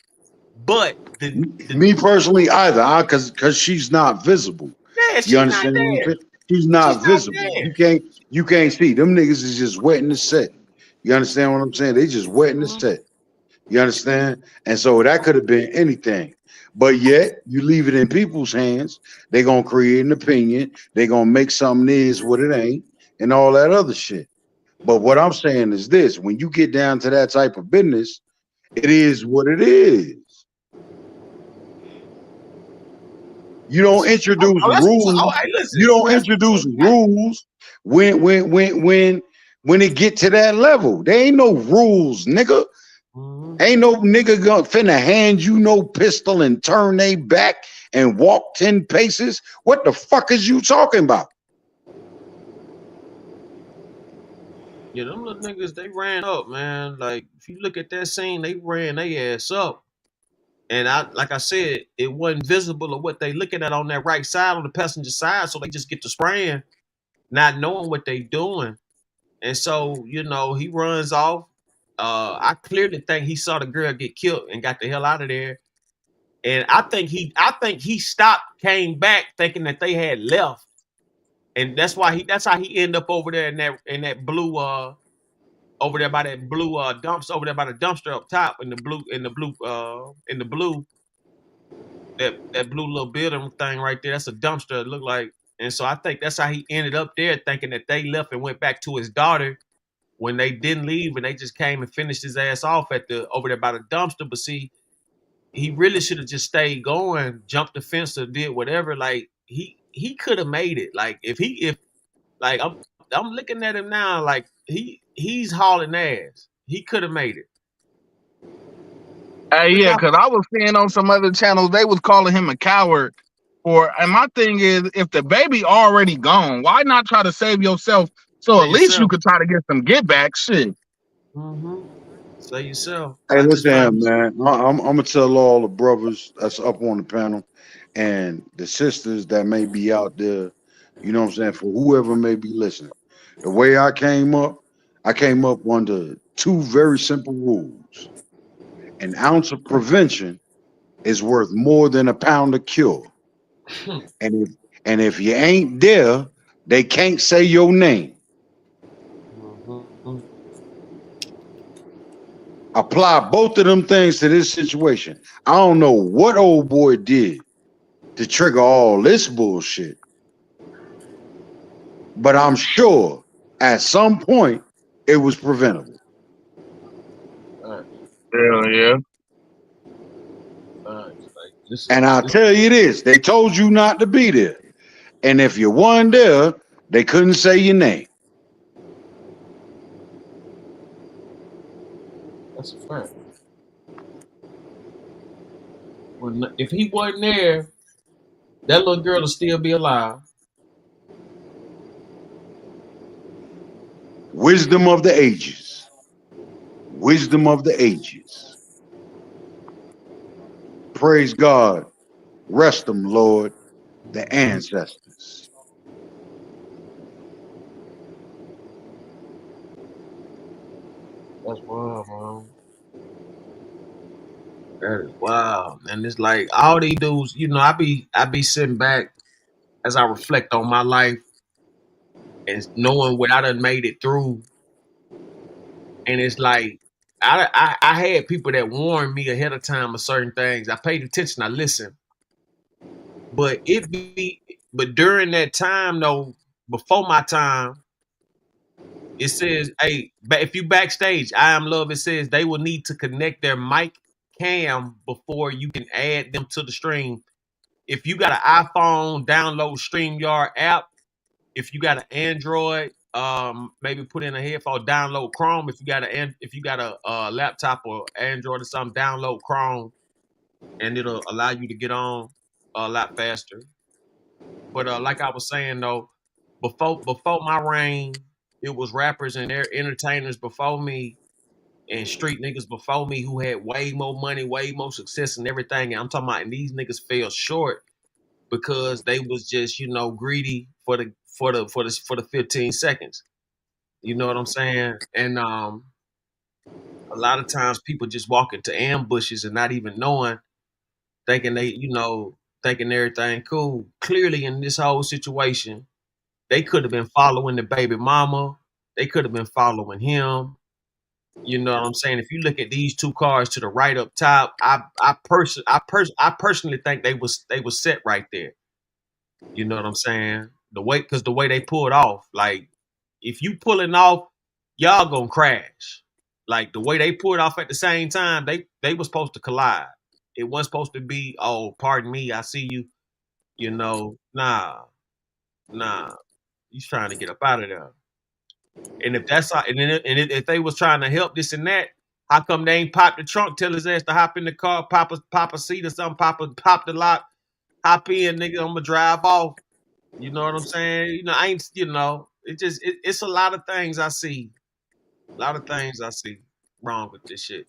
But me personally either, because she's not visible. Yeah, she's you understand not what I'm there. saying? She's not visible. You can't see. Them niggas is just wetting the set. You understand what I'm saying? They just wetting the set. You understand? And so that could have been anything. But yet, you leave it in people's hands, they're going to create an opinion. They're going to make something is what it ain't and all that other shit. But what I'm saying is this. When you get down to that type of business, it is what it is. You don't introduce rules. You don't introduce rules when it get to that level. There ain't no rules, nigga. Ain't no nigga finna hand you no pistol and turn they back and walk 10 paces. What the fuck is you talking about? Yeah, them little niggas, they ran up, man. Like, if you look at that scene, they ran their ass up. And like I said, it wasn't visible of what they looking at on that right side, on the passenger side, so they just get to spraying, not knowing what they doing. And so, he runs off. I clearly think he saw the girl get killed and got the hell out of there. And I think he stopped, came back thinking that they had left. And that's how he ended up over there in that blue over there by that blue dumps over there by the dumpster up top in the blue that blue little building thing right there. That's a dumpster, it looked like. And so I think that's how he ended up there, thinking that they left and went back to his daughter when they didn't leave and they just came and finished his ass off at the over there by the dumpster. But see, he really should have just stayed going, jumped the fence or did whatever. Like he could have made it. Like if like I'm looking at him now, like he's hauling ass. He could have made it. Hey, But yeah, y'all, because I was seeing on some other channels they was calling him a coward. And my thing is, if the baby already gone, why not try to save yourself? So say at least you yourself. could try to get some get back. Shit. Mm-hmm. Say yourself. Hey, I just listen here, find man. I'm gonna tell all the brothers that's up on the panel and the sisters that may be out there, you know what I'm saying, for whoever may be listening. The way I came up under two very simple rules. An ounce of prevention is worth more than a pound of cure. And if you ain't there, they can't say your name. mm-hmm. Apply both of them things to this situation. I don't know what old boy did to trigger all this bullshit, but I'm sure at some point it was preventable. Hell yeah. Like this And I'll this tell you this, they told you not to be there. And if you weren't there, they couldn't say your name. that's a fact. If he wasn't there, that little girl will still be alive. Wisdom of the ages. Wisdom of the ages. Praise God. Rest them, Lord, the ancestors. That's wild, man. That is wild. And it's like all these dudes, I be sitting back as I reflect on my life and knowing what I done made it through. And it's like I had people that warned me ahead of time of certain things. I paid attention, I listened. But during that time though, before my time, it says, hey, if you backstage, I am love, it says they will need to connect their mic cam before you can add them to the stream. If you got an iPhone, download StreamYard app. If you got an Android, maybe put in a headphone, download Chrome. If you got a laptop or Android or something, download Chrome, and it'll allow you to get on a lot faster. But like I was saying though, before my reign, it was rappers and their entertainers before me and street niggas before me who had way more money, way more success and everything. And I'm talking about, and these niggas fell short because they was just greedy for the 15 seconds. You know what I'm saying? And a lot of times people just walk into ambushes and not even knowing, thinking thinking everything cool. Clearly, in this whole situation, they could have been following the baby mama. They could have been following him. You know what I'm saying? If you look at these two cars to the right up top, I personally think they was set right there. You know what I'm saying? Because the way they pulled off, like if you pulling off, y'all gonna crash. Like the way they pulled off at the same time, they was supposed to collide. It wasn't supposed to be, oh, pardon me, I see you. Nah, he's trying to get up out of there. And if that's how, if they was trying to help this and that, how come they ain't pop the trunk, tell his ass to hop in the car, pop a seat or something, pop the lock, hop in, nigga, I'm gonna drive off. You know what I'm saying? I ain't, it's a lot of things I see. A lot of things I see wrong with this shit.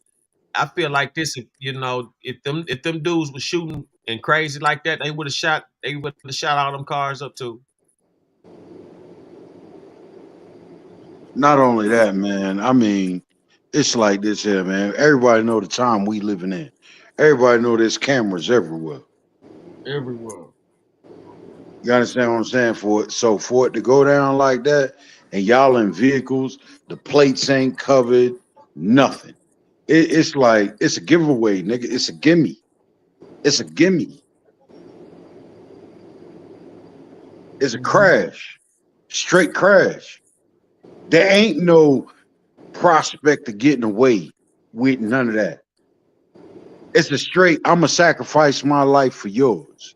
I feel like this, if them dudes was shooting and crazy like that, they would have shot all them cars up too. Not only that, man. I mean, it's like this here, man. Everybody know the time we living in. Everybody know there's cameras everywhere. Everywhere. You understand what I'm saying? For it to go down like that, and y'all in vehicles, the plates ain't covered, nothing. It's like it's a giveaway, nigga. It's a gimme. It's a gimme. It's a crash, straight crash. There ain't no prospect of getting away with none of that. It's a straight. I'm gonna sacrifice my life for yours.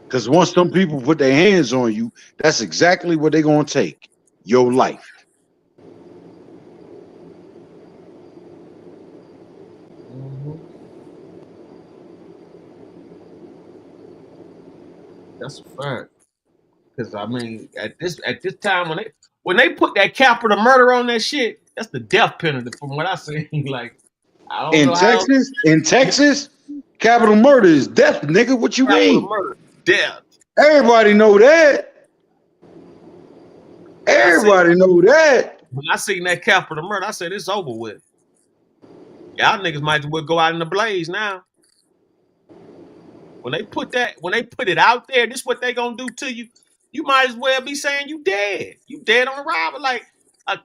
Because once some people put their hands on you, that's exactly what they're gonna take. Your life. That's a fact. Because I mean, at this time when they put that capital murder on that shit, that's the death penalty from what I see. Like I don't know how In Texas, capital murder is death, nigga. What you capital mean? murder, death. Everybody know that. Everybody know that. When I seen that capital murder, I said it's over with. Y'all niggas might as well go out in the blaze now. When they put it out there, this is what they gonna do to you. You might as well be saying you dead. You dead on arrival. Like a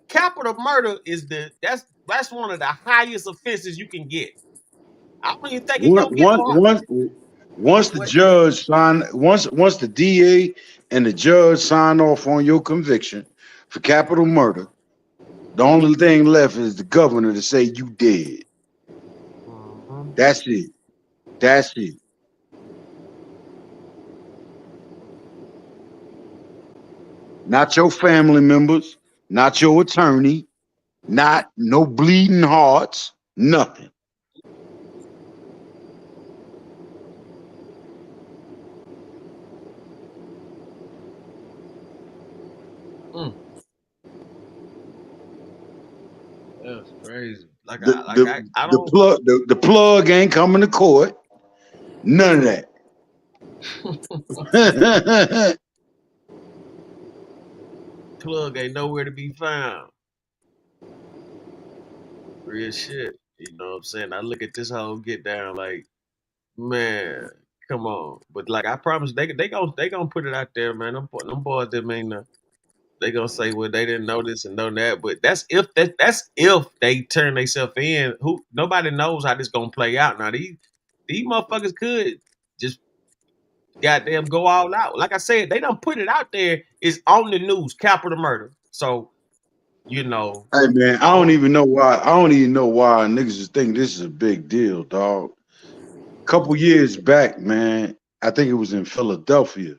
capital murder is that's one of the highest offenses you can get. I don't even think it gonna get no higher. Once the judge sign, once the DA and the judge sign off on your conviction for capital murder, the only thing left is the governor to say you dead. That's it. That's it. Not your family members, not your attorney, not no bleeding hearts, nothing. That's crazy. I The plug ain't coming to court. None of that. Plug ain't nowhere to be found. Real shit. You know what I'm saying? I look at this whole get down like, man, come on. But like I promise they gonna put it out there, man. Them boys that mean they gonna say, well, they didn't know this and know that. But that's if they turn themselves in. Who nobody knows how this gonna play out. Now these motherfuckers could just goddamn go all out. Like I said, they don't put it out there. It's on the news, capital murder. So, you know. Hey man, I don't even know why. I don't even know why niggas just think this is a big deal, dog. Couple years back, man, I think it was in Philadelphia.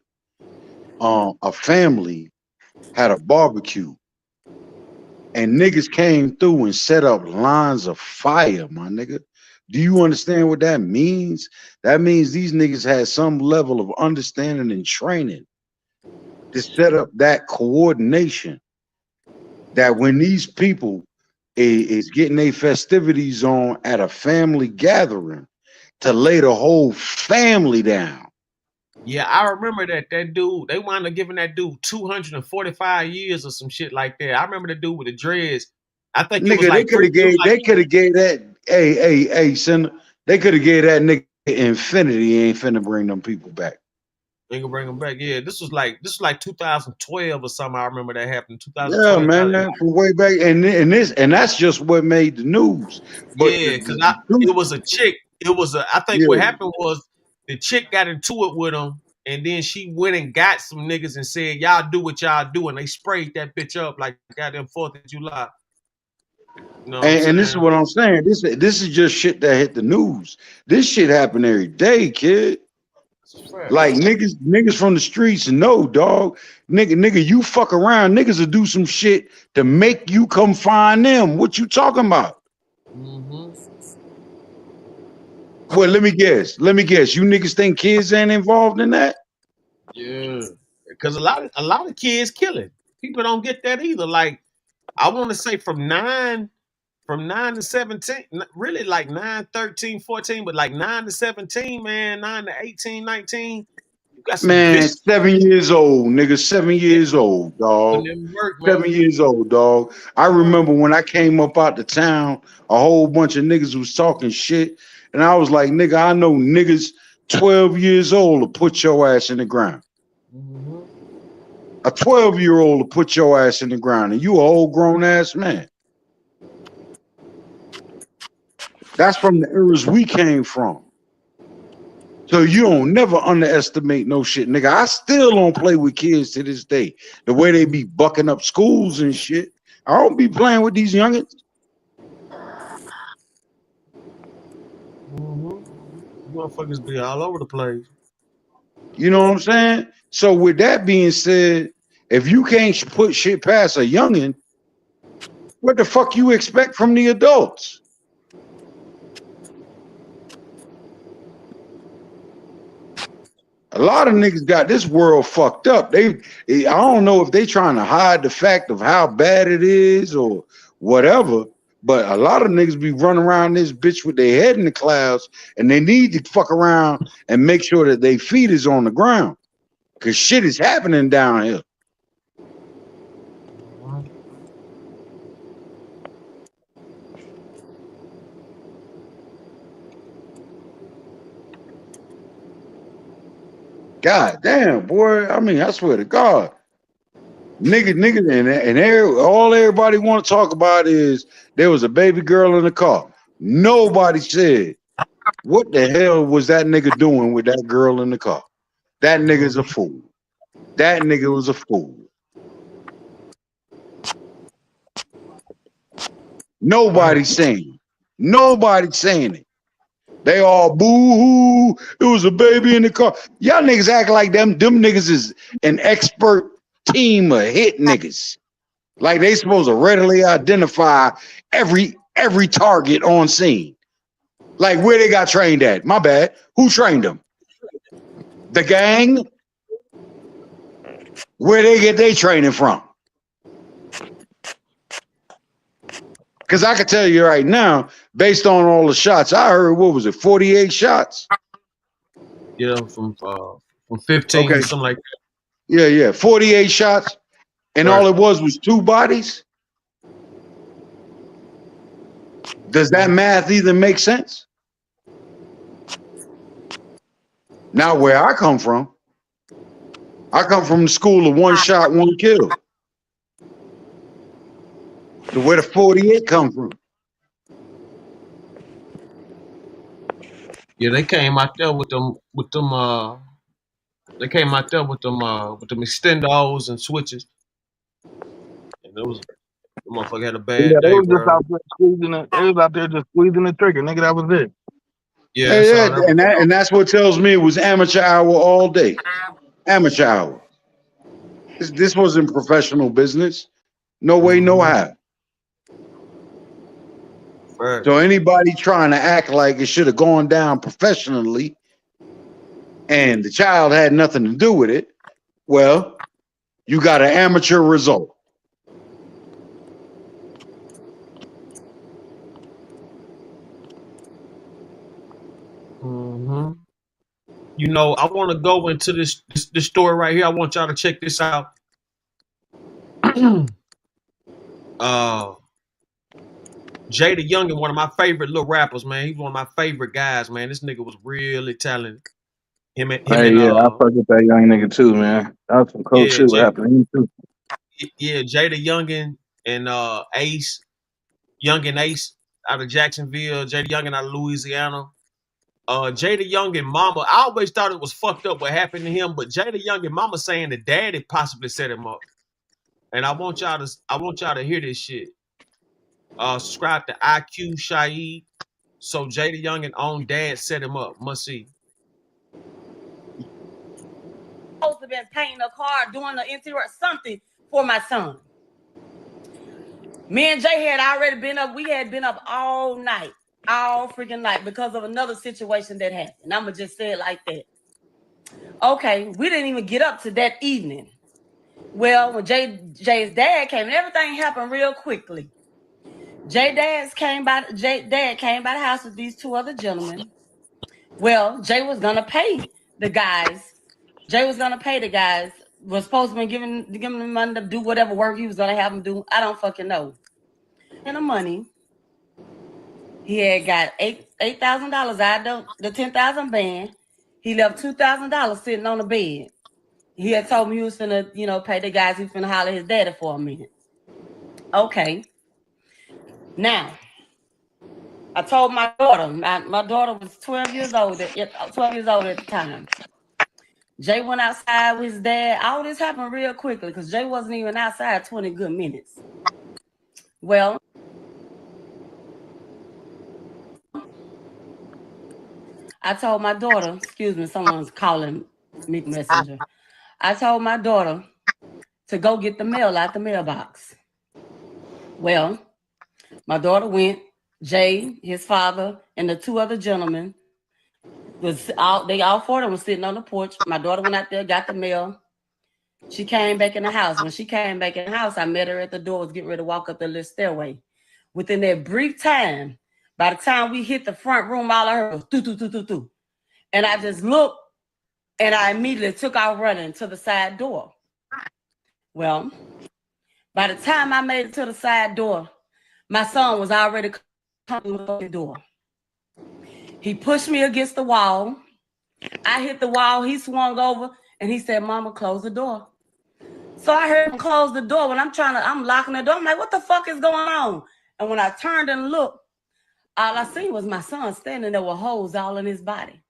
A family had a barbecue, and niggas came through and set up lines of fire, my nigga. Do you understand what that means? That means these niggas had some level of understanding and training to set up that coordination. That when these people is getting their festivities on at a family gathering, to lay the whole family down. Yeah, I remember that dude, they wound up giving that dude 245 years or some shit like that. I remember the dude with the dreads. I think it was Nigga, like they could have gave that, hey, son, they could have gave that nigga infinity. Ain't finna bring them people back. They gonna bring him back. Yeah, this was like 2012 or something. I remember that happened. Yeah, 2012. man, from way back, and that's just what made the news. But Yeah, because it was a chick. I think what happened was the chick got into it with him, and then she went and got some niggas and said, "Y'all do what y'all do," and they sprayed that bitch up like goddamn 4th of July. You know what I'm saying? and this is what I'm saying. This is just shit that hit the news. This shit happen every day, kid. Like niggas from the streets know, dog. Nigga, you fuck around, niggas will do some shit to make you come find them. What you talking about? Well, let me guess. You niggas think kids ain't involved in that? Yeah, because a lot of kids killing. People don't get that either. Like I want to say from 9 to 17, really like 9, 13, 14, but like 9 to 17, man, 9 to 18, 19. You got some Man, 7 years old, nigga, 7 years old, dog. 7 years old, dog. I remember when I came up out the town, a whole bunch of niggas was talking shit, And I was like, nigga, I know niggas 12 years old to put your ass in the ground. A 12-year-old to put your ass in the ground, and you a old grown ass man. That's from the eras we came from. So you don't never underestimate no shit, nigga. I still don't play with kids to this day. The way they be bucking up schools and shit. I don't be playing with these youngins. Motherfuckers be all over the place. You know what I'm saying? So with that being said, if you can't put shit past a youngin, what the fuck you expect from the adults? A lot of niggas got this world fucked up. I don't know if they trying to hide the fact of how bad it is or whatever, but a lot of niggas be running around this bitch with their head in the clouds, and they need to fuck around and make sure that their feet is on the ground, because shit is happening down here. God damn, boy. I mean, I swear to God. Niggas, and all everybody want to talk about is there was a baby girl in the car. Nobody said, what the hell was that nigga doing with that girl in the car? That nigga's a fool. That nigga was a fool. Nobody's saying it. Nobody's saying it. They all boo-hoo. It was a baby in the car. Y'all niggas act like them niggas is an expert team of hit niggas. Like they supposed to readily identify every target on scene. Like where they got trained at. My bad. Who trained them? The gang? Where they get their training from? Because I can tell you right now, based on all the shots, I heard, what was it, 48 shots? Yeah, from 15, okay. something like that. Yeah, 48 shots, and all it was 2 bodies? Does that math even make sense? Now, where I come from the school of 1 shot, 1 kill. So where the 48 come from? Yeah, they came out there with them they came out there with them extendos and switches. And it was the motherfucker had a bad Yeah, they day, was just bro. out there squeezing it. They was out there just squeezing the trigger, nigga. That was it. Yeah, that's all that was. And that's what tells me it was amateur hour all day. Amateur hour. This wasn't professional business. No way, no how. So anybody trying to act like it should have gone down professionally and the child had nothing to do with it, well, you got an amateur result. You know, I want to go into this story right here. I want y'all to check this out. Jay the Youngin, one of my favorite little rappers, man. He's one of my favorite guys, man. This nigga was really talented. I fuck with that young nigga too, man. That was some cool shit what happened to him too. Yeah, Jay the Youngin and Ace, Youngin Ace out of Jacksonville, Jay the Youngin out of Louisiana. Jay the Youngin mama, I always thought it was fucked up what happened to him, but Jay the Youngin mama saying the daddy possibly set him up. And I want y'all to hear this shit. Subscribe to IQ Shaheed. So Jay the Youngin own dad set him up. Must see. Supposed to have been painting a car, doing the interior, something for my son. Me and Jay had already been up. We had been up all night, all freaking night, because of another situation that happened. I'm gonna just say it like that. Okay, we didn't even get up to that evening. Well, when Jay's dad came, and everything happened real quickly. Jay's dad came by the house with these 2 other gentlemen. Well, Jay was gonna pay the guys. Was supposed to be giving them money to do whatever work he was gonna have them do. I don't fucking know. And the money, he had got $8,000 out of the $10,000 band. He left $2,000 sitting on the bed. He had told me he was finna, pay the guys. He was finna holler his daddy for a minute. Okay. Now, I told my daughter. My daughter was 12 years old. 12 years old at the time. Jay went outside with his dad. All this happened real quickly because Jay wasn't even outside 20 good minutes. Well, I told my daughter, excuse me, someone's calling me messenger. I told my daughter to go get the mail out the mailbox. Well, my daughter went. Jay, his father, and the two other gentlemen they all four of them were sitting on the porch. My daughter went out there, got the mail. She came back in the house. When she came back in the house, I met her at the door, was getting ready to walk up the little stairway. Within that brief time, by the time we hit the front room, all I heard was doo. And I just looked and I immediately took off running to the side door. Well, by the time I made it to the side door, my son was already coming to the door. He pushed me against the wall. I hit the wall. He swung over and he said, "Mama, close the door." So I heard him close the door. When I'm locking the door. I'm like, what the fuck is going on? And when I turned and looked, all I seen was my son standing there with holes all in his body.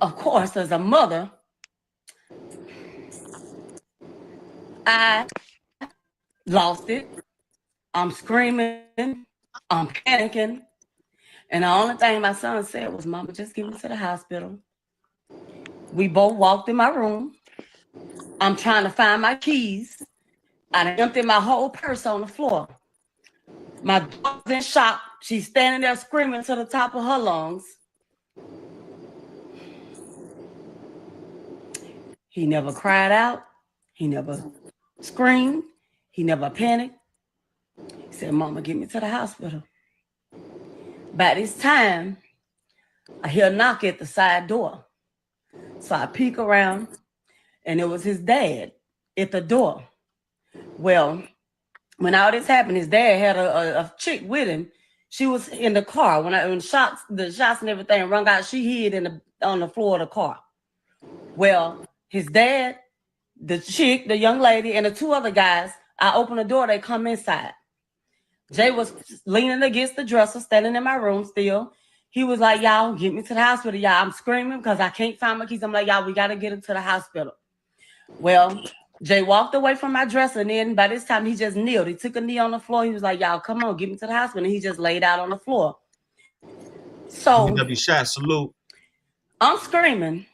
Of course, as a mother, I lost it. I'm screaming. I'm panicking. And the only thing my son said was, "Mama, just get me to the hospital." We both walked in my room. I'm trying to find my keys. I emptied my whole purse on the floor. My daughter's in shock. She's standing there screaming to the top of her lungs. He never cried out. He never screamed. He never panicked. He said, "Mama, get me to the hospital." By this time, I hear a knock at the side door. So I peek around, and it was his dad at the door. Well, when all this happened, his dad had a chick with him. She was in the car. When the shots and everything rung out, she hid on the floor of the car. Well, his dad, the chick, the young lady, and the two other guys, I open the door, they come inside. Jay was leaning against the dresser, standing in my room still. He was like, "Y'all, get me to the hospital, y'all." I'm screaming because I can't find my keys. I'm like, "Y'all, we got to get him to the hospital." Well, Jay walked away from my dresser, and then by this time, he just kneeled. He took a knee on the floor. He was like, "Y'all, come on, get me to the hospital." And he just laid out on the floor. So, shot, salute. I'm screaming.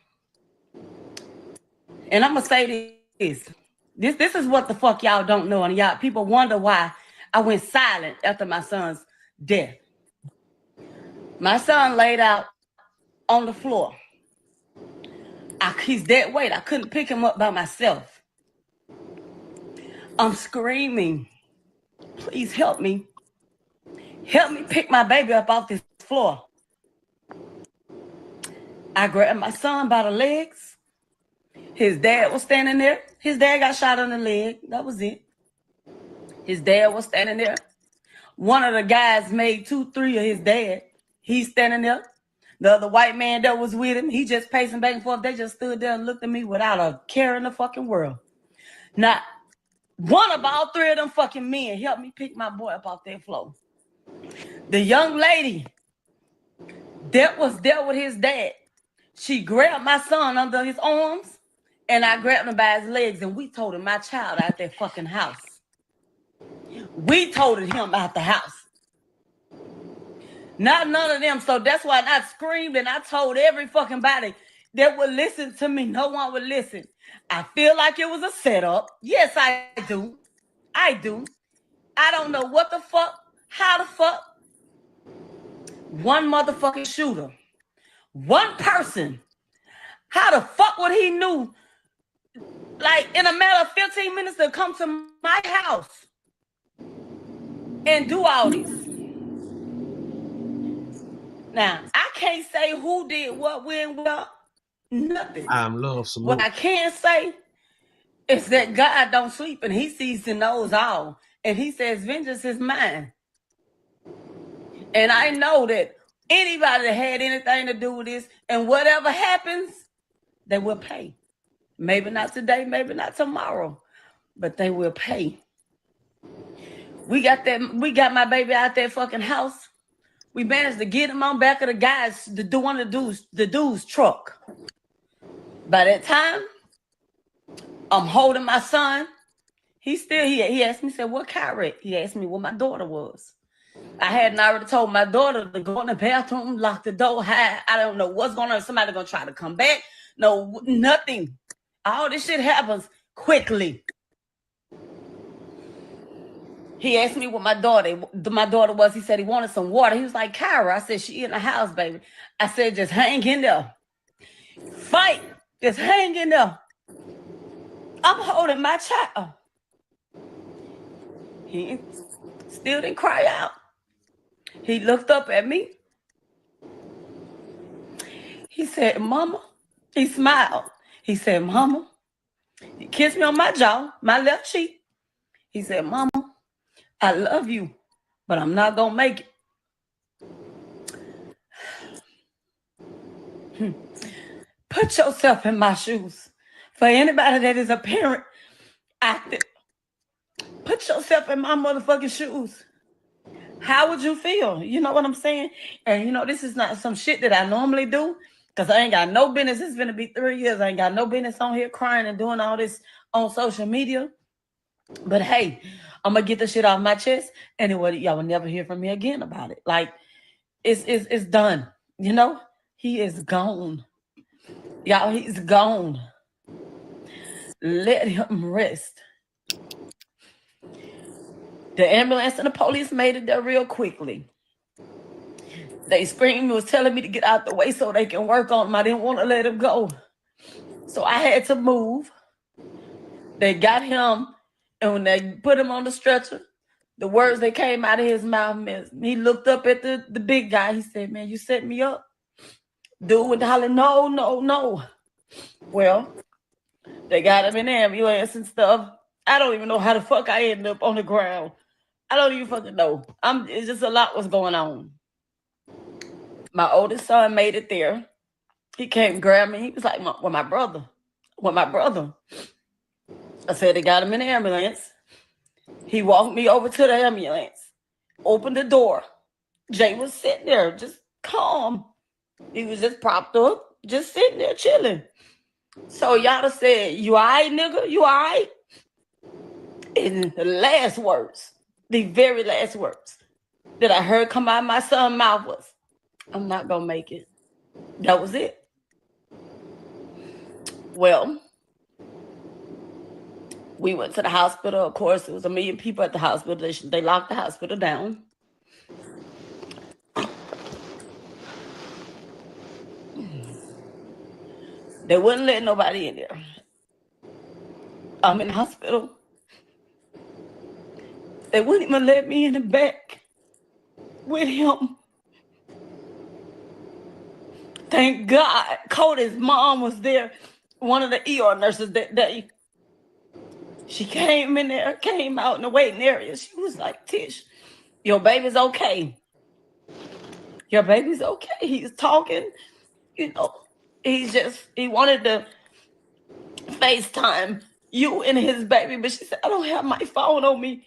And I'm going to say this. This is what the fuck y'all don't know. And y'all people wonder why I went silent after my son's death. My son laid out on the floor. He's dead weight. I couldn't pick him up by myself. I'm screaming, "Please help me. Help me pick my baby up off this floor." I grabbed my son by the legs. His dad was standing there. His dad got shot in the leg. That was it. His dad was standing there. One of the guys made 2-3 of his dad. He's standing there. The other white man that was with him, he just pacing back and forth. They just stood there and looked at me without a care in the fucking world. Not one of all three of them fucking men helped me pick my boy up off that floor. The young lady that was there with his dad, she grabbed my son under his arms, and I grabbed him by his legs, and we toted my child out that fucking house. We toted him out the house. Not none of them. So that's why I screamed and I told every fucking body that would listen to me. No one would listen. I feel like it was a setup. Yes, I do. I do. I don't know what the fuck, how the fuck. One motherfucking shooter. One person. How the fuck would he knew, like in a matter of 15 minutes, to come to my house and do all this? Now, I can't say who did what, when, well, nothing. I'm love salute. What I can say is that God don't sleep and he sees and knows all. And he says, vengeance is mine. And I know that anybody that had anything to do with this and whatever happens, they will pay. Maybe not today, maybe not tomorrow, but they will pay. We got my baby out that fucking house. We managed to get him on back of one of the dude's truck. By that time, I'm holding my son. He asked me, said, what Kyrie? He asked me what my daughter was. I hadn't already told my daughter to go in the bathroom, lock the door, hide. I don't know what's going on. Somebody gonna try to come back. No, nothing. All this shit happens quickly. He asked me what my daughter was. He said he wanted some water. He was like, Kyra. I said, she in the house, baby. I said, just hang in there. Fight. Just hang in there. I'm holding my child. He still didn't cry out. He looked up at me. He said, Mama. He smiled. He said, Mama. He kissed me on my jaw, my left cheek. He said, Mama, I love you, but I'm not going to make it. Put yourself in my shoes. For anybody that is a parent active, put yourself in my motherfucking shoes. How would you feel? You know what I'm saying? And you know, this is not some shit that I normally do because I ain't got no business. It's going to be 3 years. I ain't got no business on here crying and doing all this on social media. But hey, I'm going to get the shit off my chest. Anyway, y'all will never hear from me again about it. Like, it's done. You know? He is gone. Y'all, he's gone. Let him rest. The ambulance and the police made it there real quickly. They screamed, was telling me to get out the way so they can work on him. I didn't want to let him go. So I had to move. They got him, and when they put him on the stretcher, the words that came out of his mouth, he looked up at the big guy. He said, man, you set me up. Dude went hollering, no, no, no. Well, they got him in the ambulance and stuff. I don't even know how the fuck I ended up on the ground. I don't even fucking know. It's just a lot was going on. My oldest son made it there. He came grab me. He was like, with my brother. I said, they got him in the ambulance. He walked me over to the ambulance, opened the door. Jay was sitting there, just calm. He was just propped up, just sitting there chilling. So y'all said, you all right, nigga? You all right? And the last words, the very last words that I heard come out of my son's mouth was, I'm not going to make it. That was it. Well, we went to the hospital. Of course, it was 1 million people at the hospital. They locked the hospital down. They wouldn't let nobody in there. I'm in the hospital. They wouldn't even let me in the back with him. Thank God Cody's mom was there, one of the ER nurses that day. She came in there, came out in the waiting area. She was like, Tish, your baby's okay. Your baby's okay. He's talking, you know. He wanted to FaceTime you and his baby, but she said, I don't have my phone on me.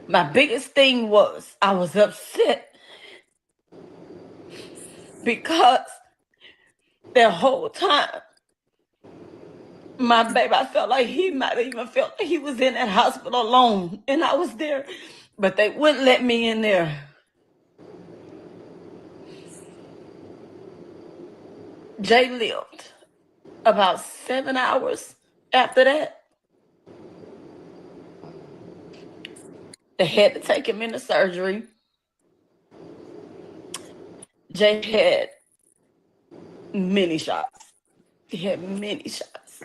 My biggest thing was I was upset because the whole time, my baby, I felt like he might have even felt like he was in that hospital alone, and I was there, but they wouldn't let me in there. Jay lived about 7 hours after that. They had to take him into surgery. Jay had many shots. He had many shots.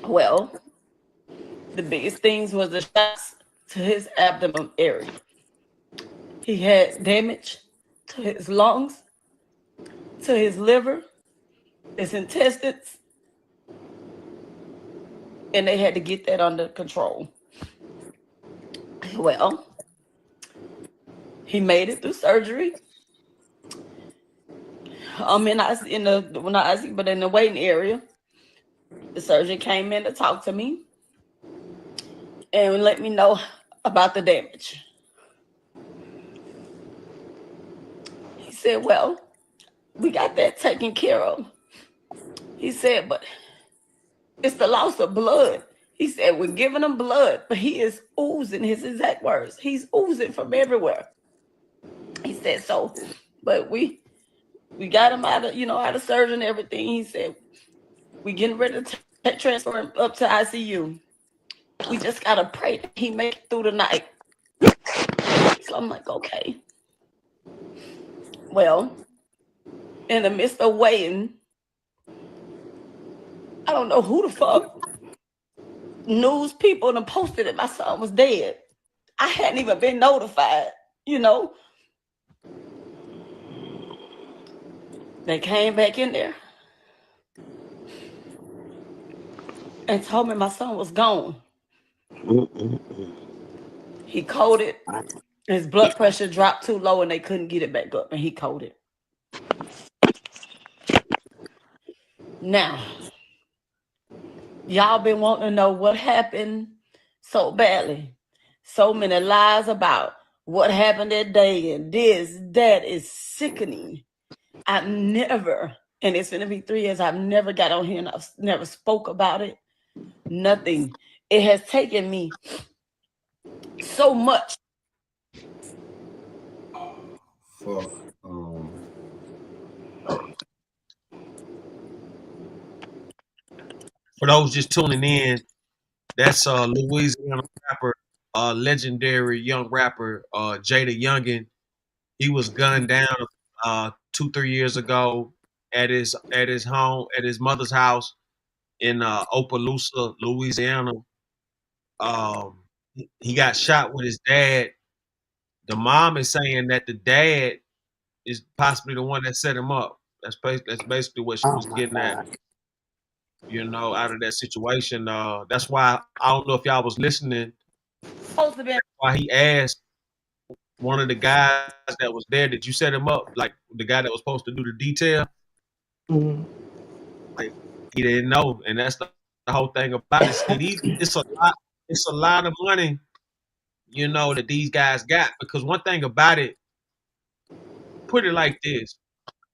Well, the biggest things was the shots to his abdomen area. He had damage to his lungs, to his liver, his intestines, and they had to get that under control. Well, he made it through surgery. I'm in IC, but in the waiting area. The surgeon came in to talk to me and let me know about the damage. He said, well, we got that taken care of. He said, but it's the loss of blood. He said, we're giving him blood, but he is oozing, his exact words. He's oozing from everywhere. He said, so, but we got him out of surgery and everything. He said, we getting ready to transfer him up to ICU. We just got to pray that he make it through the night. So I'm like, okay. Well, in the midst of waiting, I don't know who the fuck news people done posted that my son was dead. I hadn't even been notified, They came back in there and told me my son was gone. He coded. His blood pressure dropped too low and they couldn't get it back up, and he coded. Now, y'all been wanting to know what happened so badly. So many lies about what happened that day and this, that is sickening. I've never, and it's going to be 3 years, I've never got on here and I've never spoke about it. Nothing. It has taken me so much. Fuck. For those just tuning in, that's Louisiana rapper, legendary young rapper, Jada Youngin. He was gunned down 2-3 years ago at his home, at his mother's house in Opelousas, Louisiana. He got shot with his dad. The mom is saying that the dad is possibly the one that set him up. That's basically what she was getting at, out of that situation. That's why I don't know if y'all was listening. Why he asked one of the guys that was there, did you set him up? Like the guy that was supposed to do the detail. Like he didn't know, and that's the whole thing about it. See, it's a lot of money, that these guys got. Because one thing about it, put it like this: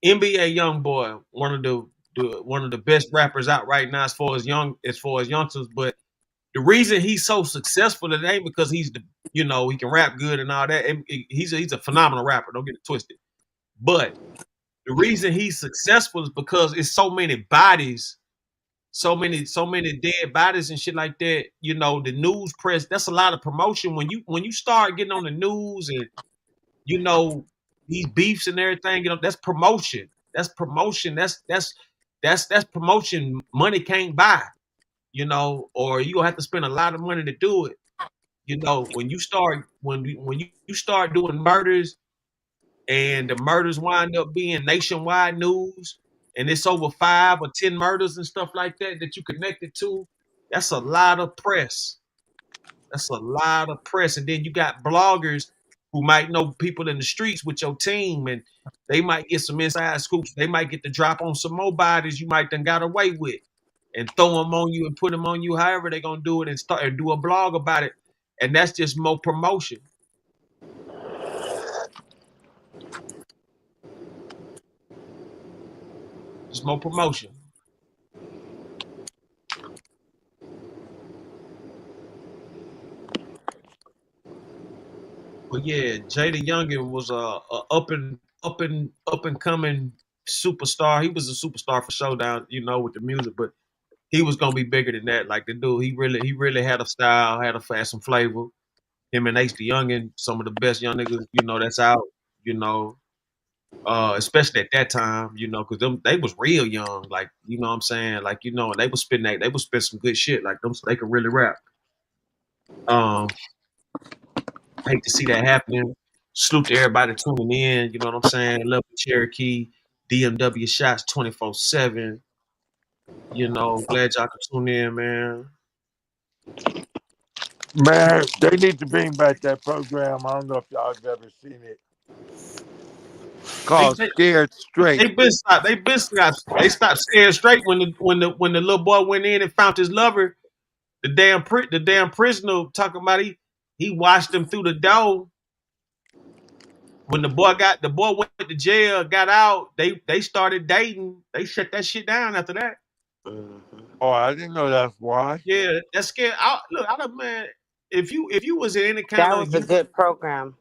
NBA YoungBoy, one of the best rappers out right now as far as youngsters. But the reason he's so successful today ain't because he's he can rap good and all that. He's a phenomenal rapper. Don't get it twisted. But the reason he's successful is because it's so many bodies, so many dead bodies and shit like that. The news press, that's a lot of promotion. When you start getting on the news and these beefs and everything, that's promotion. That's promotion. That's promotion money can't buy, or you gonna have to spend a lot of money to do it. When you start doing murders and the murders wind up being nationwide news and it's over 5 or 10 murders and stuff like that you connected to, that's a lot of press. That's a lot of press. And then you got bloggers who might know people in the streets with your team, and they might get some inside scoops. They might get to drop on some more bodies you might done got away with and throw them on you and put them on you however they're going to do it and start and do a blog about it. And that's just more promotion. Just more promotion. But yeah, Jada Youngin was a up and coming superstar. He was a superstar for Showdown, with the music, but he was gonna be bigger than that. Like the dude, he really had a style, had some flavor. Him and H the Youngin, some of the best young niggas, that's out, especially at that time, because they was real young, like, what I'm saying, like, and they was spit some good shit, like them, so they could really rap. Hate to see that happening. Salute to everybody tuning in. You know what I'm saying? Love the Cherokee, DMW shots 24/7. Glad y'all could tune in, man. Man, they need to bring back that program. I don't know if y'all have ever seen it. They Called Scared Straight. they stopped scared straight when the little boy went in and found his lover. The damn prisoner talking about he watched him through the door. When the boy went to jail, got out, they started dating. They shut that shit down after that. Oh, I didn't know that's why. Yeah, that's scary. I don't, man. If you was in any kind That of was a good program.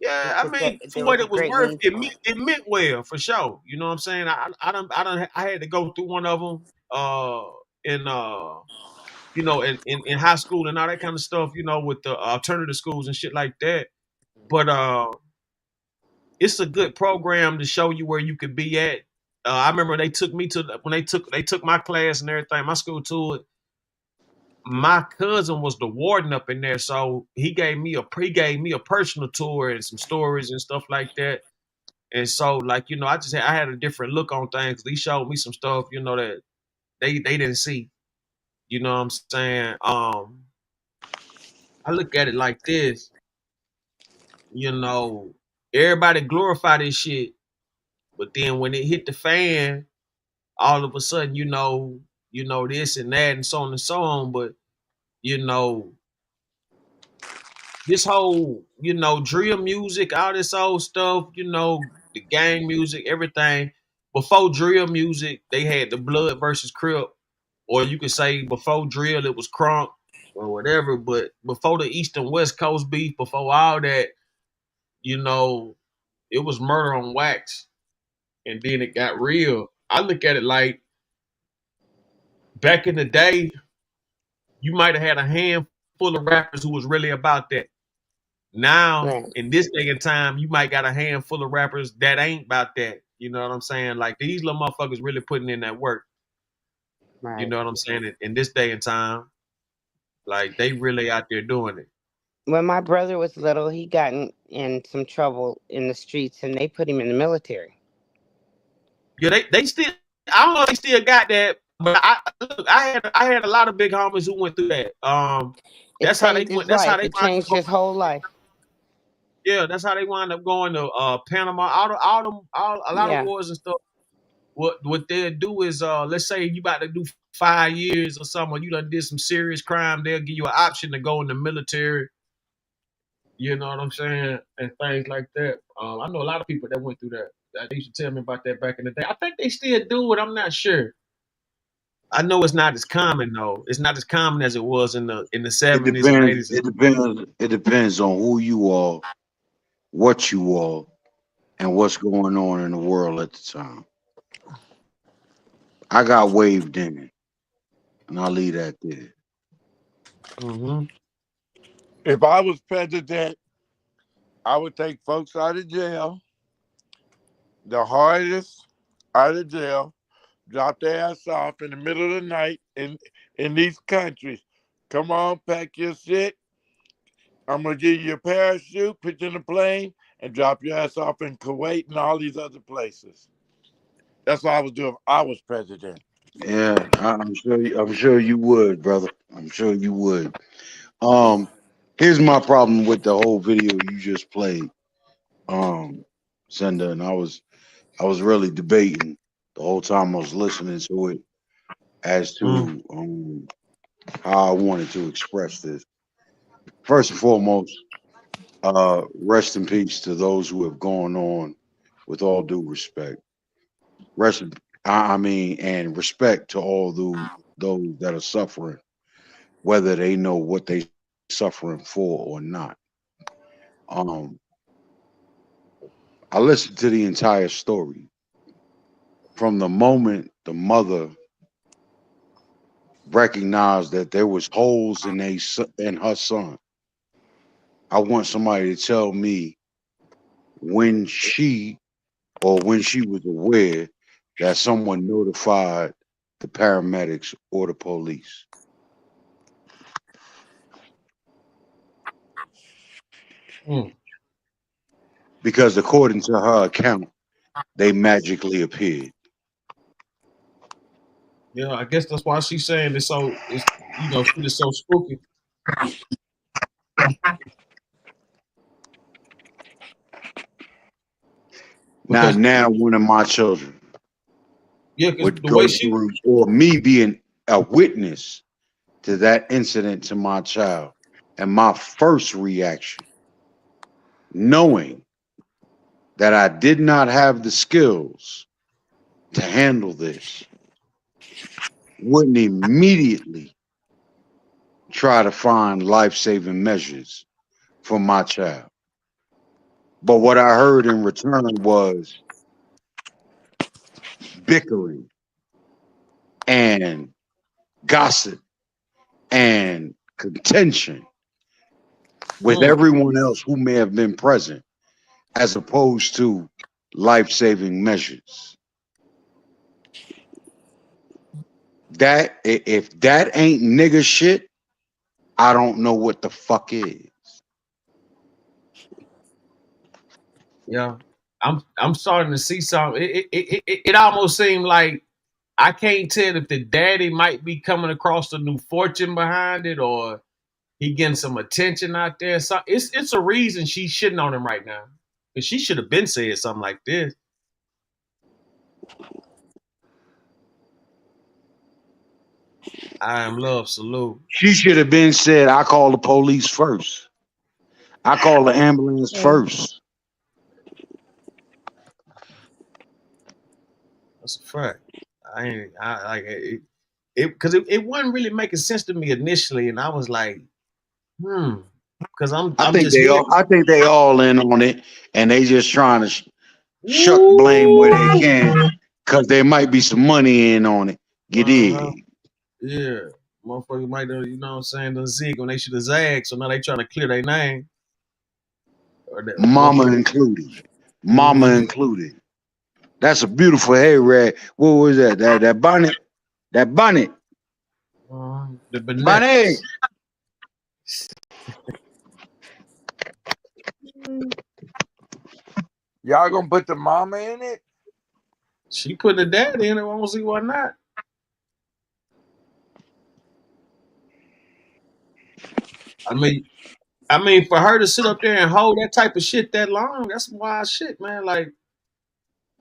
yeah, I mean, for There what was a it was great worth, need for it. it meant well for sure. You know what I'm saying? I had to go through one of them in in high school and all that kind of stuff. You know, with the alternative schools and shit like that. But it's a good program to show you where you could be at. I remember they took me to when they took my class and everything, my school to it. My cousin was the warden up in there, so he gave me a personal tour and some stories and stuff like that. And so, like I had a different look on things. He showed me some stuff, that they didn't see. You know what I'm saying? I look at it like this. You know, everybody glorify this shit, but then when it hit the fan, all of a sudden, this and that and so on and so on. But you know, this whole, drill music, all this old stuff, the gang music, everything. Before drill music, they had the Blood versus Crip, or you could say before drill it was crunk or whatever. But before the East and West Coast beef, before all that, it was murder on wax, and then it got real. I look at it like back in the day, you might have had a handful of rappers who was really about that. Now, Right. in this day and time, you might got a handful of rappers that ain't about that. You know what I'm saying? Like these little motherfuckers really putting in that work. You Right. know what I'm saying? In this day and time, like they really out there doing it. When my brother was little, he got in some trouble in the streets, and they put him in the military. Yeah, they still. I don't know if they still got that, but I had a lot of big homies who went through that. It That's how they saved went. his That's how life. they It wound changed up. his whole life. Yeah, that's how they wound up going to Panama. A lot of Yeah. wars and stuff. What they'll do is let's say you about to do 5 years or something, or you done did some serious crime, they'll give you an option to go in the military, you know what I'm saying? And things like that. I know a lot of people that went through that. They used to tell me about that back in the day. I think they still do it, I'm not sure. I know it's not as common though. It's not as common as it was in the It 70s and depends. 80s. It depends. It depends on who you are, what you are, and what's going on in the world at the time. I got waved in, and I'll leave that there. Mm-hmm. If I was president, I would take folks out of jail, the hardest out of jail, drop their ass off in the middle of the night in these countries. Come on, pack your shit. I'm gonna give you a parachute, put you in a plane, and drop your ass off in Kuwait and all these other places. That's what I would do if I was president. Yeah, I'm sure. I'm sure you would, brother. I'm sure you would. Um, Here's my problem with the whole video you just played, Sender, and I was really debating the whole time I was listening to it as Mm. to how I wanted to express this. First and foremost, rest in peace to those who have gone on. With all due respect, rest. I mean, and respect to all those that are suffering, whether they know what they suffering for or not. Um, I listened to the entire story from the moment the mother recognized that there was holes in her son. I want somebody to tell me when she was aware that someone notified the paramedics or the police. Mm. Because according to her account, they magically appeared. Yeah, I guess that's why she's saying it's so it's shit is so spooky. Because Now one of my children because would the go way she through, or me being a witness to that incident to my child, and my first reaction, knowing that I did not have the skills to handle this, wouldn't immediately try to find life-saving measures for my child. But what I heard in return was bickering and gossip and contention with everyone else who may have been present, as opposed to life-saving measures. That if that ain't nigga shit, I don't know what the fuck is. Yeah, I'm starting to see something. It almost seemed like I can't tell if the daddy might be coming across a new fortune behind it, or he getting some attention out there. So it's a reason she's shitting on him right now. Because she should have been saying something like this. I am love, salute. She should have been said, I call the police first. I call the ambulance first. That's a fact. I like it because it wasn't really making sense to me initially, and I was like, because I'm just hearing. I think they all in on it, and they just trying to shuck blame where they Ooh. can, because there might be some money in on it. You dig? Yeah, motherfuckers might have, you know what I'm saying, done zig when they should have zagged, so now they trying to clear their name. Or that Mama included. Mama included. That's a beautiful hair rag. What was that? That bonnet? That bonnet. The Bonnet. Y'all gonna put the mama in it? She put the daddy in it. I want to see why not. I mean, for her to sit up there and hold that type of shit that long, that's some wild shit, man. Like,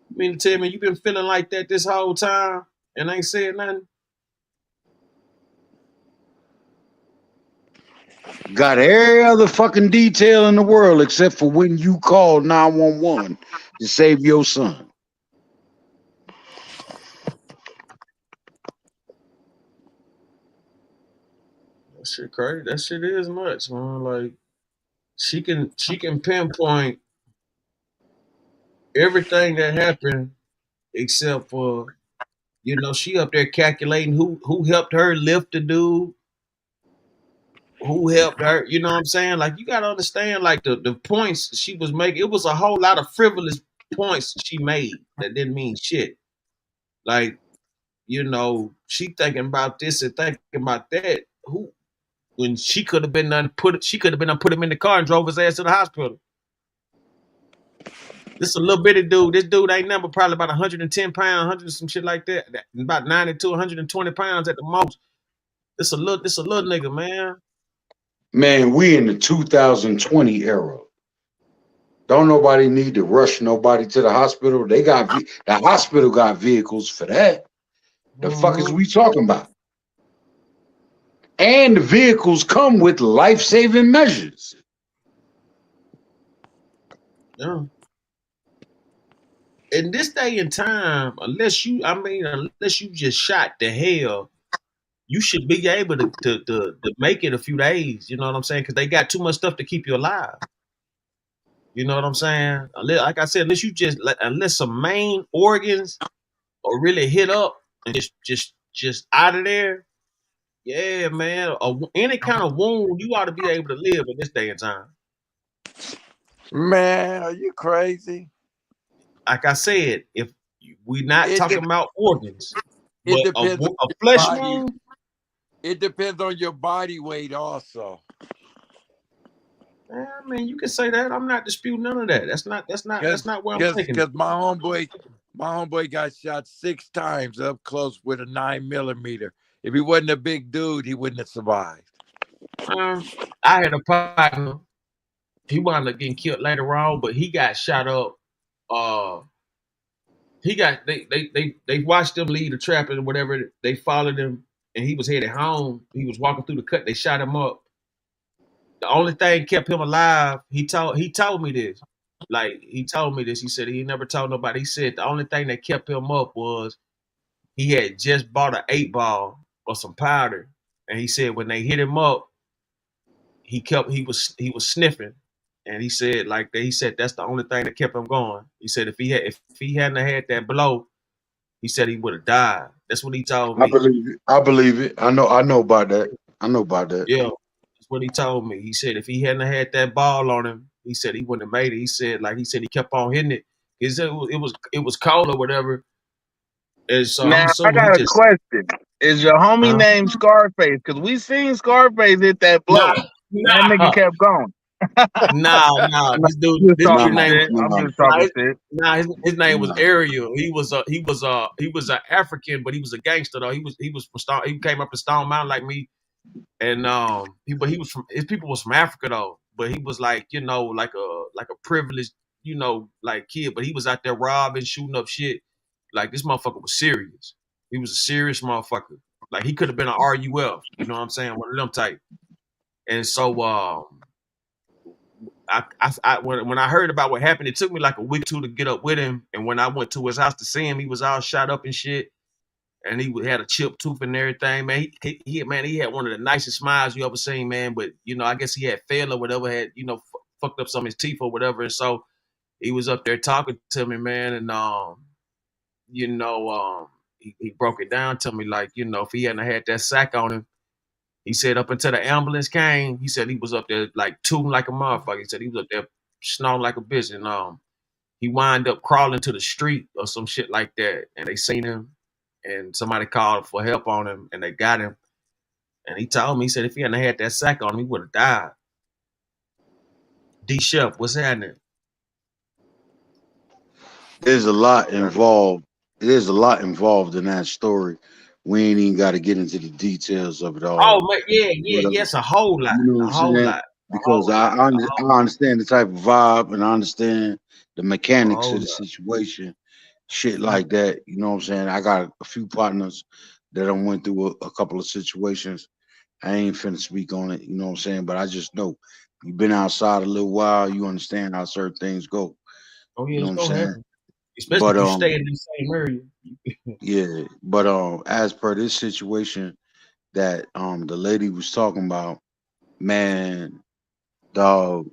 you mean to tell me you been feeling like that this whole time and ain't said nothing? Got every other fucking detail in the world except for when you called 911 to save your son. That shit crazy. That shit is nuts, man. Like, she can pinpoint everything that happened except for, you know, she up there calculating who helped her lift the dude, who helped her, you know what I'm saying? Like, you gotta understand, like, the points she was making, it was a whole lot of frivolous points she made that didn't mean shit. Like, you know, she thinking about this and thinking about that. Who, when she could have been done put him in the car and drove his ass to the hospital. This a little bitty dude. This dude ain't number probably about 110 pounds, 100 some shit like that. About 90 to 120 pounds at the most. This a little nigga, man. Man, we in the 2020 era. Don't nobody need to rush nobody to the hospital. They got the hospital got vehicles for that. The fuck is we talking about? And the vehicles come with life-saving measures. Yeah. In this day and time, unless you just shot to hell, you should be able to make it a few days. You know what I'm saying? Because they got too much stuff to keep you alive. You know what I'm saying? Like I said, unless some main organs are really hit up and just out of there. Yeah, man. Any kind of wound, you ought to be able to live in this day and time. Man, are you crazy? Like I said, if we're not talking about organs, It but depends on a your flesh body. wound. It depends on your body weight also. I mean, you can say that. I'm not disputing none of that. That's not where I'm thinking. Because my homeboy got shot 6 times up close with a 9mm. If he wasn't a big dude, he wouldn't have survived. I had a partner. He wound up getting killed later on, but he got shot up. He got they watched him leave the trap and whatever. They followed him, and he was headed home. He was walking through the cut. They shot him up. The only thing kept him alive. He told me this. Like he told me this. He said he never told nobody. He said the only thing that kept him up was he had just bought an 8-ball or some powder, and he said when they hit him up, he was sniffing, and he said like that. He said that's the only thing that kept him going. He said if he hadn't had that blow, he said he would have died. That's what he told I me. believe it. I believe it. I know about that. I know about that. Yeah, that's what he told me. He said if he hadn't had that ball on him, he said he wouldn't have made it. He said he kept on hitting it. He said it was cold or whatever. And so I'm Now I assuming he got a just question. Is your homie uh, named Scarface? Because we seen Scarface hit that blow. nah That nigga nah kept going. nah. Nah, This dude, I'm just this dude talking name shit. I'm just nah, talking shit. his name was Ariel. He was a African, but he was a gangster though. He came up to Stone Mountain like me. And he was from his people was from Africa though, but he was like like a privileged like kid, but he was out there robbing, shooting up shit. Like this motherfucker was serious. He was a serious motherfucker. Like he could have been an RUF, you know what I'm saying, one of them type. And so when I heard about what happened, it took me like a week or two to get up with him. And when I went to his house to see him, he was all shot up and shit, and he had a chipped tooth and everything, man. He had one of the nicest smiles you ever seen, man. But I guess he had failed or whatever, had fucked up some of his teeth or whatever, and so he was up there talking to me, man, and he broke it down to me like if he hadn't had that sack on him, he said up until the ambulance came, he said he was up there like tooting like a motherfucker. He said he was up there snorting like a bitch, and he wind up crawling to the street or some shit like that, and they seen him, and somebody called for help on him, and they got him. And he told me, he said if he hadn't had that sack on him, he would have died. D Shep, what's happening? There's a lot involved. There's a lot involved in that story. We ain't even got to get into the details of it Oh all. man, But yeah, it's a whole lot, you know what a I'm whole saying? lot, a Because whole lot, a I whole lot, understand the type of vibe and I understand the a mechanics whole of the lot. situation, shit like that. You know what I'm saying? I got a few partners that I went through a couple of situations. I ain't finna speak on it, you know what I'm saying? But I just know you've been outside a little while, you understand how certain things go. Oh You yeah, know it's what I'm gonna saying? happen, especially But if you stay in the same area. yeah, but as per this situation that the lady was talking about, man, dog,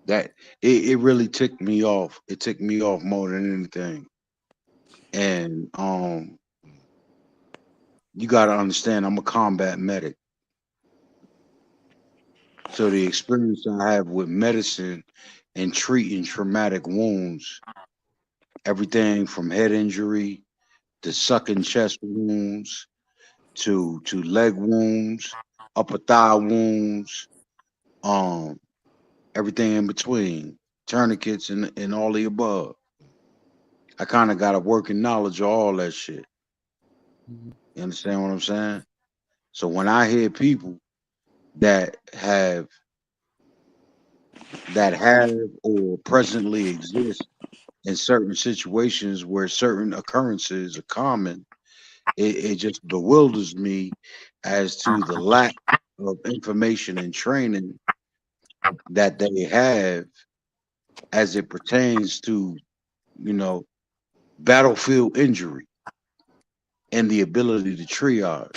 that it really ticked me off. It ticked me off more than anything. And you gotta understand I'm a combat medic. So the experience I have with medicine and treating traumatic wounds, everything from head injury to sucking chest wounds to leg wounds, upper thigh wounds, um, everything in between, tourniquets and all the above. I kind of got a working knowledge of all that shit. You understand what I'm saying? So when I hear people that have or presently exist in certain situations where certain occurrences are common, it just bewilders me as to the lack of information and training that they have as it pertains to, you know, battlefield injury and the ability to triage.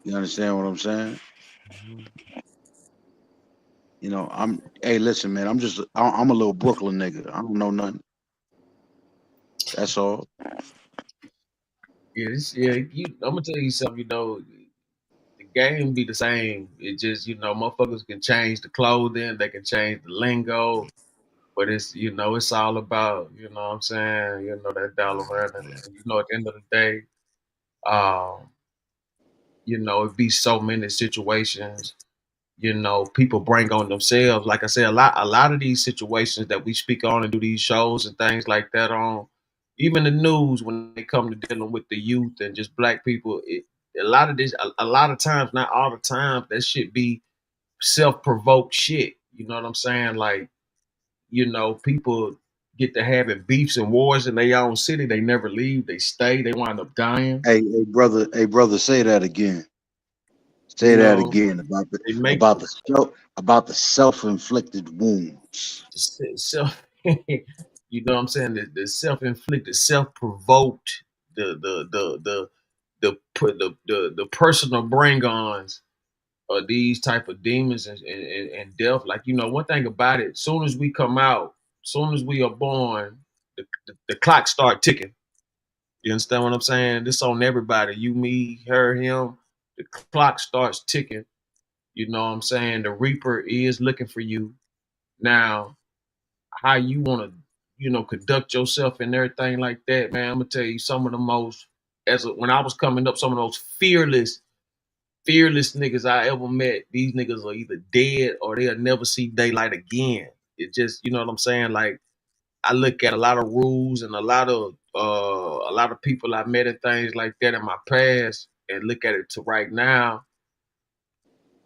You understand what I'm saying? You know, hey, listen, man, I'm a little Brooklyn nigga. I don't know nothing. That's all. I'm gonna tell you something. The game be the same. It just motherfuckers can change the clothing, they can change the lingo, but it's all about what I'm saying. That dollar man, and at the end of the day, um, it be so many situations. People bring on themselves. Like I said, a lot of these situations that we speak on and do these shows and things like that on, even the news when they come to dealing with the youth and just black people, a lot of this, a lot of times, not all the time, that shit be self-provoked shit. You know what I'm saying? Like, people get to having beefs and wars in their own city. They never leave. They stay. They wind up dying. Hey brother, say that again. You Say that know, again they make about the self-inflicted wounds. self. You know what I'm saying? The self-inflicted, self-provoked, the personal bring-ons of these type of demons and death. Like, one thing about it, soon as we come out, soon as we are born, the clock start ticking. You understand what I'm saying? This on everybody. You, me, her, him. The clock starts ticking. You know what I'm saying? The Reaper is looking for you. Now, how you want to, conduct yourself and everything like that, man. I'm gonna tell you some of the most, when I was coming up, some of those fearless niggas I ever met. These niggas are either dead or they'll never see daylight again. It just, you know what I'm saying? Like, I look at a lot of rules and a lot of people I met and things like that in my past, and look at it to right now.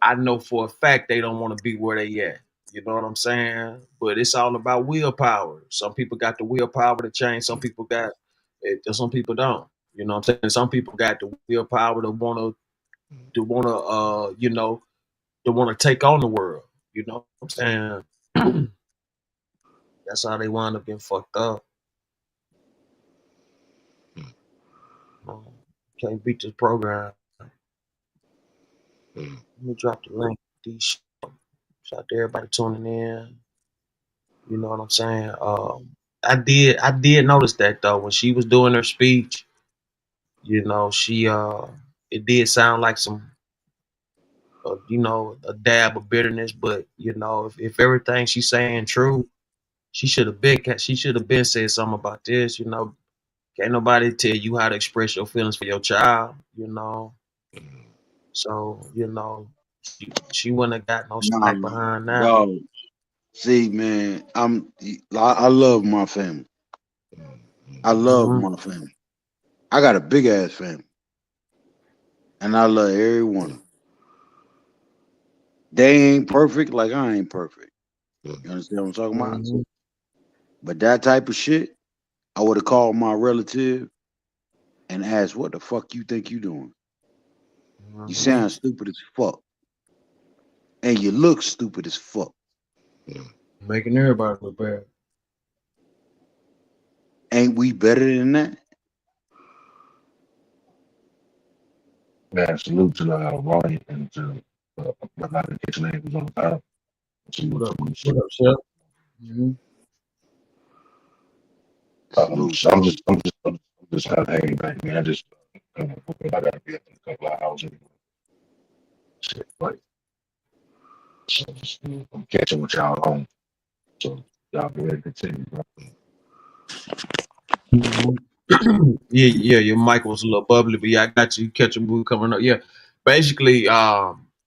I know for a fact they don't want to be where they at. You know what I'm saying? But it's all about willpower. Some people got the willpower to change. Some people got it. Some people don't. You know what I'm saying? Some people got the willpower to want to take on the world. You know what I'm saying? That's how they wind up getting fucked up. Can't beat this program. Let me drop the link. Shout out to everybody tuning in. You know what I'm saying? I did notice that though when she was doing her speech. She it did sound like some a dab of bitterness, but if everything she's saying true, she should have been said something about this. Can't nobody tell you how to express your feelings for your child. So she wouldn't have got no Nah, smack behind that. dog. See, man, I love my family. I love Mhm. my family. I got a big ass family, and I love every one of them. They ain't perfect, like I ain't perfect. You understand what I'm talking about? Mhm. But that type of shit, I would have called my relative and asked, "What the fuck you think you doing? You Mhm. sound stupid as fuck, and you look stupid as fuck." Making everybody look bad. Ain't we better than that? Man, salute to Ronnie and to my lot of kitchen neighbors on the top. What Salute up? to me. What up, Chef? Mhm. Salute, I'm just, salute. I'm just, I'm just kind of hanging back, man. I gotta be up in a couple of hours anyway. Shit, like, so I'm catching with y'all on. So y'all go ahead and continue, bro. Mhm. Yeah. Your mic was a little bubbly, but yeah, I got you. Catch a move coming up. Yeah, basically,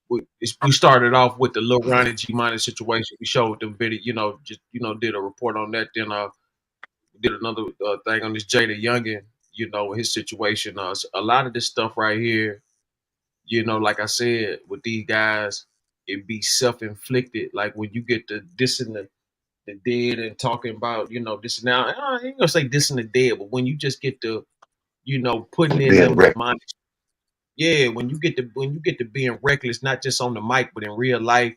we started off with the Lil Ronnie G Money situation. We showed them video, just did a report on that. Then did another thing on this Jada Youngin, his situation. A lot of this stuff right here, like I said, with these guys, it be self inflicted. Like when you get to dissing the dead and talking about, this now. I ain't gonna say dissing the dead, but when you just get to putting in Being them wrecked. demonic. Yeah, when you get to being reckless, not just on the mic, but in real life,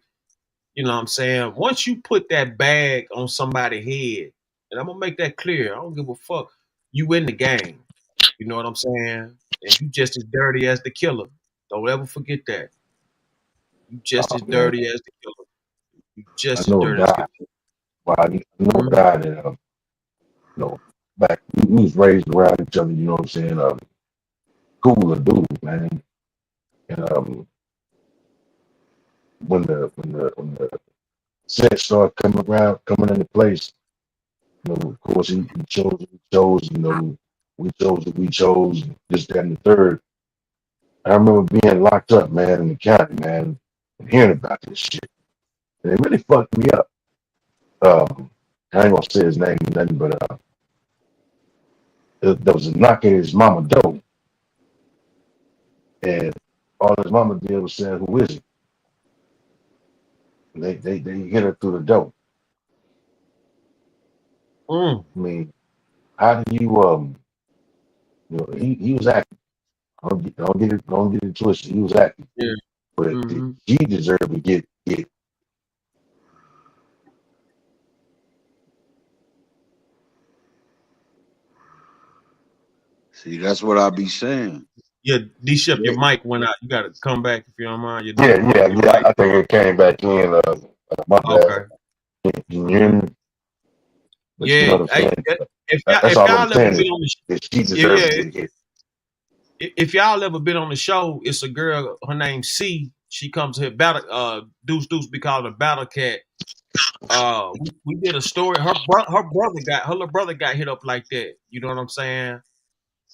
you know what I'm saying? Once you put that bag on somebody's head, and I'm gonna make that clear, I don't give a fuck. You in the game. You know what I'm saying? And you just as dirty as the killer. Don't ever forget that. You just as Man, dirty as the killer. You I just as know a dirty as the guy. killer. Well, I know a Mhm. guy that, back we was raised around each other. You know what I'm saying? Cooler dude, man. And when the set started coming into place, of course, he chose what he chose. We chose what we chose. This, that, and the third. I remember being locked up, man, in the county, man, and hearing about this shit. And it really fucked me up. I ain't gonna say his name or nothing, but there was a knock at his mama door, And all his mama did was say, "Who is he?" They hit her through the door. I mean, how do you know, he was acting. Don't get it twisted. He was acting, Yeah. but he deserved to get. See, that's what I be saying. Yeah, D-Shep, your Yeah, mic went out. You got to come back if you don't mind. Your Yeah. mic. I think it came back in. My Okay. bad. Can you hear me? But you know Yeah. what I'm Hey, saying. if That's all I'm y'all ever saying been on the is she yeah, deserved to get hit. if y'all ever been on the show, it's a girl. Her name's C. She comes here. Battle. Deuce. Be called a battle cat. We did a story. Her little brother got hit up like that. You know what I'm saying?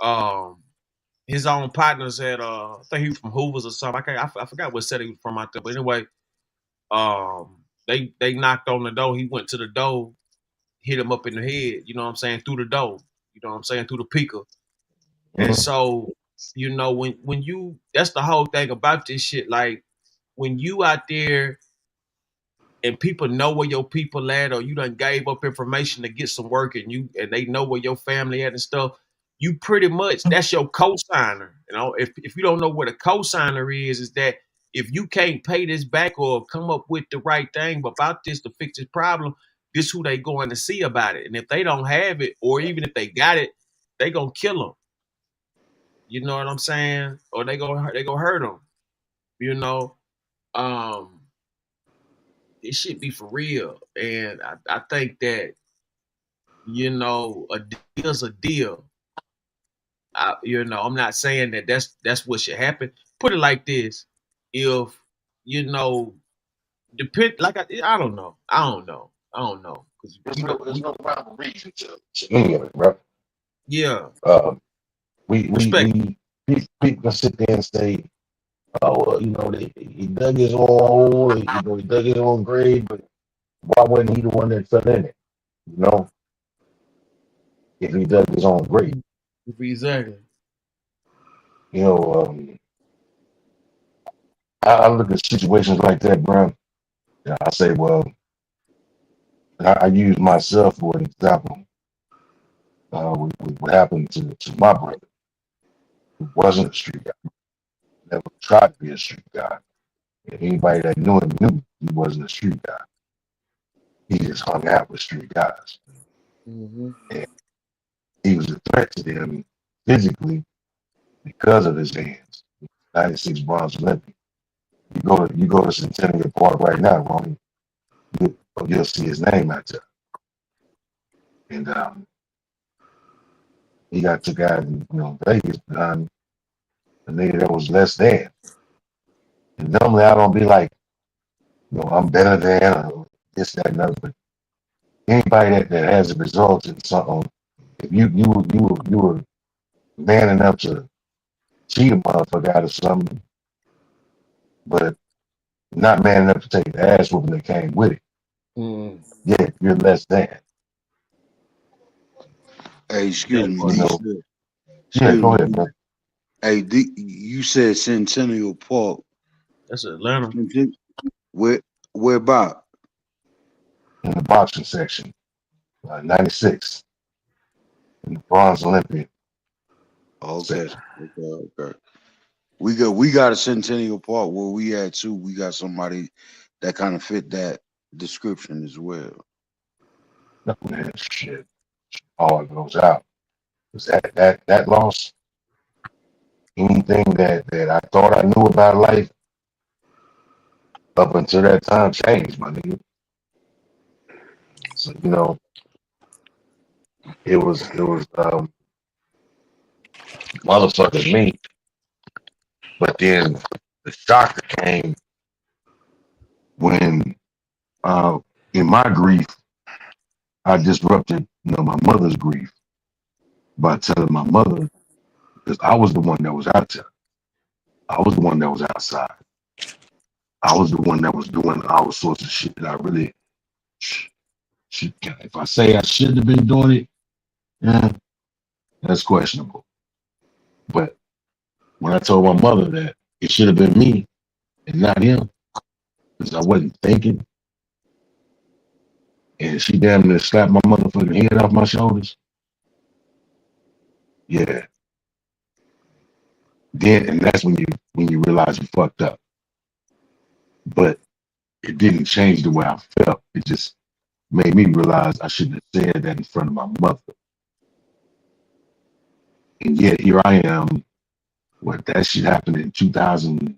Um, his own partners had I think he was from Hoover's or something. I forgot what set he was from out there. But anyway, they knocked on the door. He went to the door, hit him up in the head. You know what I'm saying? Through the door. You know what I'm saying? Through the peaker. And so, you know, when you that's the whole thing about this shit. Like when you out there and people know where your people at, or you done gave up information to get some work, and they know where your family at and stuff, you pretty much that's your cosigner. You know, if you don't know what a cosigner is that if you can't pay this back or come up with the right thing about this to fix this problem, this who they going to see about it. And if they don't have it, or even if they got it, they gonna kill them. You know what I'm saying? Or they gonna hurt them. You know, um, it should be for real. And I think that you know a deal's a deal. You know, I'm not saying that that's what should happen. Put it like this: if you know, depend like I don't know, because There's you know there's no rhyme or reason to any of it, bro. yeah, respect. People can sit there and say, "Oh, well, you know, he dug his own hole, you know, he dug his own grave, but why wasn't he the one that fell in it? You know, if he dug his own grave, Exactly. you know, I look at situations like that, bro. And I say, well, I use myself for an example. What happened to my brother, who wasn't a street guy, never tried to be a street guy. And anybody that knew him knew he wasn't a street guy. He just hung out with street guys. And he was a threat to them physically because of his hands. 96 bronze Olympic. You go to Centennial Park right now, Ronnie. You'll see his name out there. And he got took out in Vegas behind a nigga that was less than. And normally I don't be like, I'm better than or this, that, and other. But anybody that has a result in something, if you were man enough to cheat a motherfucker out of something, but not man enough to take the ass whooping that came with it. Yeah, you're less than. Hey, excuse me, You know. D. Yeah, Excuse go me. ahead, man. Hey, D, you said Centennial Park. That's Atlanta. Where about? In the boxing section, 96, in the bronze Olympian Okay, section. okay. We got a Centennial Park where we at too. We got somebody that kind of fit that description as well. No, man, shit. All it goes out. That loss, anything that I thought I knew about life up until that time changed, my nigga. So, it was motherfucking me. But then the shocker came when in my grief, I disrupted, my mother's grief by telling my mother, because I was the one that was out there. I was the one that was outside. I was the one that was doing all sorts of shit that I really should. If I say I shouldn't have been doing it, that's questionable. But When I told my mother that it should have been me and not him, because I wasn't thinking, and she damn near slapped my motherfucking head off my shoulders. Yeah, then and that's when you realize you fucked up. But it didn't change the way I felt. It just made me realize I shouldn't have said that in front of my mother. And yet here I am. What that shit happened in 2008.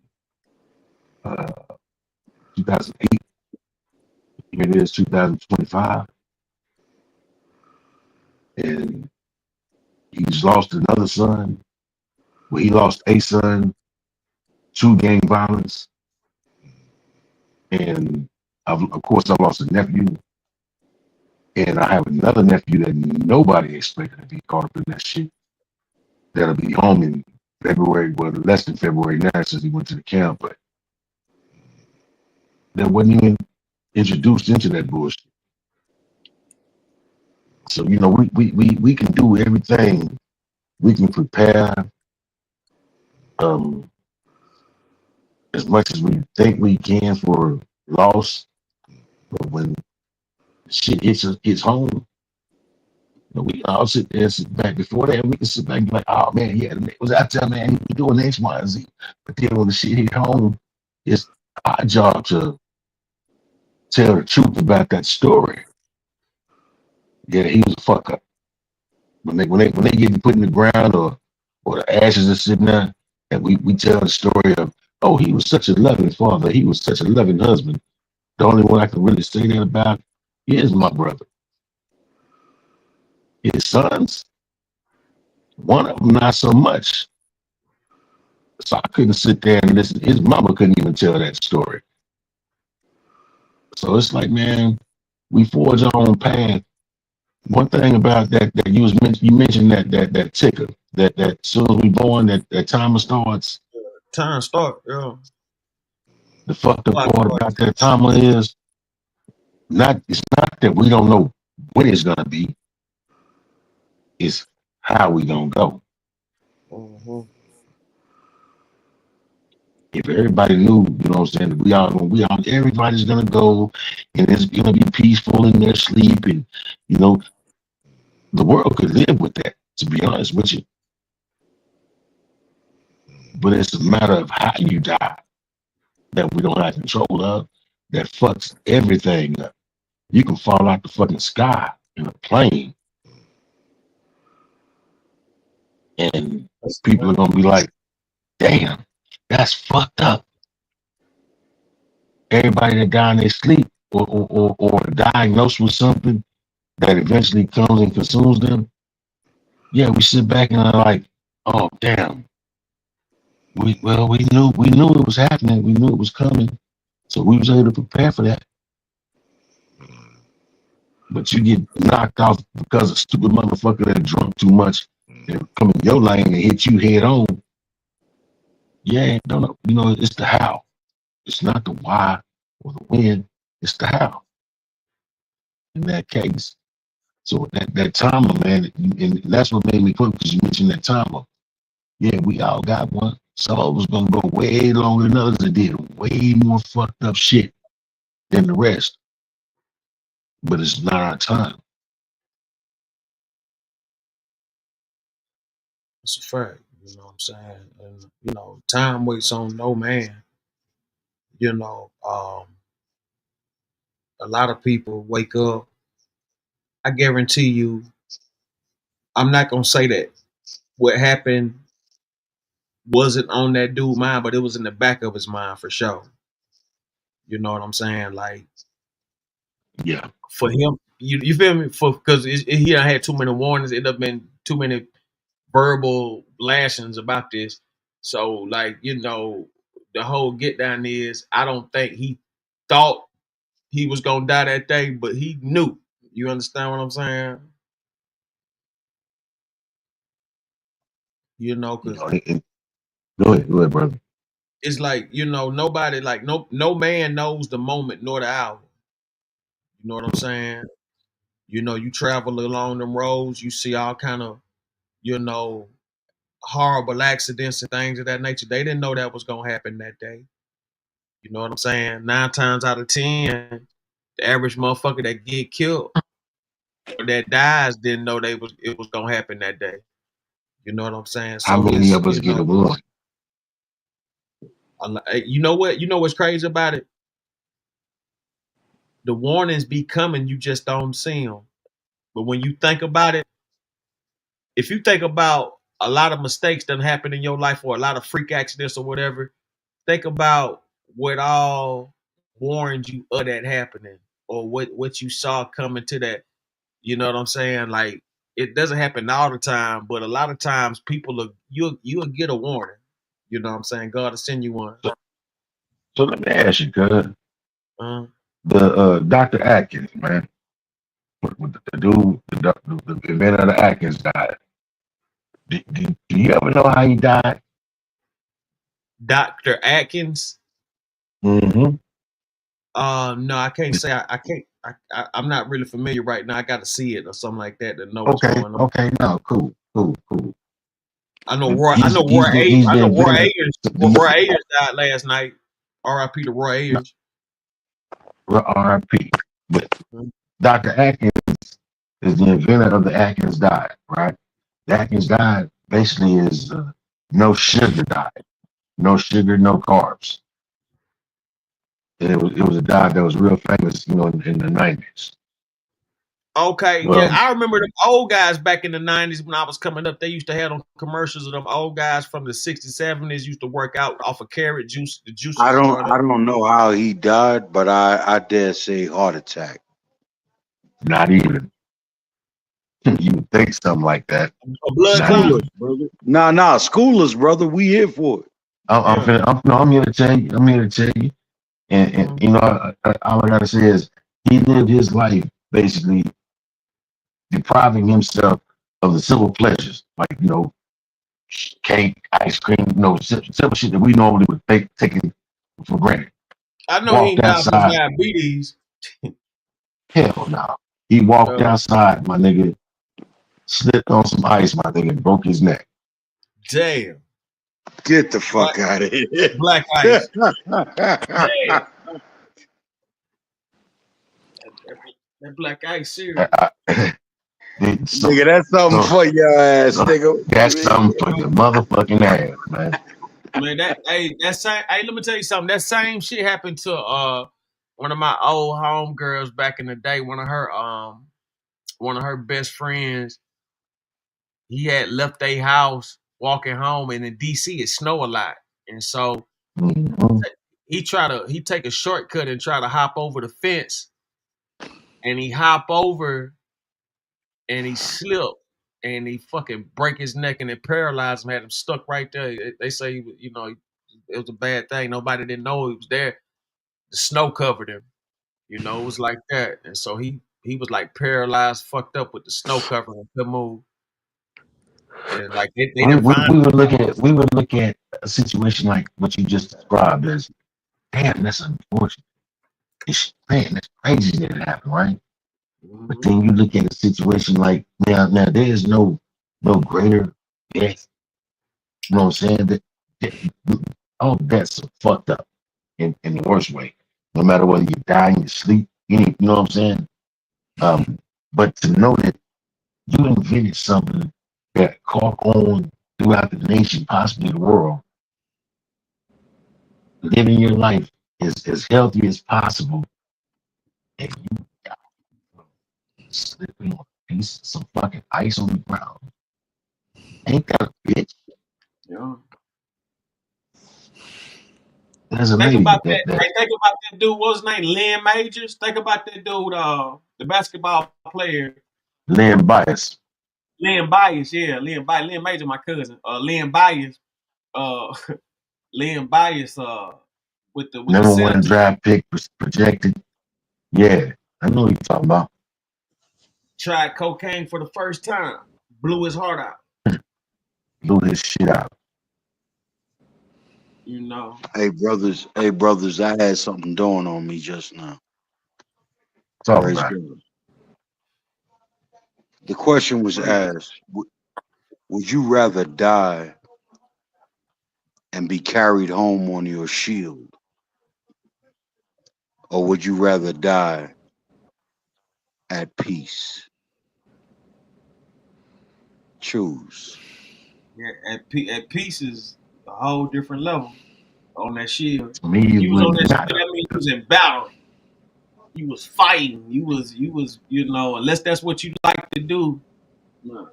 Here it is, 2025, and he's lost another son. Well, he lost a son to gang violence, and of course, I lost a nephew, and I have another nephew that nobody expected to be caught up in that shit. That'll be home in February, well, less than February now since he went to the camp, but that wasn't even introduced into that bullshit. So, we can do everything. We can prepare um, as much as we think we can for loss, but when shit hits home, we all sit there and sit back. Before that, we can sit back and be like, oh man, yeah, the was out there, man, he was doing X, Y, and Z. But then when the shit hit home, it's our job to tell the truth about that story. Yeah, he was a fuck up. When they get put in the ground or the ashes are sitting there, and we tell the story of, oh, he was such a loving father, he was such a loving husband. The only one I can really say that about is my brother. His sons, one of them not so much. So I couldn't sit there and listen. His mama couldn't even tell that story. So it's like, man, we forge our own path. One thing about that you mentioned that ticker that soon as we born that timer starts. Time start, yeah. The fucked up part about that timer is it's not that we don't know when it's gonna be. It's how we gonna go. Mm-hmm. If everybody knew, you know what I'm saying, everybody's gonna go and it's gonna be peaceful in their sleep, and the world could live with that, to be honest with you. But it's a matter of how you die that we don't have control of, that fucks everything up. You can fall out the fucking sky in a plane, and people are gonna be like, damn, that's fucked up. Everybody that die in their sleep or diagnosed with something that eventually comes and consumes them, yeah, we sit back and are like, oh damn. We knew it was happening. We knew it was coming. So we was able to prepare for that. But you get knocked off because a stupid motherfucker that drunk too much and come in your lane and hit you head on. Yeah, no, it's the how. It's not the why or the when. It's the how in that case. So that timer, man, and that's what made me put, because you mentioned that timer. Yeah, we all got one. Some of us gonna go way longer than others that did way more fucked up shit than the rest. But it's not our time. It's a fact. You know what I'm saying? And time waits on no man. A lot of people wake up. I guarantee you, I'm not gonna say that what happened wasn't on that dude's mind, but it was in the back of his mind for sure. You know what I'm saying? Like, yeah, for him, you feel me? Because he done had too many warnings. It have been too many verbal lashings about this. So, like, the whole get down is, I don't think he thought he was gonna die that day, but he knew. You understand what I'm saying? Because go ahead, brother. it's like, nobody, like, no man knows the moment nor the hour. You know what I'm saying? You travel along them roads, you see all kind of, you know, horrible accidents and things of that nature. They didn't know that was gonna happen that day. You know what I'm saying? 9 times out of 10, the average motherfucker that get killed or that dies didn't know it was gonna happen that day. You know what I'm saying? How So many it's, of us you get know, a warning? you know what? You know what's crazy about it? The warnings be coming, you just don't see them. But when you think about it, if you think about a lot of mistakes that happen in your life or a lot of freak accidents or whatever, think about what all warned you of that happening or what you saw coming to that. You know what I'm saying? Like it doesn't happen all the time, but a lot of times you'll get a warning. You know what I'm saying? God will send you one. So let me ask you, cuz Uh, the Dr. Atkins, man, with the dude, the inventor of the Atkins died. Do you ever know how he died? Dr. Atkins. Mm-hmm. No, I can't say I can't. I'm not really familiar right now. I got to see it or something like that to know what's Okay, going on. okay, no, cool. I know Roy. I know Roy. He's I the know Roy inventor. Ayers. Roy Ayers died last night. R.I.P. to Roy Ayers. R.I.P. But Mhm. Dr. Atkins is the inventor of the Atkins diet, right? The Atkins diet basically is no sugar diet, no sugar, no carbs. And it was a diet that was real famous, in the 90s. Okay, yeah, Well, I remember them old guys back in the '90s when I was coming up. They used to have them commercials of them old guys from the '60s, '70s used to work out off of carrot juice, the juices and all that. I don't know how he died, but I dare say heart attack. not even. You would think something like that. A blood Not clot. even. Schoolers, brother. Nah, schoolers, brother. We here for it. I'm, Yeah. I'm, no, I'm here to tell you. I'm here to tell you. And all I gotta say is he lived his life basically depriving himself of the simple pleasures, like cake, ice cream, simple shit that we normally would take it for granted. I know he Walked ain't died from outside, diabetes. hell no. He walked Uh, outside, my nigga, slipped on some ice, my nigga, and broke his neck. Damn. Get the Black, fuck out of here. black ice. Damn. That black ice serious. So, Nigga, that's something so, for your ass, so nigga. that's something for your motherfucking ass, man. Man, let me tell you something. That same shit happened to one of my old homegirls back in the day. One of her best friends, he had left their house walking home, and in DC it snow a lot. And so Mhm. he take a shortcut and try to hop over the fence, and he hop over and he slipped and he fucking break his neck and it paralyzed him, had him stuck right there. They say it was a bad thing. Nobody didn't know he was there. The snow covered him. It was like that. And so he was like paralyzed, fucked up with the snow covering him, couldn't move. And like they We, didn't we, find we would look at a situation like what you just described as, damn, that's unfortunate. Man, that's crazy that it happened, right? But him. then you look at a situation like now there is no greater death. You know what I'm saying? That all deaths are fucked up in the worst way. No matter whether you die in your sleep, you know what I'm saying? But to know that you invented something that caught on throughout the nation, possibly the world, living your life as healthy as possible, and you slipping on a piece of some fucking ice on the ground. Ain't that a bitch? Yeah. There's a Think lady about that. that Hey, think about that dude. What's his name? Lynn Majors. Think about that dude. The basketball player. Lynn Bias. Lynn Bias. Yeah, Lynn Bias. Lynn Major, my cousin. Lynn Bias. Uh, Lynn Bias. With the Number one Celtics. draft pick projected. Yeah, I know what you're talking about. Tried cocaine for the first time. Blew his heart out. Blew his shit out. You know. Hey brothers, I had something dawn on me just now. Talk Praise about it. God. The question was Praise. asked, Would you rather die and be carried home on your shield, or would you rather die at peace? Choose. Yeah, at peace is a whole different level on that shield. To me, it You was on wouldn't that shield, matter. that means you was in battle. You was fighting. You was, unless that's what you like to do. No.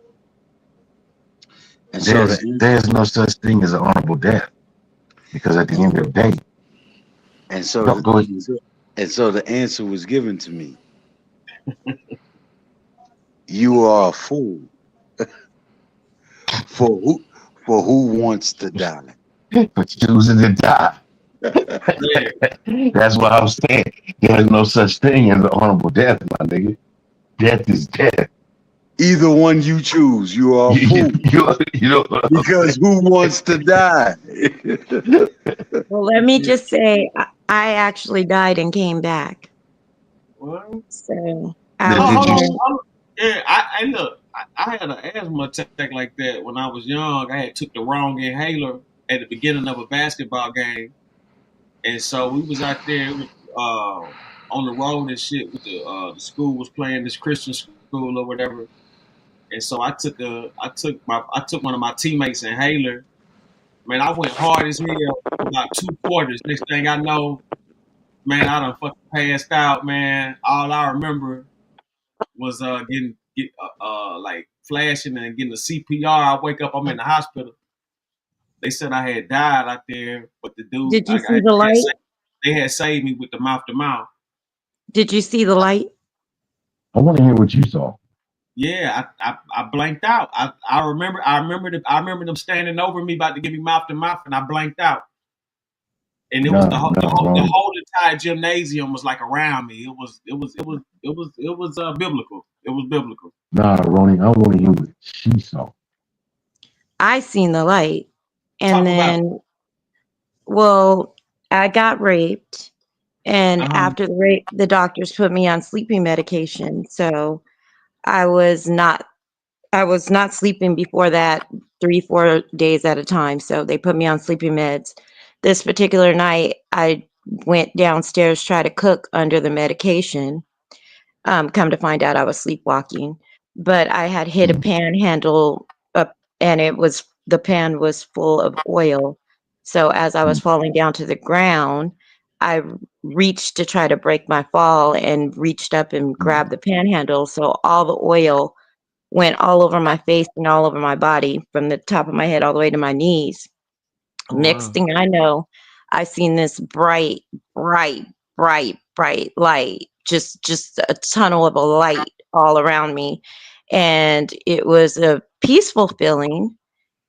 And so There's no such thing as an honorable death because at the end of the day, and so go, the, go ahead. and so the answer was given to me. You are a fool for who wants to die. But choosing to die. That's what I'm saying. There's no such thing as an honorable death, my nigga. Death is death. Either one you choose, you are a fool. You know what I'm Because who wants to die? Well, let me just say, I actually died and came back. What? So Now, I was did you? in. Yeah, I look. I had an asthma attack like that when I was young. I had took the wrong inhaler at the beginning of a basketball game, and so we was out there on the road and shit with the school was playing this Christian school or whatever. And so I took one of my teammates' inhaler. Man, I went hard as hell for about 2 quarters. Next thing I know, man, I done fucking passed out, man. All I remember was like flashing and getting the CPR. I wake up, I'm in the hospital. They said I had died out there, but the dude Did you see the light? they had saved me with the mouth to mouth. Did you see the light? I want to hear what you saw. Yeah, I blanked out. I remember them standing over me about to give me mouth to mouth, and I blanked out. And it was the Ronnie. whole entire gymnasium was like around me. It was biblical. It was biblical. Nah, Ronnie, I want to hear what she saw. I seen the light, and Talk about it. then, well, I got raped, and after the rape, the doctors put me on sleeping medication. So I was not sleeping before that 3-4 days at a time. So they put me on sleeping meds. This particular night, I went downstairs, try to cook under the medication. Come to find out I was sleepwalking, but I had hit a panhandle up, and the pan was full of oil. So as I was falling down to the ground, I reached to try to break my fall and reached up and grabbed the panhandle. So all the oil went all over my face and all over my body from the top of my head all the way to my knees. Oh, Next wow. thing I know, I seen this bright, bright, bright, bright light, just a tunnel of a light all around me. And it was a peaceful feeling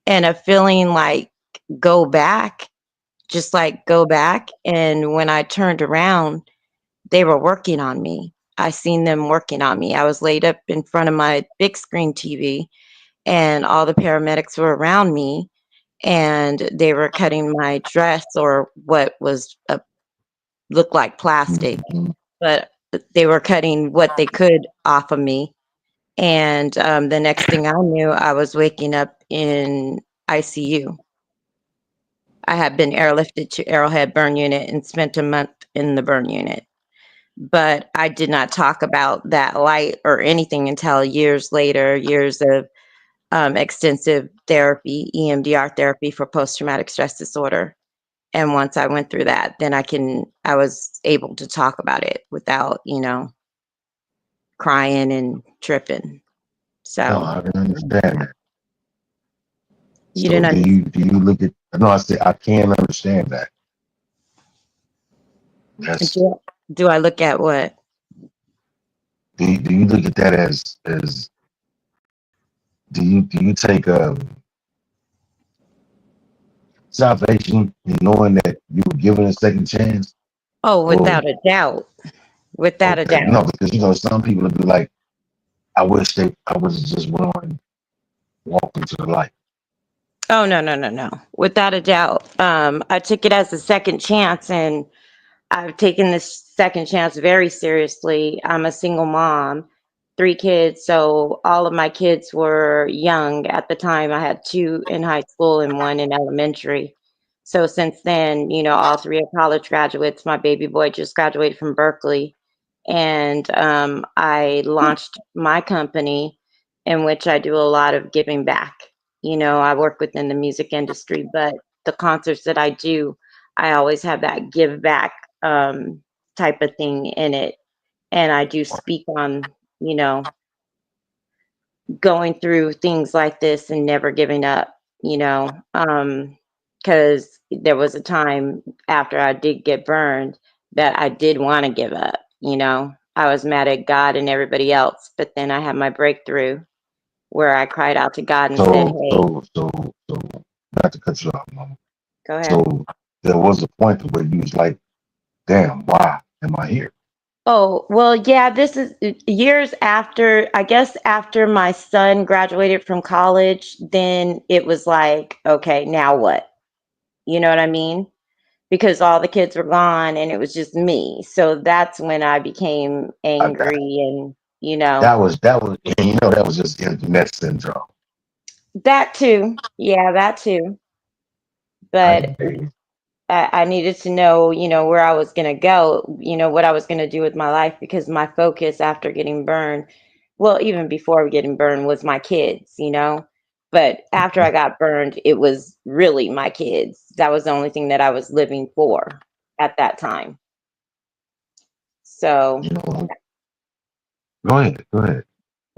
and a feeling like go back, just like go back. And when I turned around, they were working on me. I seen them working on me. I was laid up in front of my big screen TV, and all the paramedics were around me, and they were cutting my dress, or what was looked like plastic, but they were cutting what they could off of me. And the next thing I knew, I was waking up in ICU. I had been airlifted to Arrowhead Burn Unit and spent a month in the burn unit. But I did not talk about that light or anything until years later, years of extensive therapy, EMDR therapy for post-traumatic stress disorder. And once I went through that, then I was able to talk about it without, crying and tripping. So No, I can understand that. you So didn't do you look at? No, I said I can understand that. That's do I look at what? do you look at that as do you take salvation in knowing that you were given a second chance? Oh, Or without a doubt. Without a okay, doubt. no, because some people would be like, I wish I was just willing walk into the light. Oh, no. Without a doubt. I took it as a second chance, and I've taken this second chance very seriously. I'm a single mom, 3 kids, so all of my kids were young at the time. I had 2 in high school and 1 in elementary. So since then, all 3 are college graduates. My baby boy just graduated from Berkeley, and I launched my company in which I do a lot of giving back. I work within the music industry, but the concerts that I do, I always have that give back type of thing in it. And I do speak on, you know, going through things like this and never giving up, because there was a time after I did get burned that I did want to give up. I was mad at God and everybody else, but then I had my breakthrough where I cried out to God and said, So, "Hey, so, so, so, not to cut you off, mama. go ahead." So there was a point to where you was like, damn, why am I here? Oh, well, yeah, this is years after, I guess after my son graduated from college, then it was like, okay, now what? You know what I mean? Because all the kids were gone and it was just me. So that's when I became I got it. angry and, and that was just internet syndrome. that too. Yeah, that too. I But get it. I needed to know, where I was going to go, what I was going to do with my life because my focus after getting burned, well, even before getting burned was my kids. But after I got burned, it was really my kids. That was the only thing that I was living for at that time. So You know, go ahead, go ahead.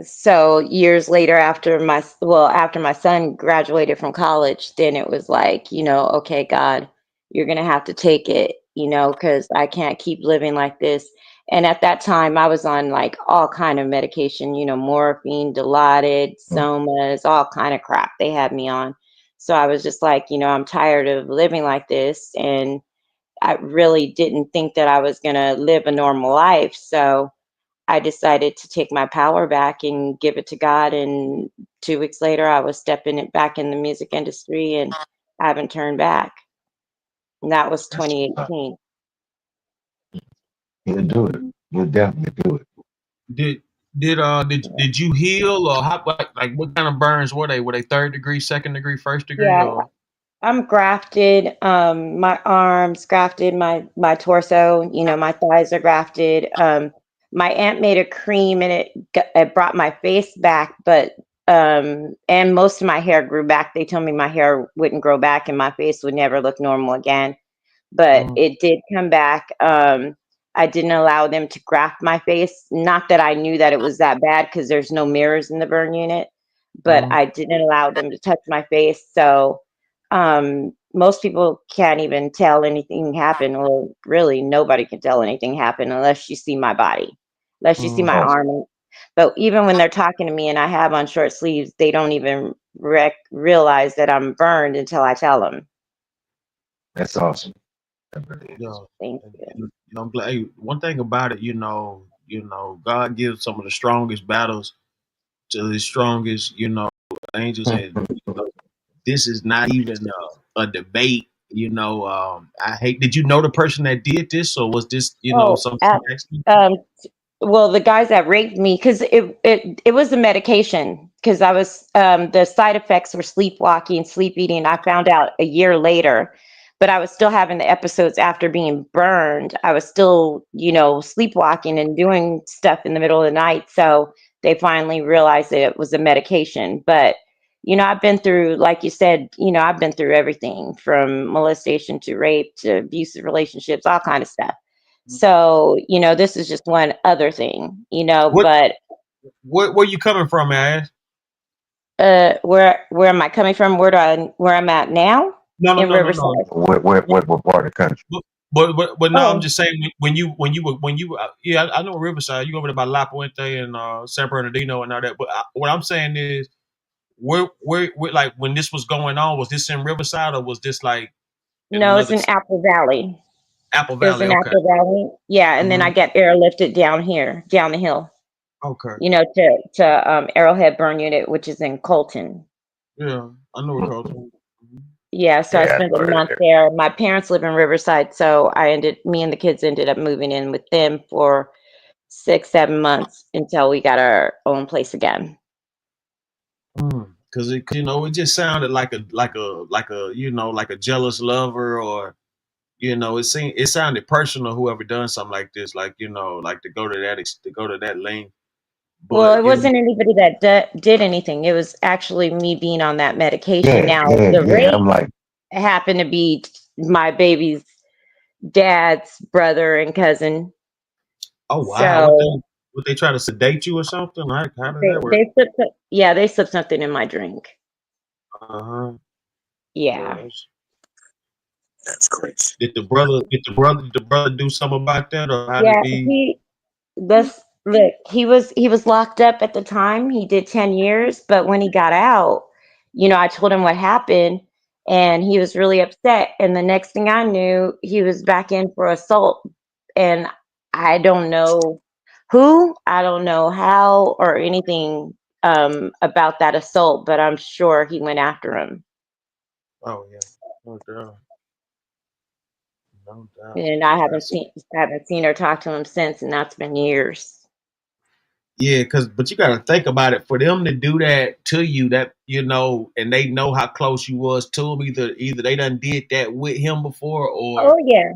so years later after my son graduated from college, then it was like, okay, God, you're going to have to take it, because I can't keep living like this. And at that time I was on like all kind of medication, morphine, Dilaudid, somas, all kind of crap they had me on. So I was just like, I'm tired of living like this, and I really didn't think that I was going to live a normal life. So I decided to take my power back and give it to God. And 2 weeks later, I was stepping it back in the music industry, and I haven't turned back. And that was That's what's up. 2018. You'll do it. You'll definitely do it. Did you heal or how like what kind of burns were they? Were they 3rd degree, 2nd degree, 1st degree, Yeah, or I'm grafted. My arms grafted, my torso. My thighs are grafted. My aunt made a cream, and it brought my face back, but and most of my hair grew back. They told me my hair wouldn't grow back, and my face would never look normal again. But it did come back. I didn't allow them to graft my face. Not that I knew that it was that bad because there's no mirrors in the burn unit, but I didn't allow them to touch my face. So most people can't even tell anything happened. Well, really, nobody can tell anything happened unless you see my body, unless you see my Awesome. arm. But even when they're talking to me and I have on short sleeves, they don't even realize that I'm burned until I tell them. That's awesome. That really yeah? is. Thank And, you. I'm glad. Hey, one thing about it, God gives some of the strongest battles to His strongest, angels, and this is not even a debate. I hate. Did you know the person that did this, or was this, Oh, some accident? well, the guys that raped me, because it was the medication, because I was the side effects were sleepwalking, sleep eating. I found out a year later, but I was still having the episodes after being burned. I was still, sleepwalking and doing stuff in the middle of the night. So they finally realized that it was a medication. But I've been through, like you said, I've been through everything from molestation to rape to abusive relationships, all kind of stuff. So, this is just one other thing, What but where you coming from, man? where am I coming from? Where I'm at now No, no, in no, no, no. Riverside? What part of the country? But no, I'm Oh, just saying yeah, I know Riverside. You over there by La Puente and San Bernardino and all that. But what I'm saying is, where like when this was going on, was this in Riverside or was this like in no, it's another in Apple Valley. Apple It was Valley? in Okay. Apple Valley. Yeah, and then I Hmm. get airlifted down here, down the hill, Okay. to Arrowhead Burn Unit, which is in Colton. Yeah, I know what culture. Yeah, so I Yeah, spent I a know that month area. there. My parents live in Riverside, so me and the kids ended up moving in with them for 6, 7 months until we got our own place again. Because it just sounded like a like a jealous lover, or it sounded personal. Whoever done something like this, like to go to that length. Well, But it wasn't anybody that did anything. It was actually me being on that medication. Yeah, Now, yeah, the yeah. I'm rape like, happened to be my baby's dad's brother and cousin. oh wow, So would they try to sedate you or something? How did that work? they slipped, they slipped something in my drink. Uh-huh. Yeah. that's crazy. Did the brother do something about that, or how did Yeah, he? he was locked up at the time. He did 10 years, but when he got out, I told him what happened and he was really upset. And the next thing I knew, he was back in for assault. And I don't know I don't know how or anything about that assault, but I'm sure he went after him. Oh yeah, no doubt, no doubt. And I haven't seen or talked to him since, and that's been years. Yeah, but you got to think about it. For them to do that to you, and they know how close you was to him. Either they done did that with him before, Oh or yeah.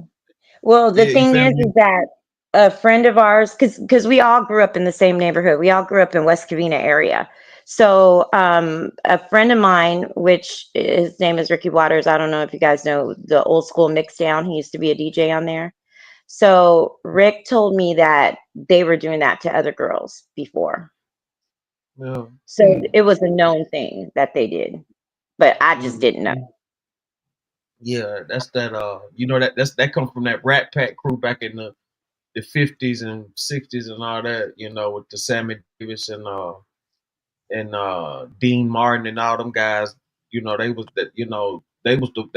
Well, the yeah, you thing feel is me? that a friend of ours, because we all grew up in the same neighborhood. We all grew up in West Covina area. So a friend of mine, which his name is Ricky Waters. I don't know if you guys know the old school mix down. He used to be a DJ on there. So Rick told me that they were doing that to other girls before. Yeah. So it was a known thing that they did, but I just didn't know. Yeah, that's that. That comes from that Rat Pack crew back in the 50s and 60s and all that. With the Sammy Davis and Dean Martin and all them guys. They was that. They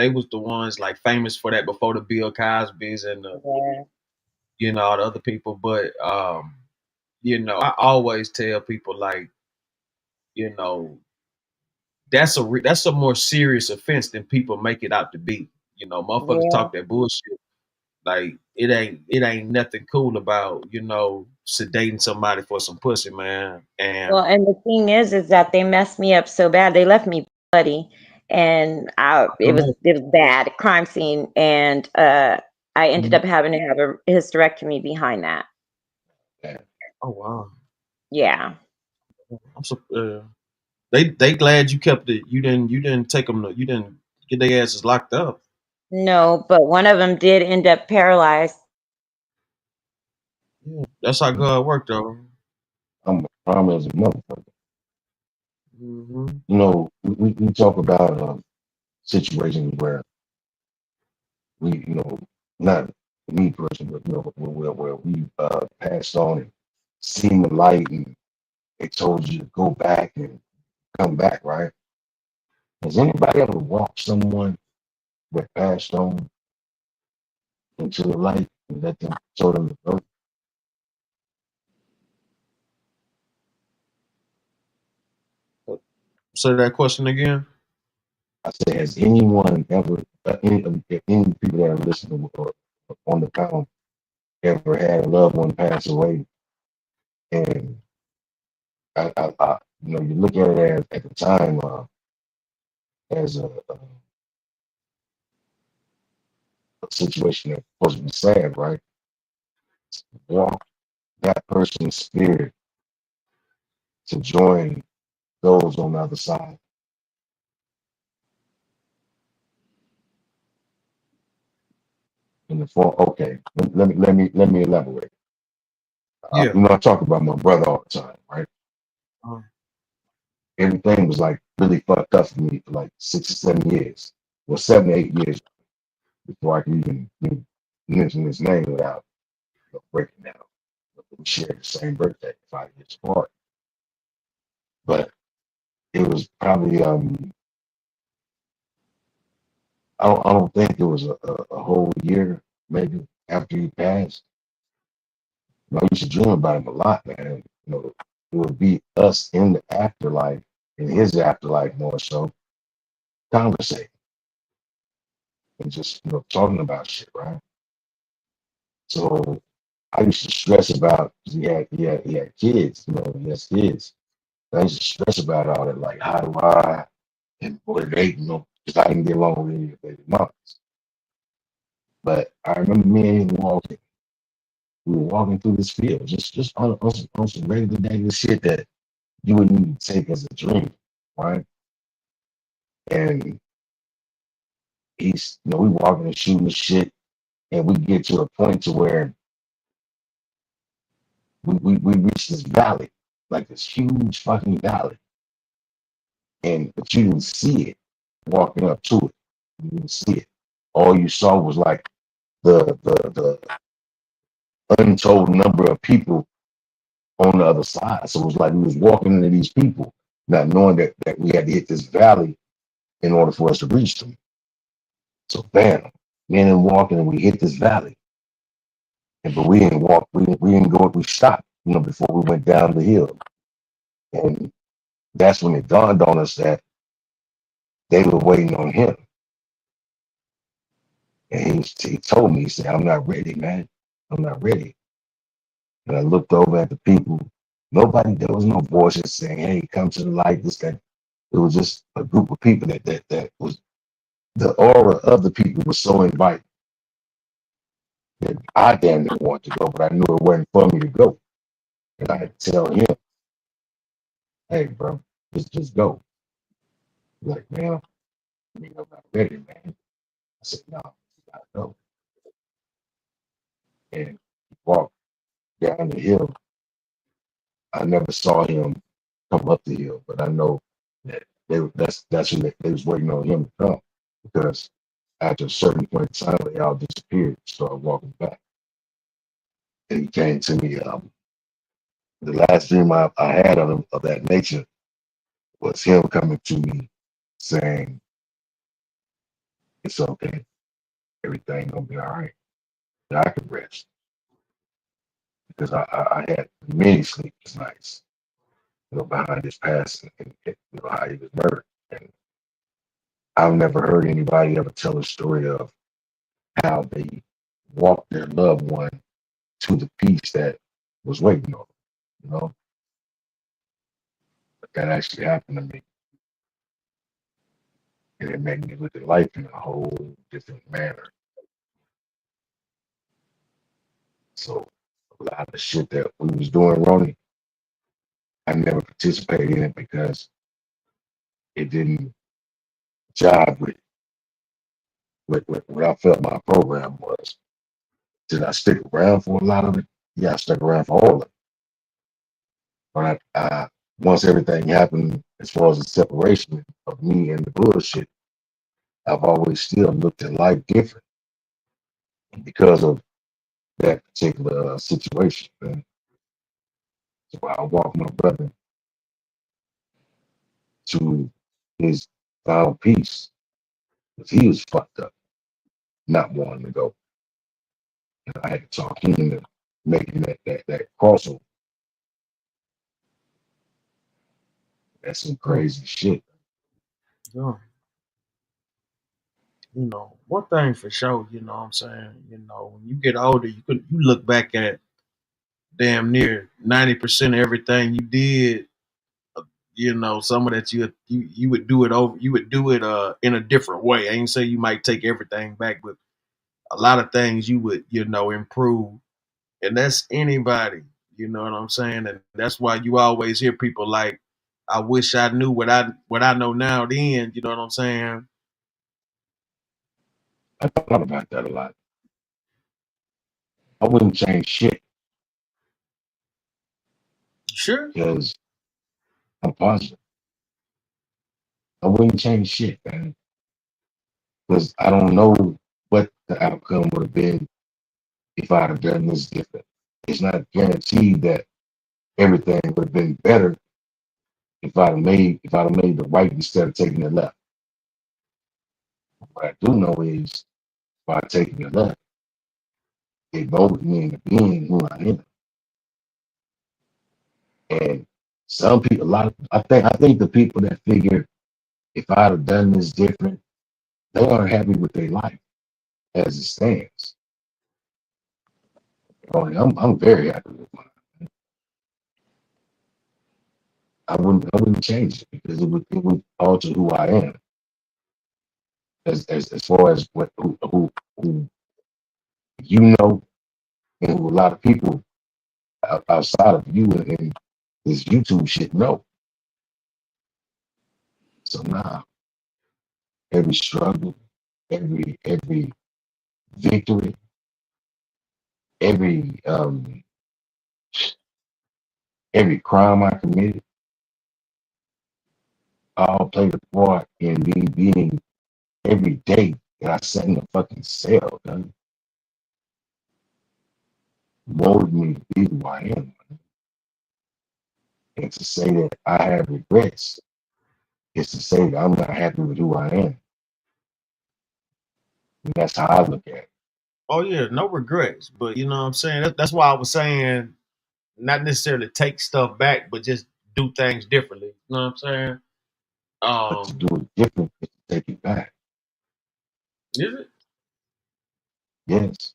was the ones like famous for that before the Bill Cosbys and all the other people. But I always tell people like, you know, that's a more serious offense than people make it out to be. Motherfuckers Yeah. talk that bullshit. Like it ain't nothing cool about sedating somebody for some pussy, man. And Well, and the thing is that they messed me up so bad. They left me bloody, and I know. it was bad crime scene, and I ended up having to have a hysterectomy behind that. Oh wow. Yeah. I'm so they glad you kept it. You didn't take them. You didn't get their asses locked up. No, but one of them did end up paralyzed. Yeah, that's how God worked, though. I'm a problem as a motherfucker. Mm-hmm. We talk about situations where we, not me personally, but where we passed on and seen the light and they told you to go back and come back, right? Has anybody ever walked someone that passed on into the light and let them told them to go? Say that question again. I said, has anyone ever, any people that are listening or on the panel, ever had a loved one pass away? And you look at it as, at the time as a situation that's supposed to be sad, right? Want that person's spirit to join those on the other side. In the form, okay, let me elaborate. Yeah. I talk about my brother all the time, right? Everything was like really fucked up for me for like 6 or 7 years, well, 7 or 8 years before I can even mention his name without breaking down. We shared the same birthday, 5 years apart. But it was probably I don't think it was a whole year maybe after he passed. I used to dream about him a lot, man. It would be us in the afterlife, in his afterlife more so, conversating and just talking about shit, right? So I used to stress about he had kids, you know, he has kids. I used to stress about all that, like how do I and what they, you know, because I didn't get along with any of their moms. But I remember me and him walking. We were walking through this field, just on some regular daily shit that you wouldn't even take as a dream, right? And he's, you know, we walking and shooting the shit, and we get to a point to where we reach this valley, like this huge fucking valley, and but you didn't see it walking up to it. You didn't see it. All you saw was like the untold number of people on the other side. So it was like we was walking into these people, not knowing that we had to hit this valley in order for us to reach them. So bam, we ended up walking and we hit this valley. And but we didn't walk, we didn't go, we stopped, you know, before we went down the hill. And that's when it dawned on us that they were waiting on him. And he told me, he said, I'm not ready, man. I'm not ready. And I looked over at the people. Nobody, there was no voices saying, hey, come to the light, this, that. It was just a group of people that was, the aura of the people was so inviting that I damn near wanted to go, but I knew it wasn't for me to go. And I had to tell him, hey, bro, just go. He's like, man, I mean, I'm not ready, man. I said, no, you gotta go. And he walked down the hill. I never saw him come up the hill, but I know that that's when they was waiting on him to come, because after a certain point in time, they all disappeared, started walking back. And he came to me. The last dream I had of that nature was him coming to me saying, it's okay, everything gonna be all right. That I could rest. Because I had many sleepless nights, you know, behind his passing and you know, how he was murdered. And I've never heard anybody ever tell a story of how they walked their loved one to the peace that was waiting on them, you know? But that actually happened to me. And it made me look at life in a whole different manner. So a lot of the shit that we was doing, Ronnie, I never participated in it because it didn't jive with what I felt my program was. Did I stick around for a lot of it? Yeah, I stuck around for all of it. But once everything happened, as far as the separation of me and the bullshit, I've always still looked at life different because of that particular situation. Man. So I walked my brother to his final peace because he was fucked up, not wanting to go. And I had to talk him into making that crossover. That's some crazy shit. Yeah. You know, one thing for sure, you know what I'm saying? You know, when you get older, you look back at damn near 90% of everything you did. You know, some of that you would do it over, you would do it in a different way. I ain't say you might take everything back, but a lot of things you would, you know, improve. And that's anybody, you know what I'm saying? And that's why you always hear people like, I wish I knew what I know now then, you know what I'm saying? I thought about that a lot. I wouldn't change shit Sure. because I'm positive. I wouldn't change shit, man, because I don't know what the outcome would have been if I'd have done this different. It's not guaranteed that everything would have been better if I'd have made the right instead of taking the left. What I do know is by taking the left, it molded me into being who I am. And some people, I think the people that figure if I'd have done this different, they aren't happy with their life as it stands. I'm very happy with mine. I wouldn't change it because it would alter who I am as far as who you know and who a lot of people outside of you and this YouTube shit know. So now every struggle, every victory, every every crime I committed, all played a part in me being every day that I sat in a fucking cell, man, molded me to be who I am. And to say that I have regrets is to say that I'm not happy with who I am. And that's how I look at it. Oh yeah, no regrets. But you know what I'm saying? That's why I was saying not necessarily take stuff back, but just do things differently. You know what I'm saying? But to do it different is to take it back. Is it? Yes.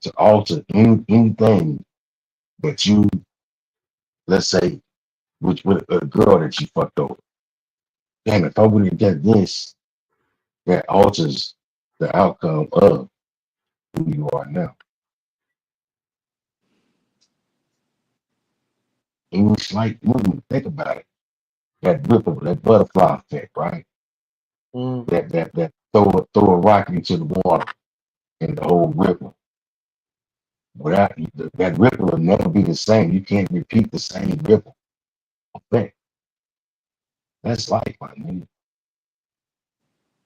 To alter anything that you, let's say, with a girl that you fucked over. Damn, if I would have done this, that alters the outcome of who you are now. Any slight movement, think about it. That ripple, that butterfly effect, right? That throw a rock into the water and the whole ripple. Without that ripple will never be the same. You can't repeat the same ripple effect. That's life, my nigga.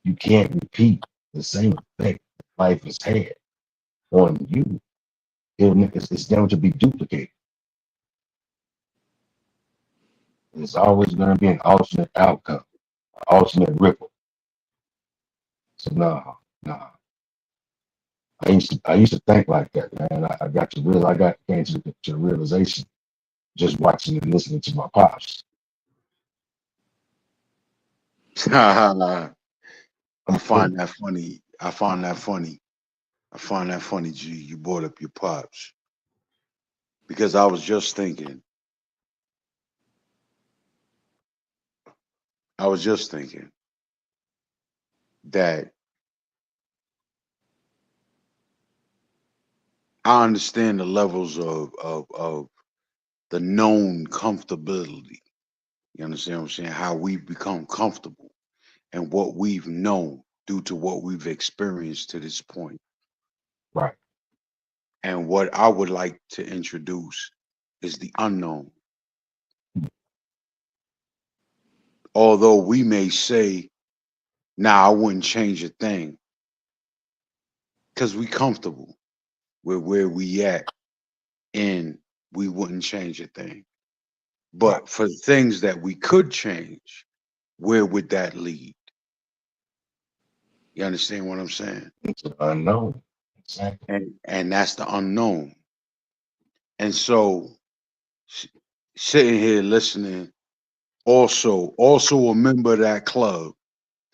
You can't repeat the same effect that life has had on you. It's never to be duplicated. There's always going to be an alternate outcome, an alternate ripple. So no. I used to think like that, man. I got to real. I got came to the realization just watching and listening to my pops. I find that funny. I find that funny, G. You brought up your pops. Because I was just thinking that I understand the levels of the known comfortability. You understand what I'm saying? How we become comfortable and what we've known due to what we've experienced to this point. Right. And what I would like to introduce is the unknown. Although we may say, nah, I wouldn't change a thing because we comfortable with where we at and we wouldn't change a thing. But for things that we could change, where would that lead? You understand what I'm saying? It's an unknown. Exactly. And that's the unknown. And so sitting here listening, also a member of that club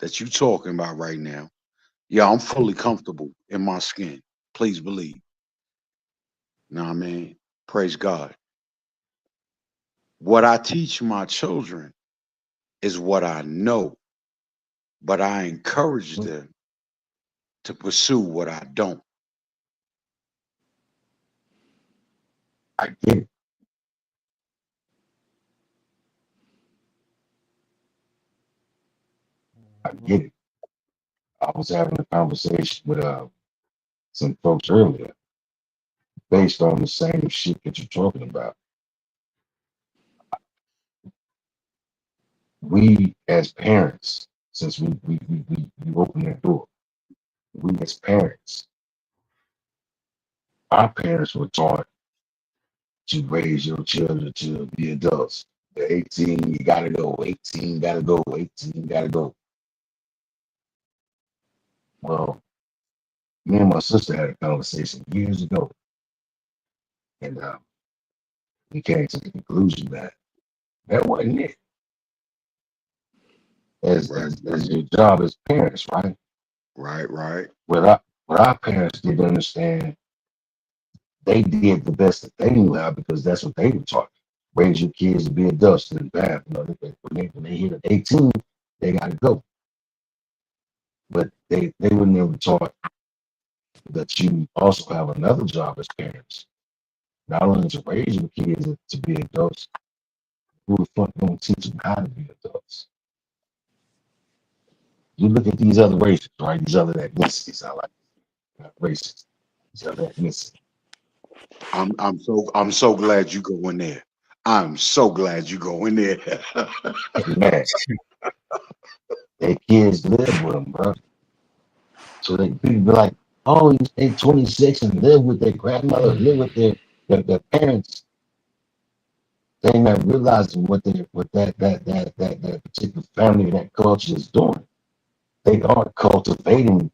that you talking about right now. Yeah, I'm fully comfortable in my skin. Please believe. Know what I mean? Praise God. What I teach my children is what I know, but I encourage them to pursue what I don't. I get it. I get it. I was having a conversation with some folks earlier based on the same shit that you're talking about. We as parents, since we open that door, we as parents, our parents were taught to raise your children to be adults. They're 18, you gotta go. 18, gotta go. 18, gotta go. Well, me and my sister had a conversation years ago, and we came to the conclusion that that wasn't it. As your job as parents, right? Right. What our parents didn't understand they did the best that they knew how because that's what they were taught. Raise your kids to be adults and bad. You know, when they hit 18, they got to go. But they were never taught that you also have another job as parents. Not only to raise your kids to be adults, who the fuck don't teach them how to be adults? You look at these other races, right? These other ethnicities, I like not races. These other ethnicities. I'm so glad you go in there. I'm so glad you go in there. Hey, man, their kids live with them, bro. So they people be like, oh, they 26 and live with their grandmother, live with their parents. They're not realizing what that particular family, that culture is doing. They are cultivating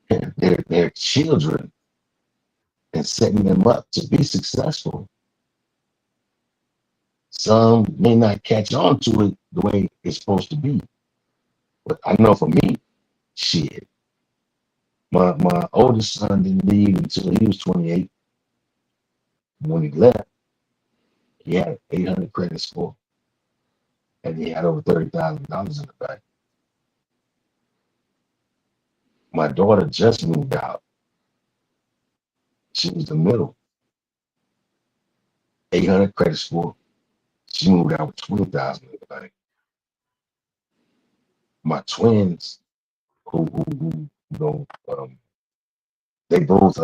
their children and setting them up to be successful. Some may not catch on to it the way it's supposed to be. But I know for me, shit, my oldest son didn't leave until he was 28. When he left, he had 800 credit score and he had over $30,000 in the bank. My daughter just moved out. She was the middle, 800 credit score. She moved out with 20,000 in the bank. My twins, who you know, they both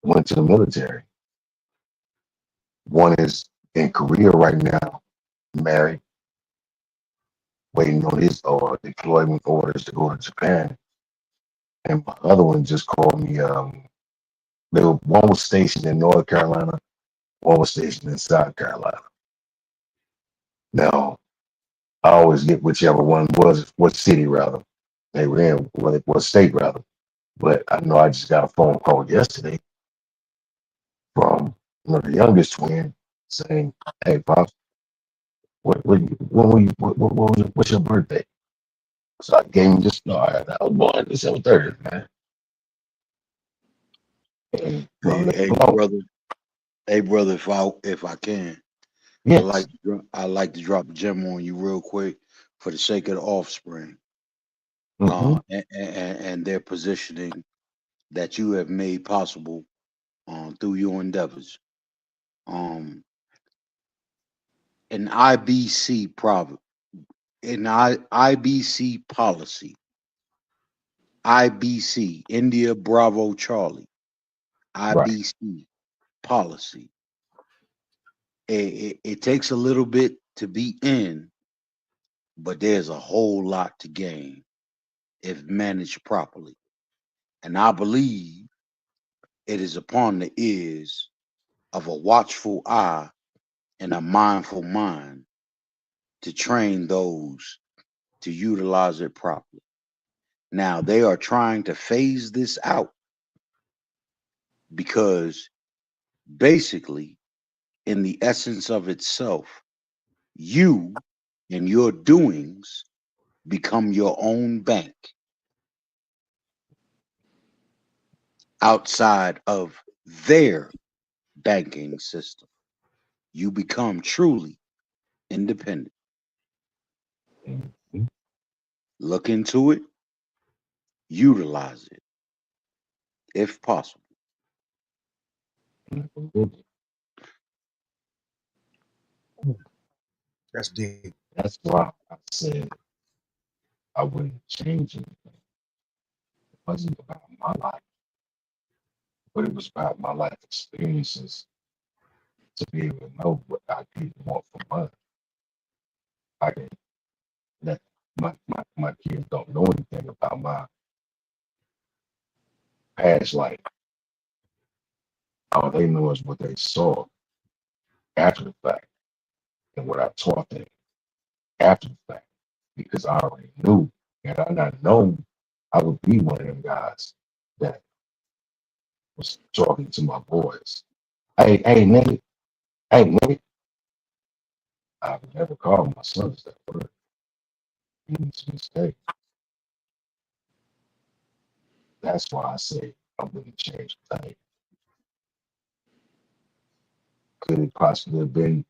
went to the military. One is in Korea right now, married, waiting on his deployment orders to go to Japan. And my other one just called me. One was stationed in North Carolina, one was stationed in South Carolina. Now, I always get whichever one was, what city rather they were in, what state rather. But I know I just got a phone call yesterday from the youngest twin saying, "Hey, pops, what's your birthday?" So I gave him just no. I was born December 30th, man. And, Hey, alone. brother. Hey, brother, if I can, Yes. I like to drop a gem on you real quick for the sake of the offspring, Mm-hmm. and their positioning that you have made possible through your endeavors. Um, an IBC prov IBC policy, IBC India Bravo Charlie, Right. IBC policy. It takes a little bit to be in, but there's a whole lot to gain if managed properly. And I believe it is upon the ears of a watchful eye and a mindful mind to train those to utilize it properly. Now, they are trying to phase this out because basically, in the essence of itself, you and your doings become your own bank outside of their banking system. You become truly independent. Mm-hmm. Look into it, utilize it if possible. That's deep. That's why I said I wouldn't change anything. It wasn't about my life, but it was about my life experiences to be able to know what I didn't want for mine. I can let my kids don't know anything about my past life. All they know is what they saw after the fact and what I taught them after the fact. Because I already knew, and I not known I would be one of them guys that was talking to my boys. Hey, nigga, hey, nigga. I would never call my sons that word. It's a mistake. That's why I say I wouldn't change a thing. could it possibly have been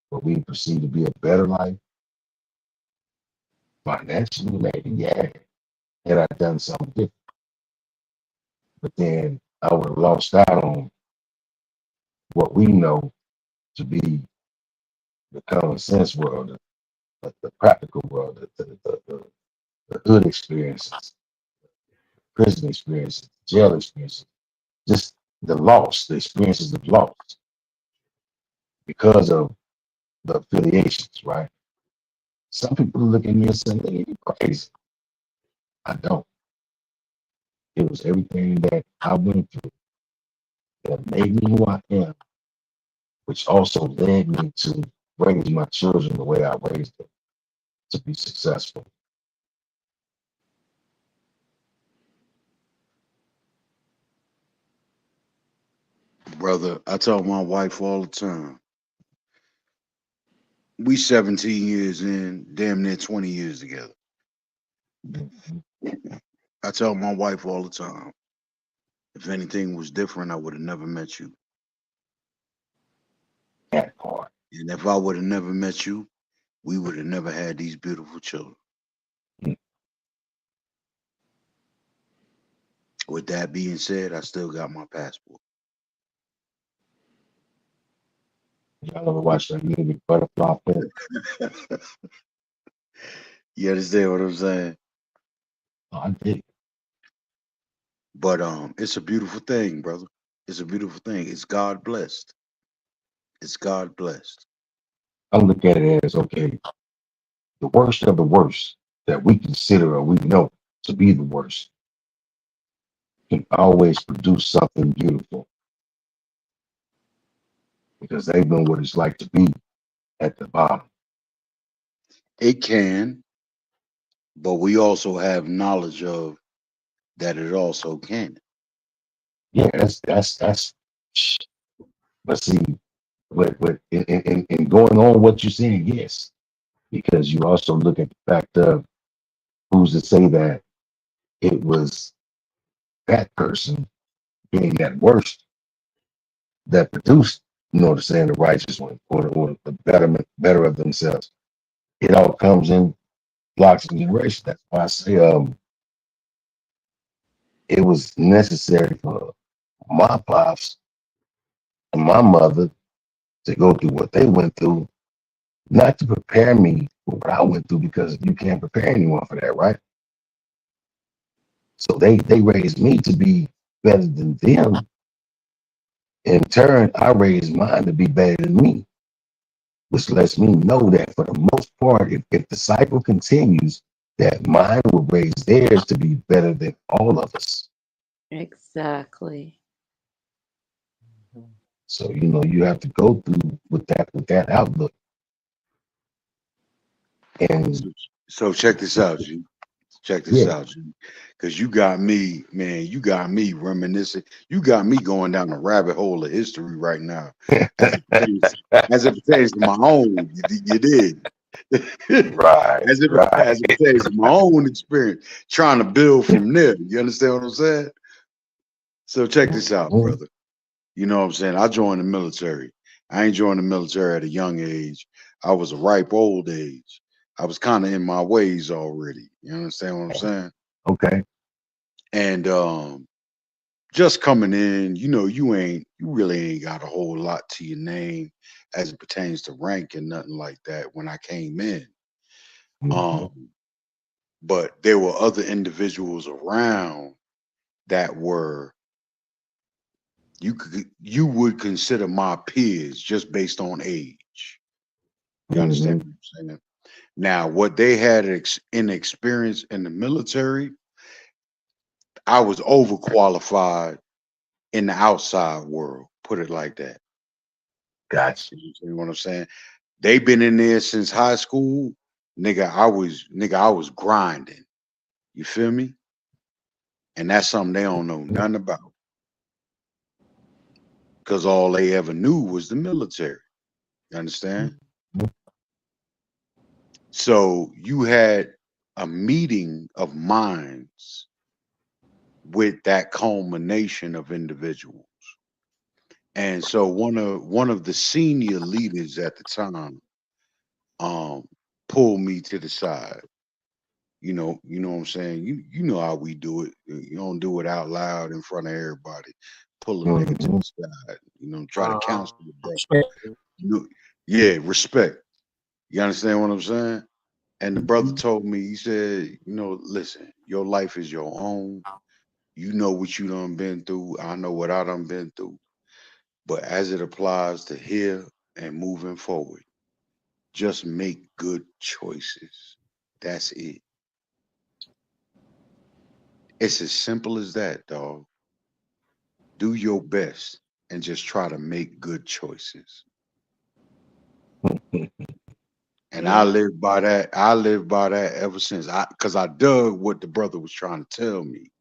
what we perceive to be a better life? Financially, maybe, yeah. Had I done something different. But then I would have lost out on what we know to be the common sense world, the practical world, the hood experiences, prison experiences, jail experiences, just the loss, the experiences of loss because of the affiliations, right? Some people look at me and say, "Hey, you're crazy." I don't. It was everything that I went through that made me who I am, which also led me to raise my children the way I raised them to be successful. Brother, I tell my wife all the time, we 17 years in, damn near 20 years together. I tell my wife all the time, if anything was different, I would have never met you. That part. And if I would have never met you, we would have never had these beautiful children. With that being said, I still got my passport. Y'all ever watch that movie Butterfly Effect? You understand what I'm saying? Oh, I did. But it's a beautiful thing, brother. It's a beautiful thing. It's God blessed. It's God blessed. I look at it as, okay, the worst of the worst that we consider or we know to be the worst can always produce something beautiful because they know what it's like to be at the bottom. It can, but we also have knowledge of that it also can. Yeah, that's. But see, but in going on what you're saying, yes, because you also look at the fact of who's to say that it was that person being that worst that produced, the saying the righteous one or the better of themselves. It all comes in blocks and generations. That's why I say it was necessary for my pops and my mother to go through what they went through, not to prepare me for what I went through, because you can't prepare anyone for that, right? So they raised me to be better than them. In turn, I raised mine to be better than me, which lets me know that for the most part, if the cycle continues, that mine will raise theirs to be better than all of us. Exactly. So you have to go through with that outlook. And So check this out, G. Check this yeah, out, G. Because you got me, man, you got me reminiscing. You got me going down the rabbit hole of history right now. As it pertains to my own, you did. right, As it pertains to my own experience, trying to build from there. You understand what I'm saying? So check this out, Mhm. brother. You know what I'm saying? I joined the military. I ain't joined the military at a young age. I was a ripe old age. I was kind of in my ways already. You understand what I'm saying? Okay. And just coming in, you really ain't got a whole lot to your name as it pertains to rank and nothing like that when I came in. Mhm. Um, but there were other individuals around that were you would consider my peers just based on age. You understand Mhm. what I'm saying? Now, what they had in experience in the military, I was overqualified in the outside world. Put it like that. Gotcha. You see what I'm saying? They been in there since high school. I was grinding. You feel me? And that's something they don't know nothing about. Because all they ever knew was the military. You understand? So you had a meeting of minds with that culmination of individuals. And so one of the senior leaders at the time pulled me to the side. You know what I'm saying? You know how we do it. You don't do it out loud in front of everybody. Pull a nigga to the side, try to counsel the brother. Yeah, respect. You understand what I'm saying? And the brother told me, he said, listen, your life is your own. You know what you done been through. I know what I done been through. But as it applies to here and moving forward, just make good choices. That's it. It's as simple as that, dog. Do your best and just try to make good choices. And I live by that. I live by that ever since because I dug what the brother was trying to tell me.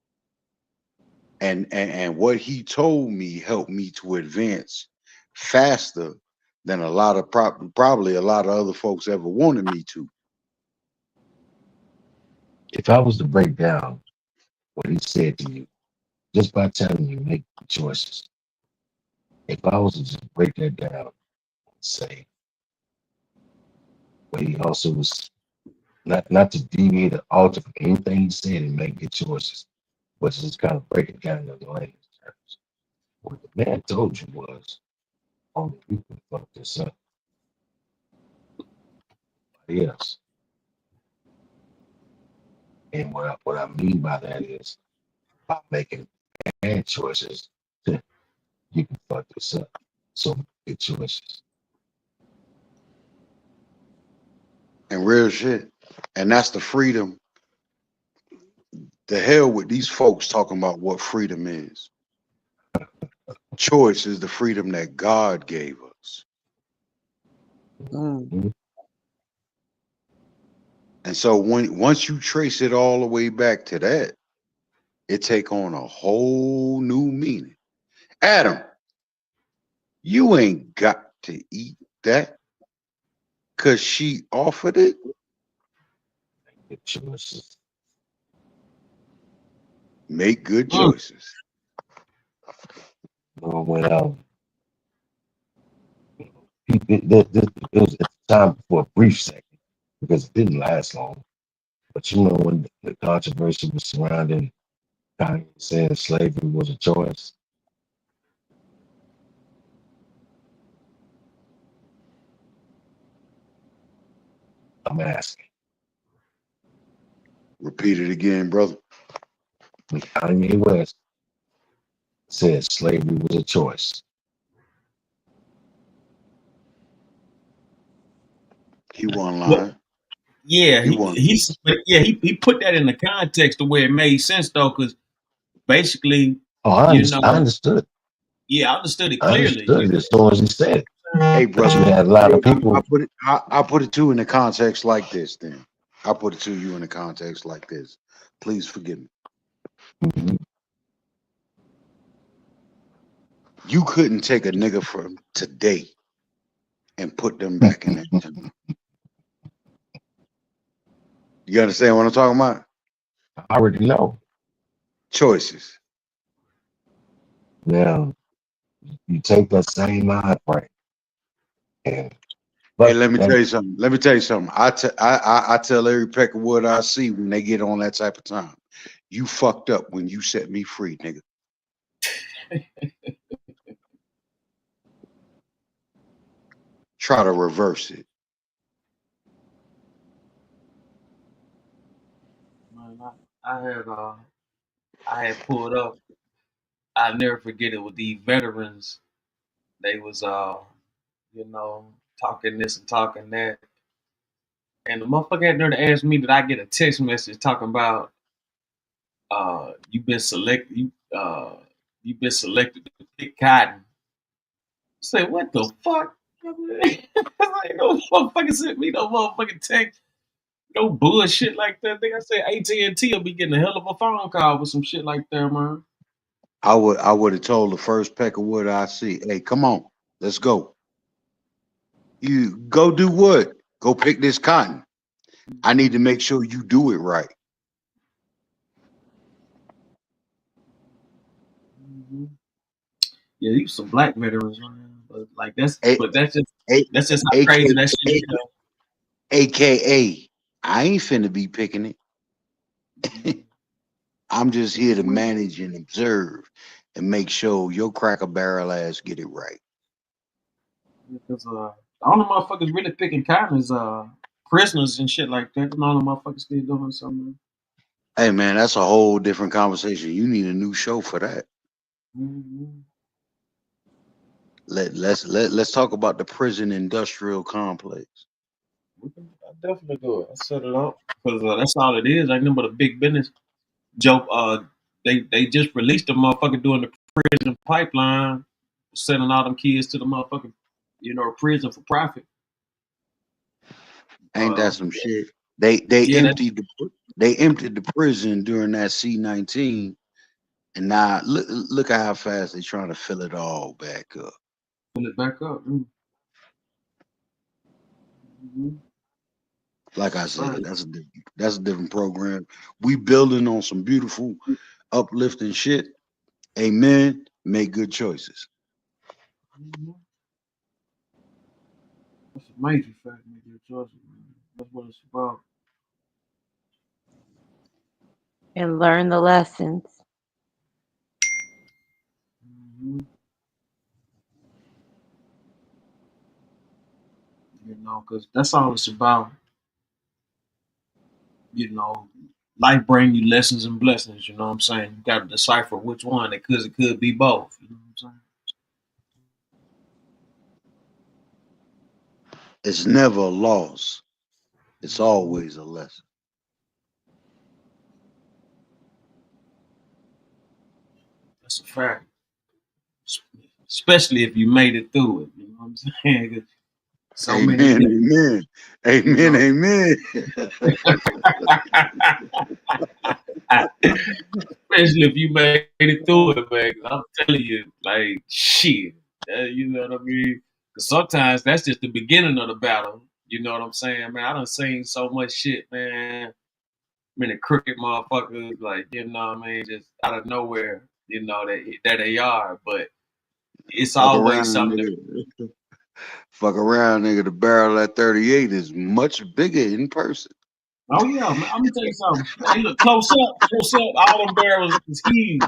And what he told me helped me to advance faster than a lot of probably a lot of other folks ever wanted me to. If I was to break down what he said to you, just by telling you make choices, if I was to just break that down and say, but he also was not to deviate or alter from anything he said and make good choices, but to just kind of break it down in the layman's terms. What the man told you was only you can fuck this up. Yes. And what I mean by that is by making bad choices, you can fuck this up. So good choices. And real shit. And that's the freedom. The hell with these folks talking about what freedom is. Choice is the freedom that God gave us. And so once you trace it all the way back to that, it take on a whole new meaning. Adam, you ain't got to eat that because she offered it. Good choices. Make good choices. When it was at the time for a brief second because it didn't last long. But you know when the controversy was surrounding Kanye saying slavery was a choice. I'm asking. Repeat it again, brother. When Kanye West said slavery was a choice. He wasn't lying. Yeah, He wasn't. he put that in the context to where it made sense though, because basically, Oh, I understood. Yeah, I understood it I clearly. understood it as soon as he said it. Hey, But brother. you had a lot of people. I put it to you in the context like this. Then I put it to you in the context like this. Please forgive me. Mhm. You couldn't take a nigga from today and put them back in that time. You understand what I'm talking about? I already know. Choices. Now you take that same mind frame and Hey, but let me that tell you something. Let me tell you something. I tell every peck of wood I see when they get on that type of time. You fucked up when you set me free, nigga. Try to reverse it. Man, I had pulled up. I'll never forget it with these veterans. They was you know, talking this and talking that. And the motherfucker had there to ask me, did I get a text message talking about you've been selected you've been selected to pick cotton. I say, what the fuck? Like, no motherfucker sent me no motherfucking text. No bullshit like that. I said AT&T will be getting a hell of a phone call with some shit like that, man. I would have told the first peck of wood I see, hey, come on, let's go. You go do what? Go pick this cotton. I need to make sure you do it right. Mm-hmm. Yeah, these some black veterans, man. But like A, that's just how A, crazy that shit is. AKA, I ain't finna be picking it. I'm just here to manage and observe and make sure your cracker barrel ass get it right. Because the only motherfuckers really picking cotton is prisoners and shit like that. And all the motherfuckers still doing something. Hey man, that's a whole different conversation. You need a new show for that. Mm-hmm. Let's talk about the prison industrial complex. I definitely do it. I set it up because that's all it is. Ain't nothing but a big business joke. They just released a motherfucker doing the prison pipeline, sending all them kids to the motherfucking prison for profit. Ain't that some shit? They Yeah, that emptied the prison during that C-19, and now look at how fast they trying to fill it all back up. pull it back up. Mm-hmm. Like I said, that's a different program. We building on some beautiful, uplifting shit. Amen. Make good choices. Mm-hmm. That's a major fact, major choices, man. That's what it's about. And learn the lessons. Mm-hmm. Because that's all it's about. Life bring you lessons and blessings. You know what I'm saying? You got to decipher which one. It could be both. You know what I'm saying? It's never a loss. It's always a lesson. That's a fact. Especially if you made it through it. You know what I'm saying? 'Cause so many Amen. niggas, Amen. Amen. especially if you made it through it, man. 'Cause I'm telling you, like shit. You know what I mean? 'Cause sometimes that's just the beginning of the battle. You know what I'm saying, man? I done seen so much shit, man. Many crooked motherfuckers, like what I mean, just out of nowhere. That they are, but it's Fuck always around, something that. nigga. Fuck around, nigga. The barrel at 38 is much bigger in person. Oh yeah, man, I'm gonna tell you something. Hey, look, close up. All them barrels is huge.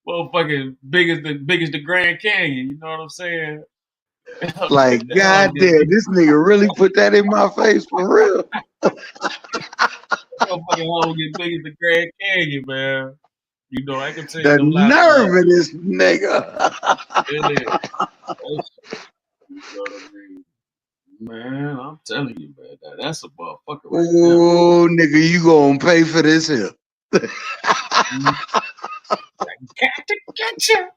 motherfucking big as the Grand Canyon. You know what I'm saying? Like, That hole get goddamn, this nigga really put that in my face for real. motherfucking hole get big as the Grand Canyon, man. I can tell you The them lots of nerve of this nigga. yeah. You know what I mean? Man, I'm telling you, man, that's a motherfucker right there. Oh, nigga, you gonna pay for this here. I got to get you.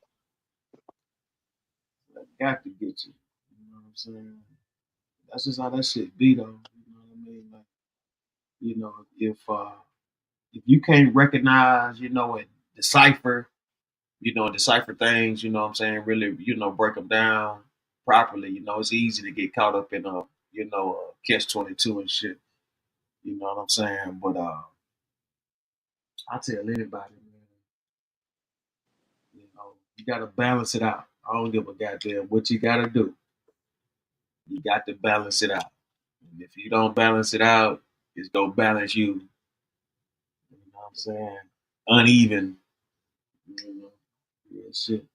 I got to get you. You know what I'm saying? That's just how that shit be, though. You know what I mean? Like, if you can't recognize, and decipher, decipher things, you know what I'm saying, really, break them down properly, it's easy to get caught up in catch 22 and shit. You know what I'm saying? But I tell anybody, man, you gotta balance it out. I don't give a goddamn what you gotta do. You got to balance it out. And if you don't balance it out, it's gonna balance you. You know what I'm saying? Uneven. You know? Yeah, shit.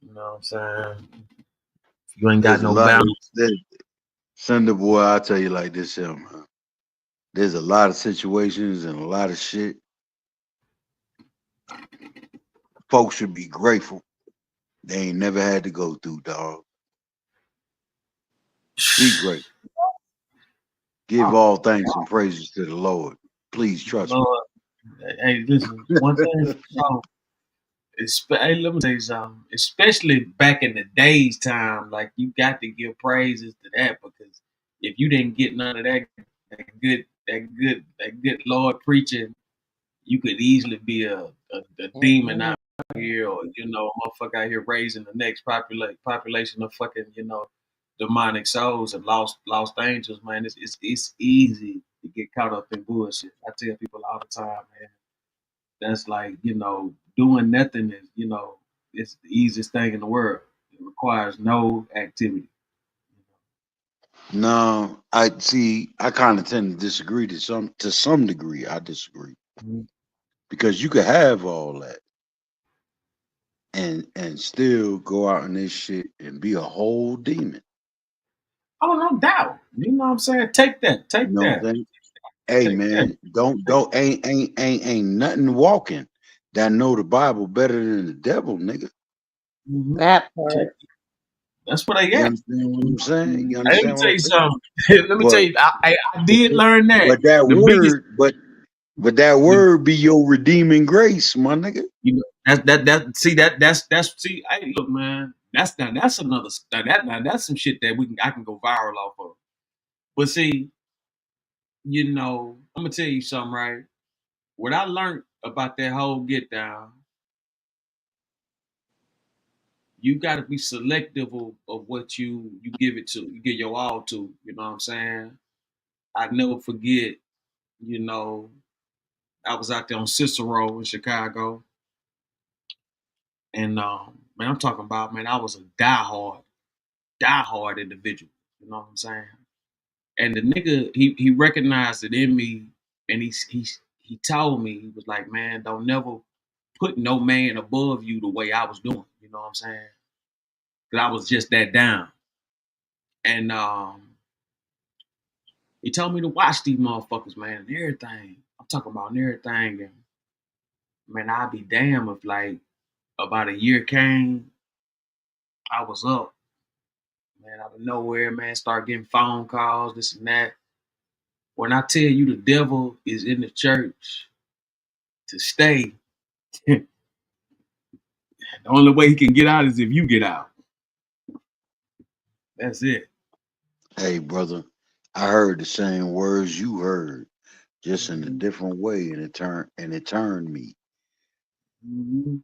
You know what I'm saying? If you ain't got There's a no lot of balance. Sunday boy, I'll tell you like this here, man. There's a lot of situations and a lot of shit. Folks should be grateful they ain't never had to go through, dog. Be grateful. Give all thanks and praises to the Lord. Please trust me. Lord, hey, listen, one thing, hey, let me tell you something. Especially back in the days time, like you got to give praises to that because if you didn't get none of that good Lord preaching, you could easily be a demon out here, or a motherfucker out here raising the next population of fucking demonic souls and lost angels. Man, it's easy to get caught up in bullshit. I tell people all the time, man. That's like doing nothing is, it's the easiest thing in the world. It requires no activity. No, I see. I kind of tend to disagree to some degree. I disagree because you could have all that and still go out in this shit and be a whole demon. Oh, no doubt. You know what I'm saying? Take that. You know what I'm saying? Hey Take that. man, don't ain't nothing walking that know the Bible better than the devil, nigga. That part. That's what I You get. understand what I'm saying? You Hey, let me understand what tell I'm you saying? something. Let me tell But you, I did learn that. but that The biggest, word, but that word be your redeeming grace, my nigga. see, hey, look, man, that's another that's some shit that I can go viral off of. But see, I'm gonna tell you something, right? What I learned about that whole get down, you got to be selective of what you give it to, you give your all to. You know what I'm saying? I never forget. You know, I was out there on Cicero in Chicago, and man, I'm talking about, man, I was a diehard individual. You know what I'm saying? And the nigga, he recognized it in me, and he told me, he was like, man, don't never put no man above you the way I was doing. You know what I'm saying? Because I was just that down. And he told me to watch these motherfuckers, man, and everything. I'm talking about everything, and man, I'd be damn if like about a year came, I was up, man, out of nowhere, man, start getting phone calls, this and that. When I tell you the devil is in the church to stay, the only way he can get out is if you get out. That's it. Hey brother, I heard the same words you heard, just in a different way, and it turned me. Mm-hmm.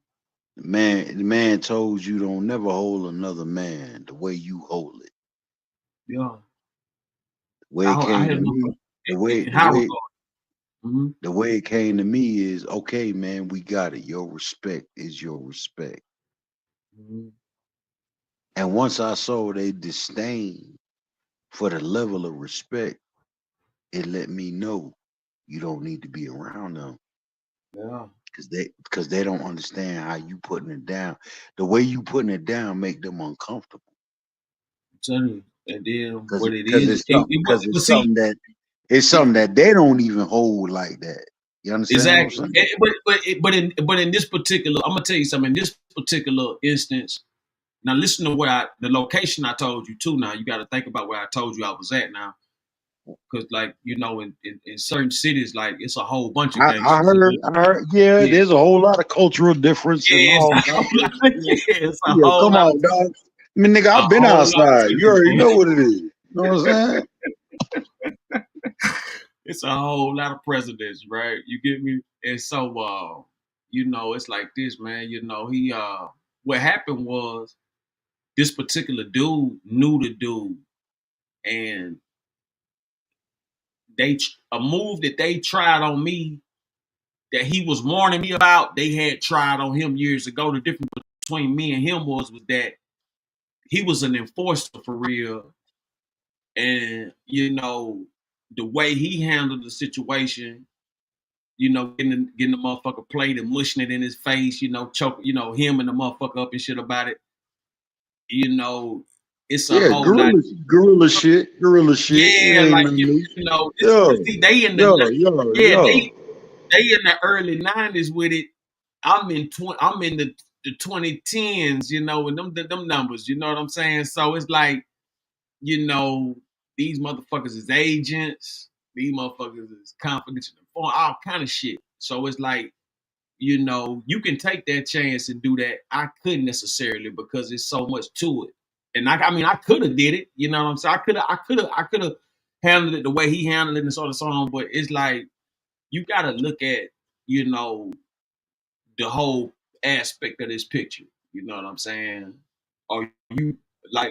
The man told you don't never hold another man the way you hold it. Yeah. The way it I came had to enough me, the way in the high regard. way Mm-hmm. the way it came to me is okay, man. We got it. Your respect is your respect. Mm-hmm. And once I saw they disdain for the level of respect, it let me know you don't need to be around them Yeah. because they don't understand how you putting it down. The way you putting it down make them uncomfortable. I'm telling you. And then Because what it because is, it's something because but it's see, something that they don't even hold like that. You understand what I'm exactly. saying? But in this particular, I'm gonna tell you something. In this particular instance, now listen to the location I told you too. Now you got to think about where I told you I was at now, because like in certain cities, like it's a whole bunch of gangsters. I heard, yeah, Yeah, there's a whole lot of cultural difference and yeah, it's all a that. whole lot. Yeah, it's a Yeah, whole come lot of on, dog. I mean, nigga, a I've been whole lot of outside. You already prejudice. know what it is. You know what I'm saying? It's a whole lot of presidents, right? You get me? And so, it's like this, man. What happened was this particular dude knew the dude, and a move that they tried on me that he was warning me about, they had tried on him years ago. The difference between me and him was that he was an enforcer for real, and the way he handled the situation, getting the motherfucker plate and mushing it in his face, choke, him and the motherfucker up and shit about it. It's a Yeah, whole lot. gorilla shit. It Yeah, ain't like nothing new. see, they in the yeah, they in the early '90s with it. I'm in the 2010s, and them numbers, you know what I'm saying? So it's like, these motherfuckers is agents, these motherfuckers is confidential, all kind of shit. So it's like, you can take that chance and do that. I couldn't necessarily because there's so much to it. And I mean, I could have did it. You know what I'm saying? I could have handled it the way he handled it and sort of so on. But it's like you got to look at, the whole aspect of this picture. You know what I'm saying? Or you Nah,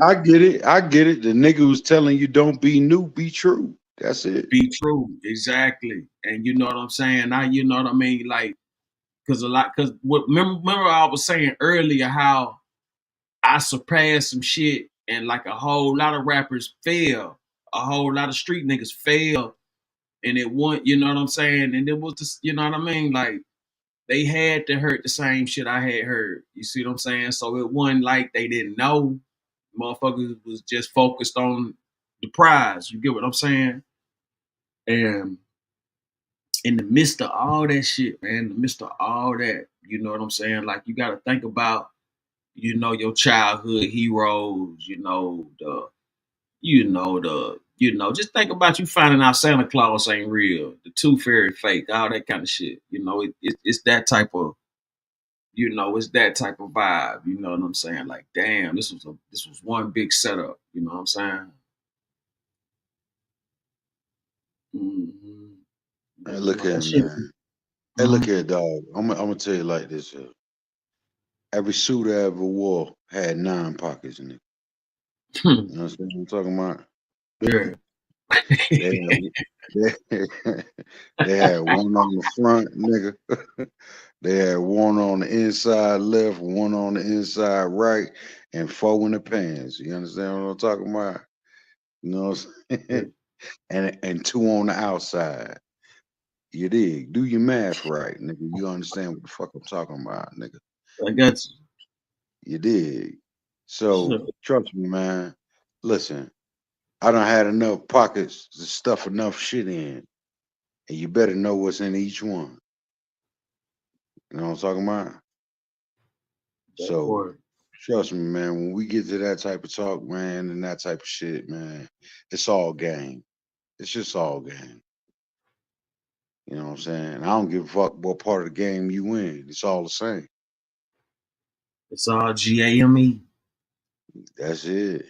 I get it. I get it. The nigga who's telling you don't be new, be true. That's it. Be true, exactly. And you know what I'm saying? You know what I mean? Like, cause remember I was saying earlier how I surpassed some shit and like a whole lot of rappers fail. A whole lot of street niggas fail. And it won, you know what I'm saying? And it was just, you know what I mean? Like, they had to heard the same shit I had heard. You see what I'm saying? So it wasn't like they didn't know. Motherfuckers was just focused on the prize. You get what I'm saying? And in the midst of all that shit, man, in the midst of all that, you know what I'm saying? Like, you got to think about, you know, your childhood heroes, just think about you finding out Santa Claus ain't real, the tooth fairy fake, all that kind of shit. You know, it's that type of, it's that type of vibe. You know what I'm saying? Like, damn, this was one big setup. You know what I'm saying? Mm-hmm. Hey, look That here, shit. man. Hey, look here, dog. I'm gonna tell you like this. Every suit I ever wore had 9 pockets in it. You understand what I'm talking about? Yeah. They, they had one on the front, nigga. They had one on the inside left, one on the inside right, and 4 in the pants. You understand what I'm talking about? You know what I'm saying? And 2 on the outside. You dig? Do your math right, nigga. You understand what the fuck I'm talking about, nigga. I got you. You dig? So trust me, man. Listen, I done had enough pockets to stuff enough shit in, and you better know what's in each one. You know what I'm talking about? That So part. trust me, man. When we get to that type of talk, man, and that type of shit, man, it's all game. It's just all game. You know what I'm saying? I don't give a fuck what part of the game you in. It's all the same. It's all GAME. That's it.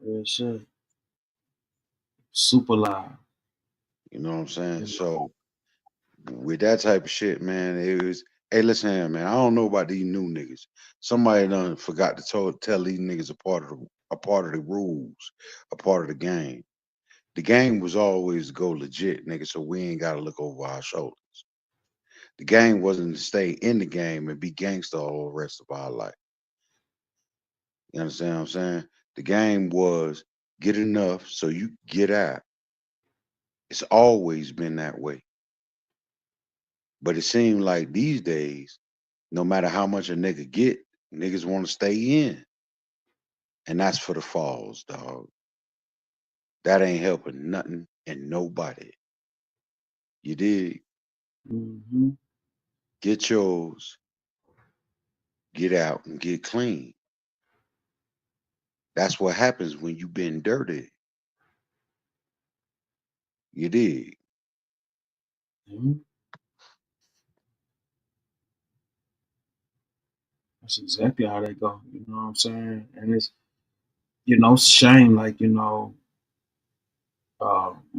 Real shit. Super live. You know what I'm saying? So with that type of shit, man, it was. Hey, listen here, man. I don't know about these new niggas. Somebody done forgot to tell these niggas a part of the rules, a part of the game. The game was always to go legit, nigga, so we ain't gotta look over our shoulders. The game wasn't to stay in the game and be gangster all the rest of our life. You understand what I'm saying? The game was get enough so you get out. It's always been that way. But it seemed like these days, no matter how much a nigga get, niggas want to stay in. And that's for the falls, dog. That ain't helping nothing and nobody. You dig? Mm-hmm. Get yours, get out and get clean. That's what happens when you been dirty. You dig? Mm-hmm. That's exactly how they go. You know what I'm saying? And it's, it's a shame, like,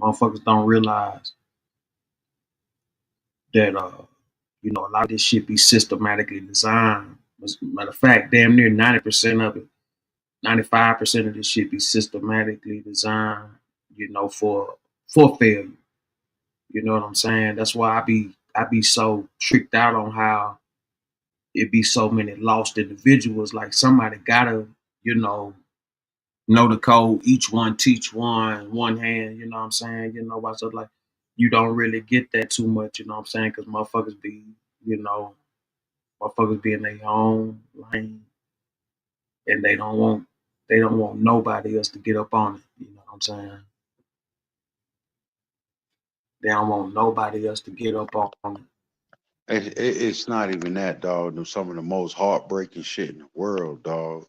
motherfuckers don't realize that, a lot of this shit be systematically designed. As a matter of fact, damn near 90% of it, 95% of this shit be systematically designed, for failure. You know what I'm saying? That's why I be so tricked out on how it be so many lost individuals. Like, somebody gotta, you know the code, each one teach one hand, you know what I'm saying? Why so, like, you don't really get that too much, you know what I'm saying? Because you know, motherfuckers be in their own lane, and they don't want nobody else to get up on it, you know what I'm saying? They don't want nobody else to get up on it. It's not even that, dog. Some of the most heartbreaking shit in the world, dog,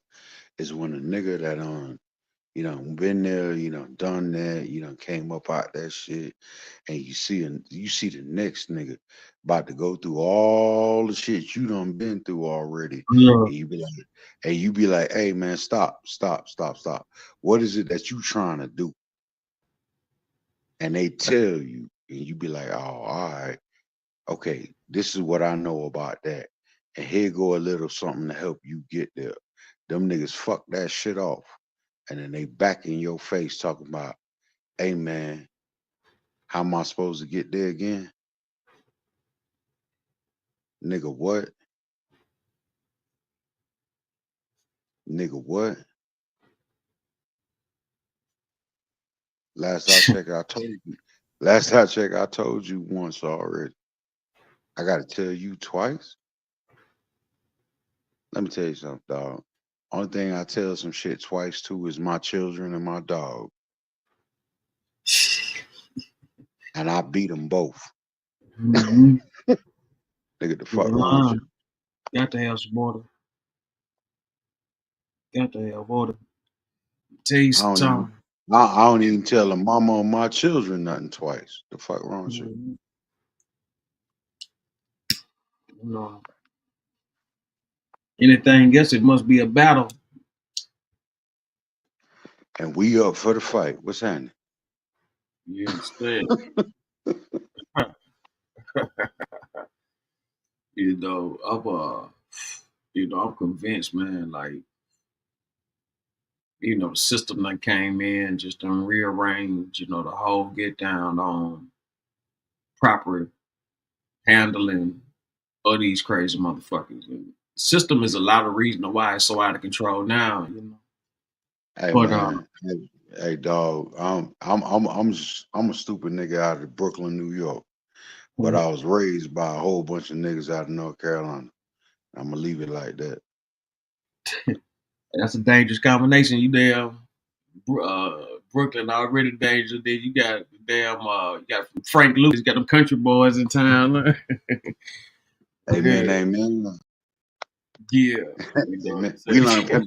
is when a nigga that been there, done that, came up out that shit, and you see the next nigga about to go through all the shit you done been through already, Yeah. and you be like, hey man, stop, stop, stop, stop. What is it that you trying to do? And they tell you, and you be like, oh, all right, okay, this is what I know about that. And here go a little something to help you get there. Them niggas fuck that shit off. And then they back in your face talking about, Hey man, how am I supposed to get there again? Nigga, what? Nigga, what? Last I checked, I told you. Last I checked, I told you once already. I gotta tell you twice. Let me tell you something, dog. Only thing I tell some shit twice to is my children and my dog. And I beat them both. Mm-hmm. Nigga, the fuck wrong with you? Got to have some order. Got to have order. Tell you something. I don't even tell the mama of my children nothing twice. The fuck wrong with you? No. Anything else, it must be a battle. And we up for the fight. What's happening? You understand? I'm convinced, man, like, the system that came in, just done rearrange, the whole get down on proper handling of these crazy motherfuckers. And the system is a lot of reason why it's so out of control now, Hey But man, hey dog. I'm a stupid nigga out of Brooklyn, New York, but I was raised by a whole bunch of niggas out of North Carolina. I'm gonna leave it like that. that's a dangerous combination. You damn Brooklyn already dangerous. Then you got damn you got Frank Lucas, you got them country boys in town. Amen, amen. Yeah. Amen. We learn pepper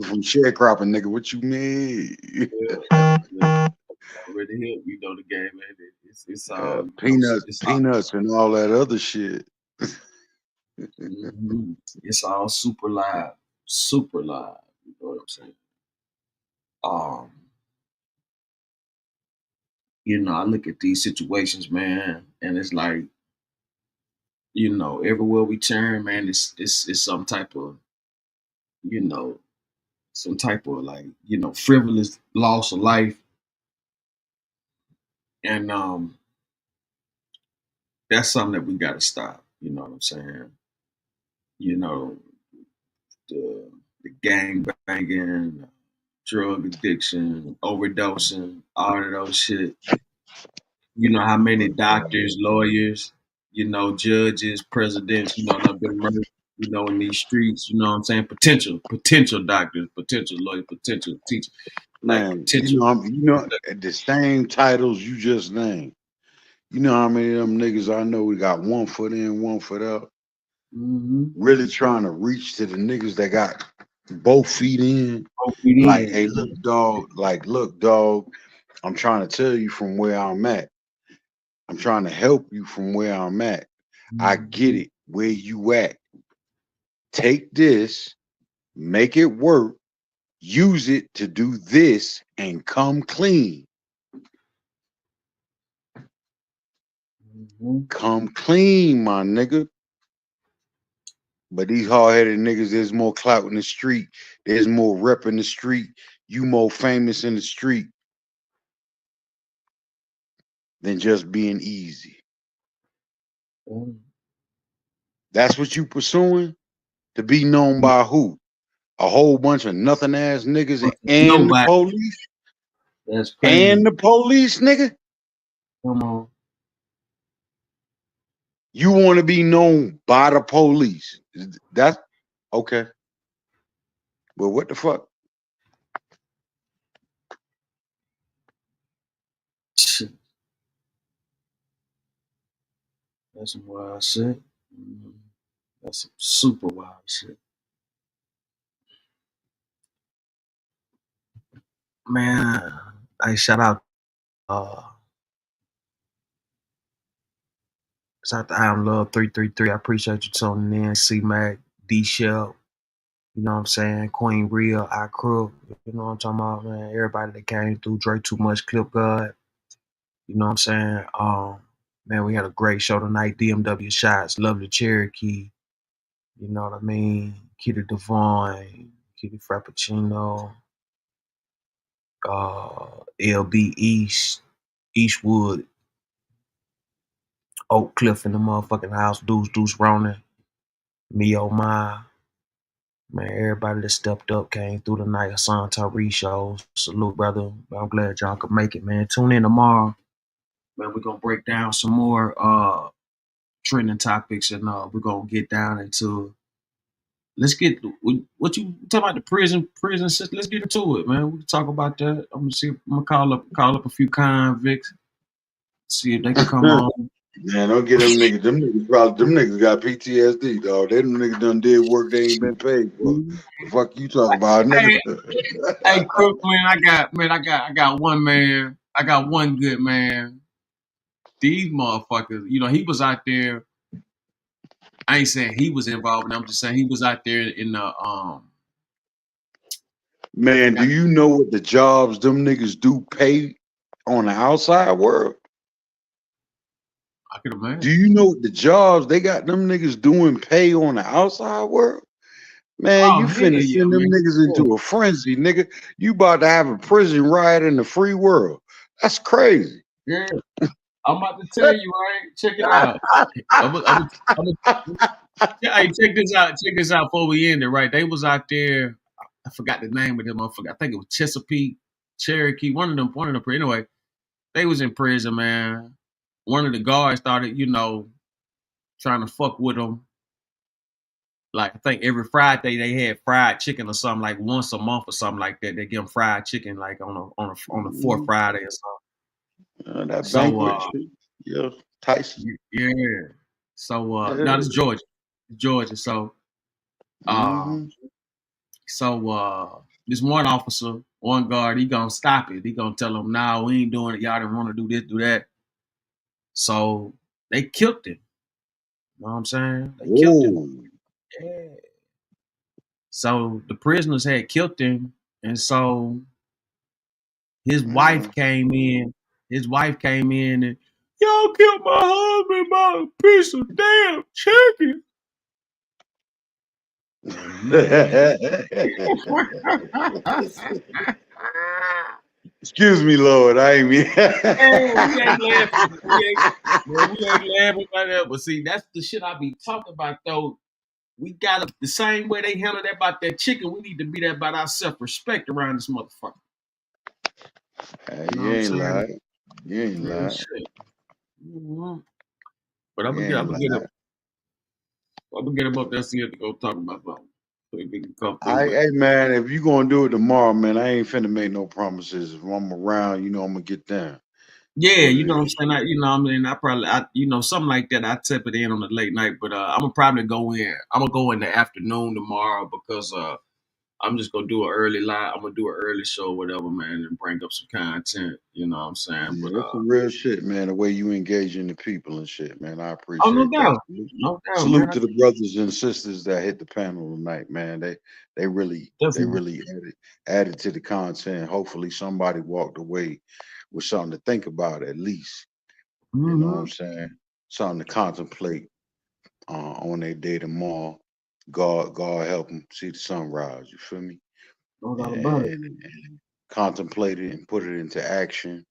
from sharecropping, nigga. What you mean? Already here, the game, man. It's all Peanuts, and all that other shit. It's all super live. Super live. You know what I'm saying? I look at these situations, man, and it's like, everywhere we turn, man, it's some type of, like, frivolous loss of life. And that's something that we gotta stop. You know what I'm saying? The gang banging, drug addiction, overdosing, all of those shit. You know how many doctors, lawyers, judges, presidents, that been murdered, in these streets, you know what I'm saying? Potential doctors, potential lawyers, potential teachers, like Man, potential. the same titles you just named. You know how many of them niggas I know we got one foot in, one foot out? Really trying to reach to the niggas that got both feet in. Like, hey, look, dog, I'm trying to tell you from where I'm at. I'm trying to help you from where I'm at. I get it. Where you at? Take this, make it work, use it to do this, and come clean. Come clean, my nigga. But these hard-headed niggas, there's more clout in the street. There's more rep in the street. You more famous in the street than just being easy. That's what you pursuing? To be known by who? A whole bunch of nothing ass niggas and the police? That's crazy. And the police, nigga? Come on. You want to be known by the police. That's okay. Well, what the fuck? That's some wild shit. That's some super wild shit. Man, shout out to I Am Love 333. I appreciate you tuning in. C Mac, D Shell, you know what I'm saying? Queen Real, I Crook, you know what I'm talking about, man. Everybody that came through, Drake Too Much, Clip God, you know what I'm saying? Man, we had a great show tonight. DMW Shots, Lovely Cherokee, you know what I mean? Kitty Devine, Kitty Frappuccino, LB East, Eastwood, Oak Cliff in the motherfucking house, Deuce Ronan, me, oh my. Man, everybody that stepped up came through the night. Hassan Tyree shows. Salute, brother. I'm glad y'all could make it, man. Tune in tomorrow. Man, we're gonna break down some more trending topics, and we're gonna get down into. Let's get what you talk about the prison system. Let's get into it, man. We can talk about that. I'm gonna call up a few convicts, see if they can come on. Man, don't get them niggas. Them niggas got PTSD, dog. Them niggas done did work they ain't been paid for. The fuck you talking about, nigga? Hey, Crook, man, I got one man. I got one good man. These motherfuckers, you know, he was out there. I ain't saying he was involved, and I'm just saying he was out there in the Man, do you know what the jobs them niggas do pay on the outside world? I can imagine. Do you know what the jobs they got them niggas doing pay on the outside world? Man, you finna send them niggas into a frenzy, nigga. You about to have a prison riot in the free world. That's crazy. Yeah, I'm about to tell you, right? Check it out. Hey, check this out. Check this out before we end it, right? They was out there. I forgot the name of them motherfucker. I think it was Chesapeake, Cherokee. One of them. Anyway, they was in prison, man. One of the guards started, you know, trying to fuck with them. Like, I think every Friday they had fried chicken or something, like once a month or something like that. They give them fried chicken like on the fourth Friday or something. That banquet shit. Yeah, Tyson. Yeah. So no, this is Georgia. So this one officer, one guard, he gonna stop it. He gonna tell them, "No, we ain't doing it. Y'all didn't want to do this, do that." So they killed him. You know what I'm saying? They killed him. Yeah. So the prisoners had killed him, and so his wife came in. His wife came in and, y'all killed my husband by a piece of damn chicken. Excuse me, Lord. I ain't mean. We ain't laughing. We ain't laughing like that. But see, that's the shit I be talking about, though. We got the same way they handle that about that chicken. We need to be that about our self-respect around this motherfucker. You ain't lying. You ain't lying. Mm-hmm. But I'm gonna get him up there to go talk about something. So he can come through. Hey man, if you gonna do it tomorrow, man, I ain't finna make no promises. If I'm around, you know I'm gonna get down. Yeah, you know what I'm saying. You know, I mean, you know, something like that. I tip it in on the late night, but I'm gonna probably go in. I'm gonna go in the afternoon tomorrow because I'm just gonna do an early live. I'm gonna do an early show, whatever, man, and bring up some content. You know what I'm saying? Yeah, But that's some real shit, man. The way you engage in the people and shit, man. I appreciate oh, no doubt, that. no doubt, Salute man. to the brothers and sisters that hit the panel tonight, man. They really added to the content. Hopefully somebody walked away with something to think about at least. You know what I'm saying? Something to contemplate on their day tomorrow. God help them see the sunrise. You feel me? No doubt about it. And contemplate it and put it into action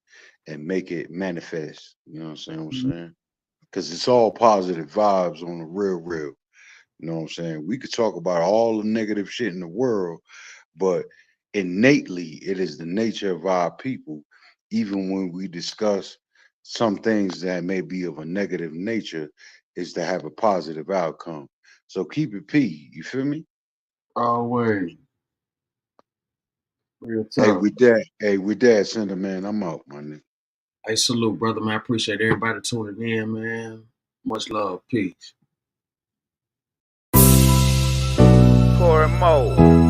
and make it manifest. You know what I'm saying? Because it's all positive vibes on the real. You know what I'm saying? We could talk about all the negative shit in the world, but innately, it is the nature of our people, even when we discuss some things that may be of a negative nature, is to have a positive outcome. So keep it P. You feel me? Always. Real talk. Hey, with that, Sender, man, I'm out, my nigga. Hey, salute, brother, man. I appreciate everybody tuning in, man. Much love. Peace. Pour more.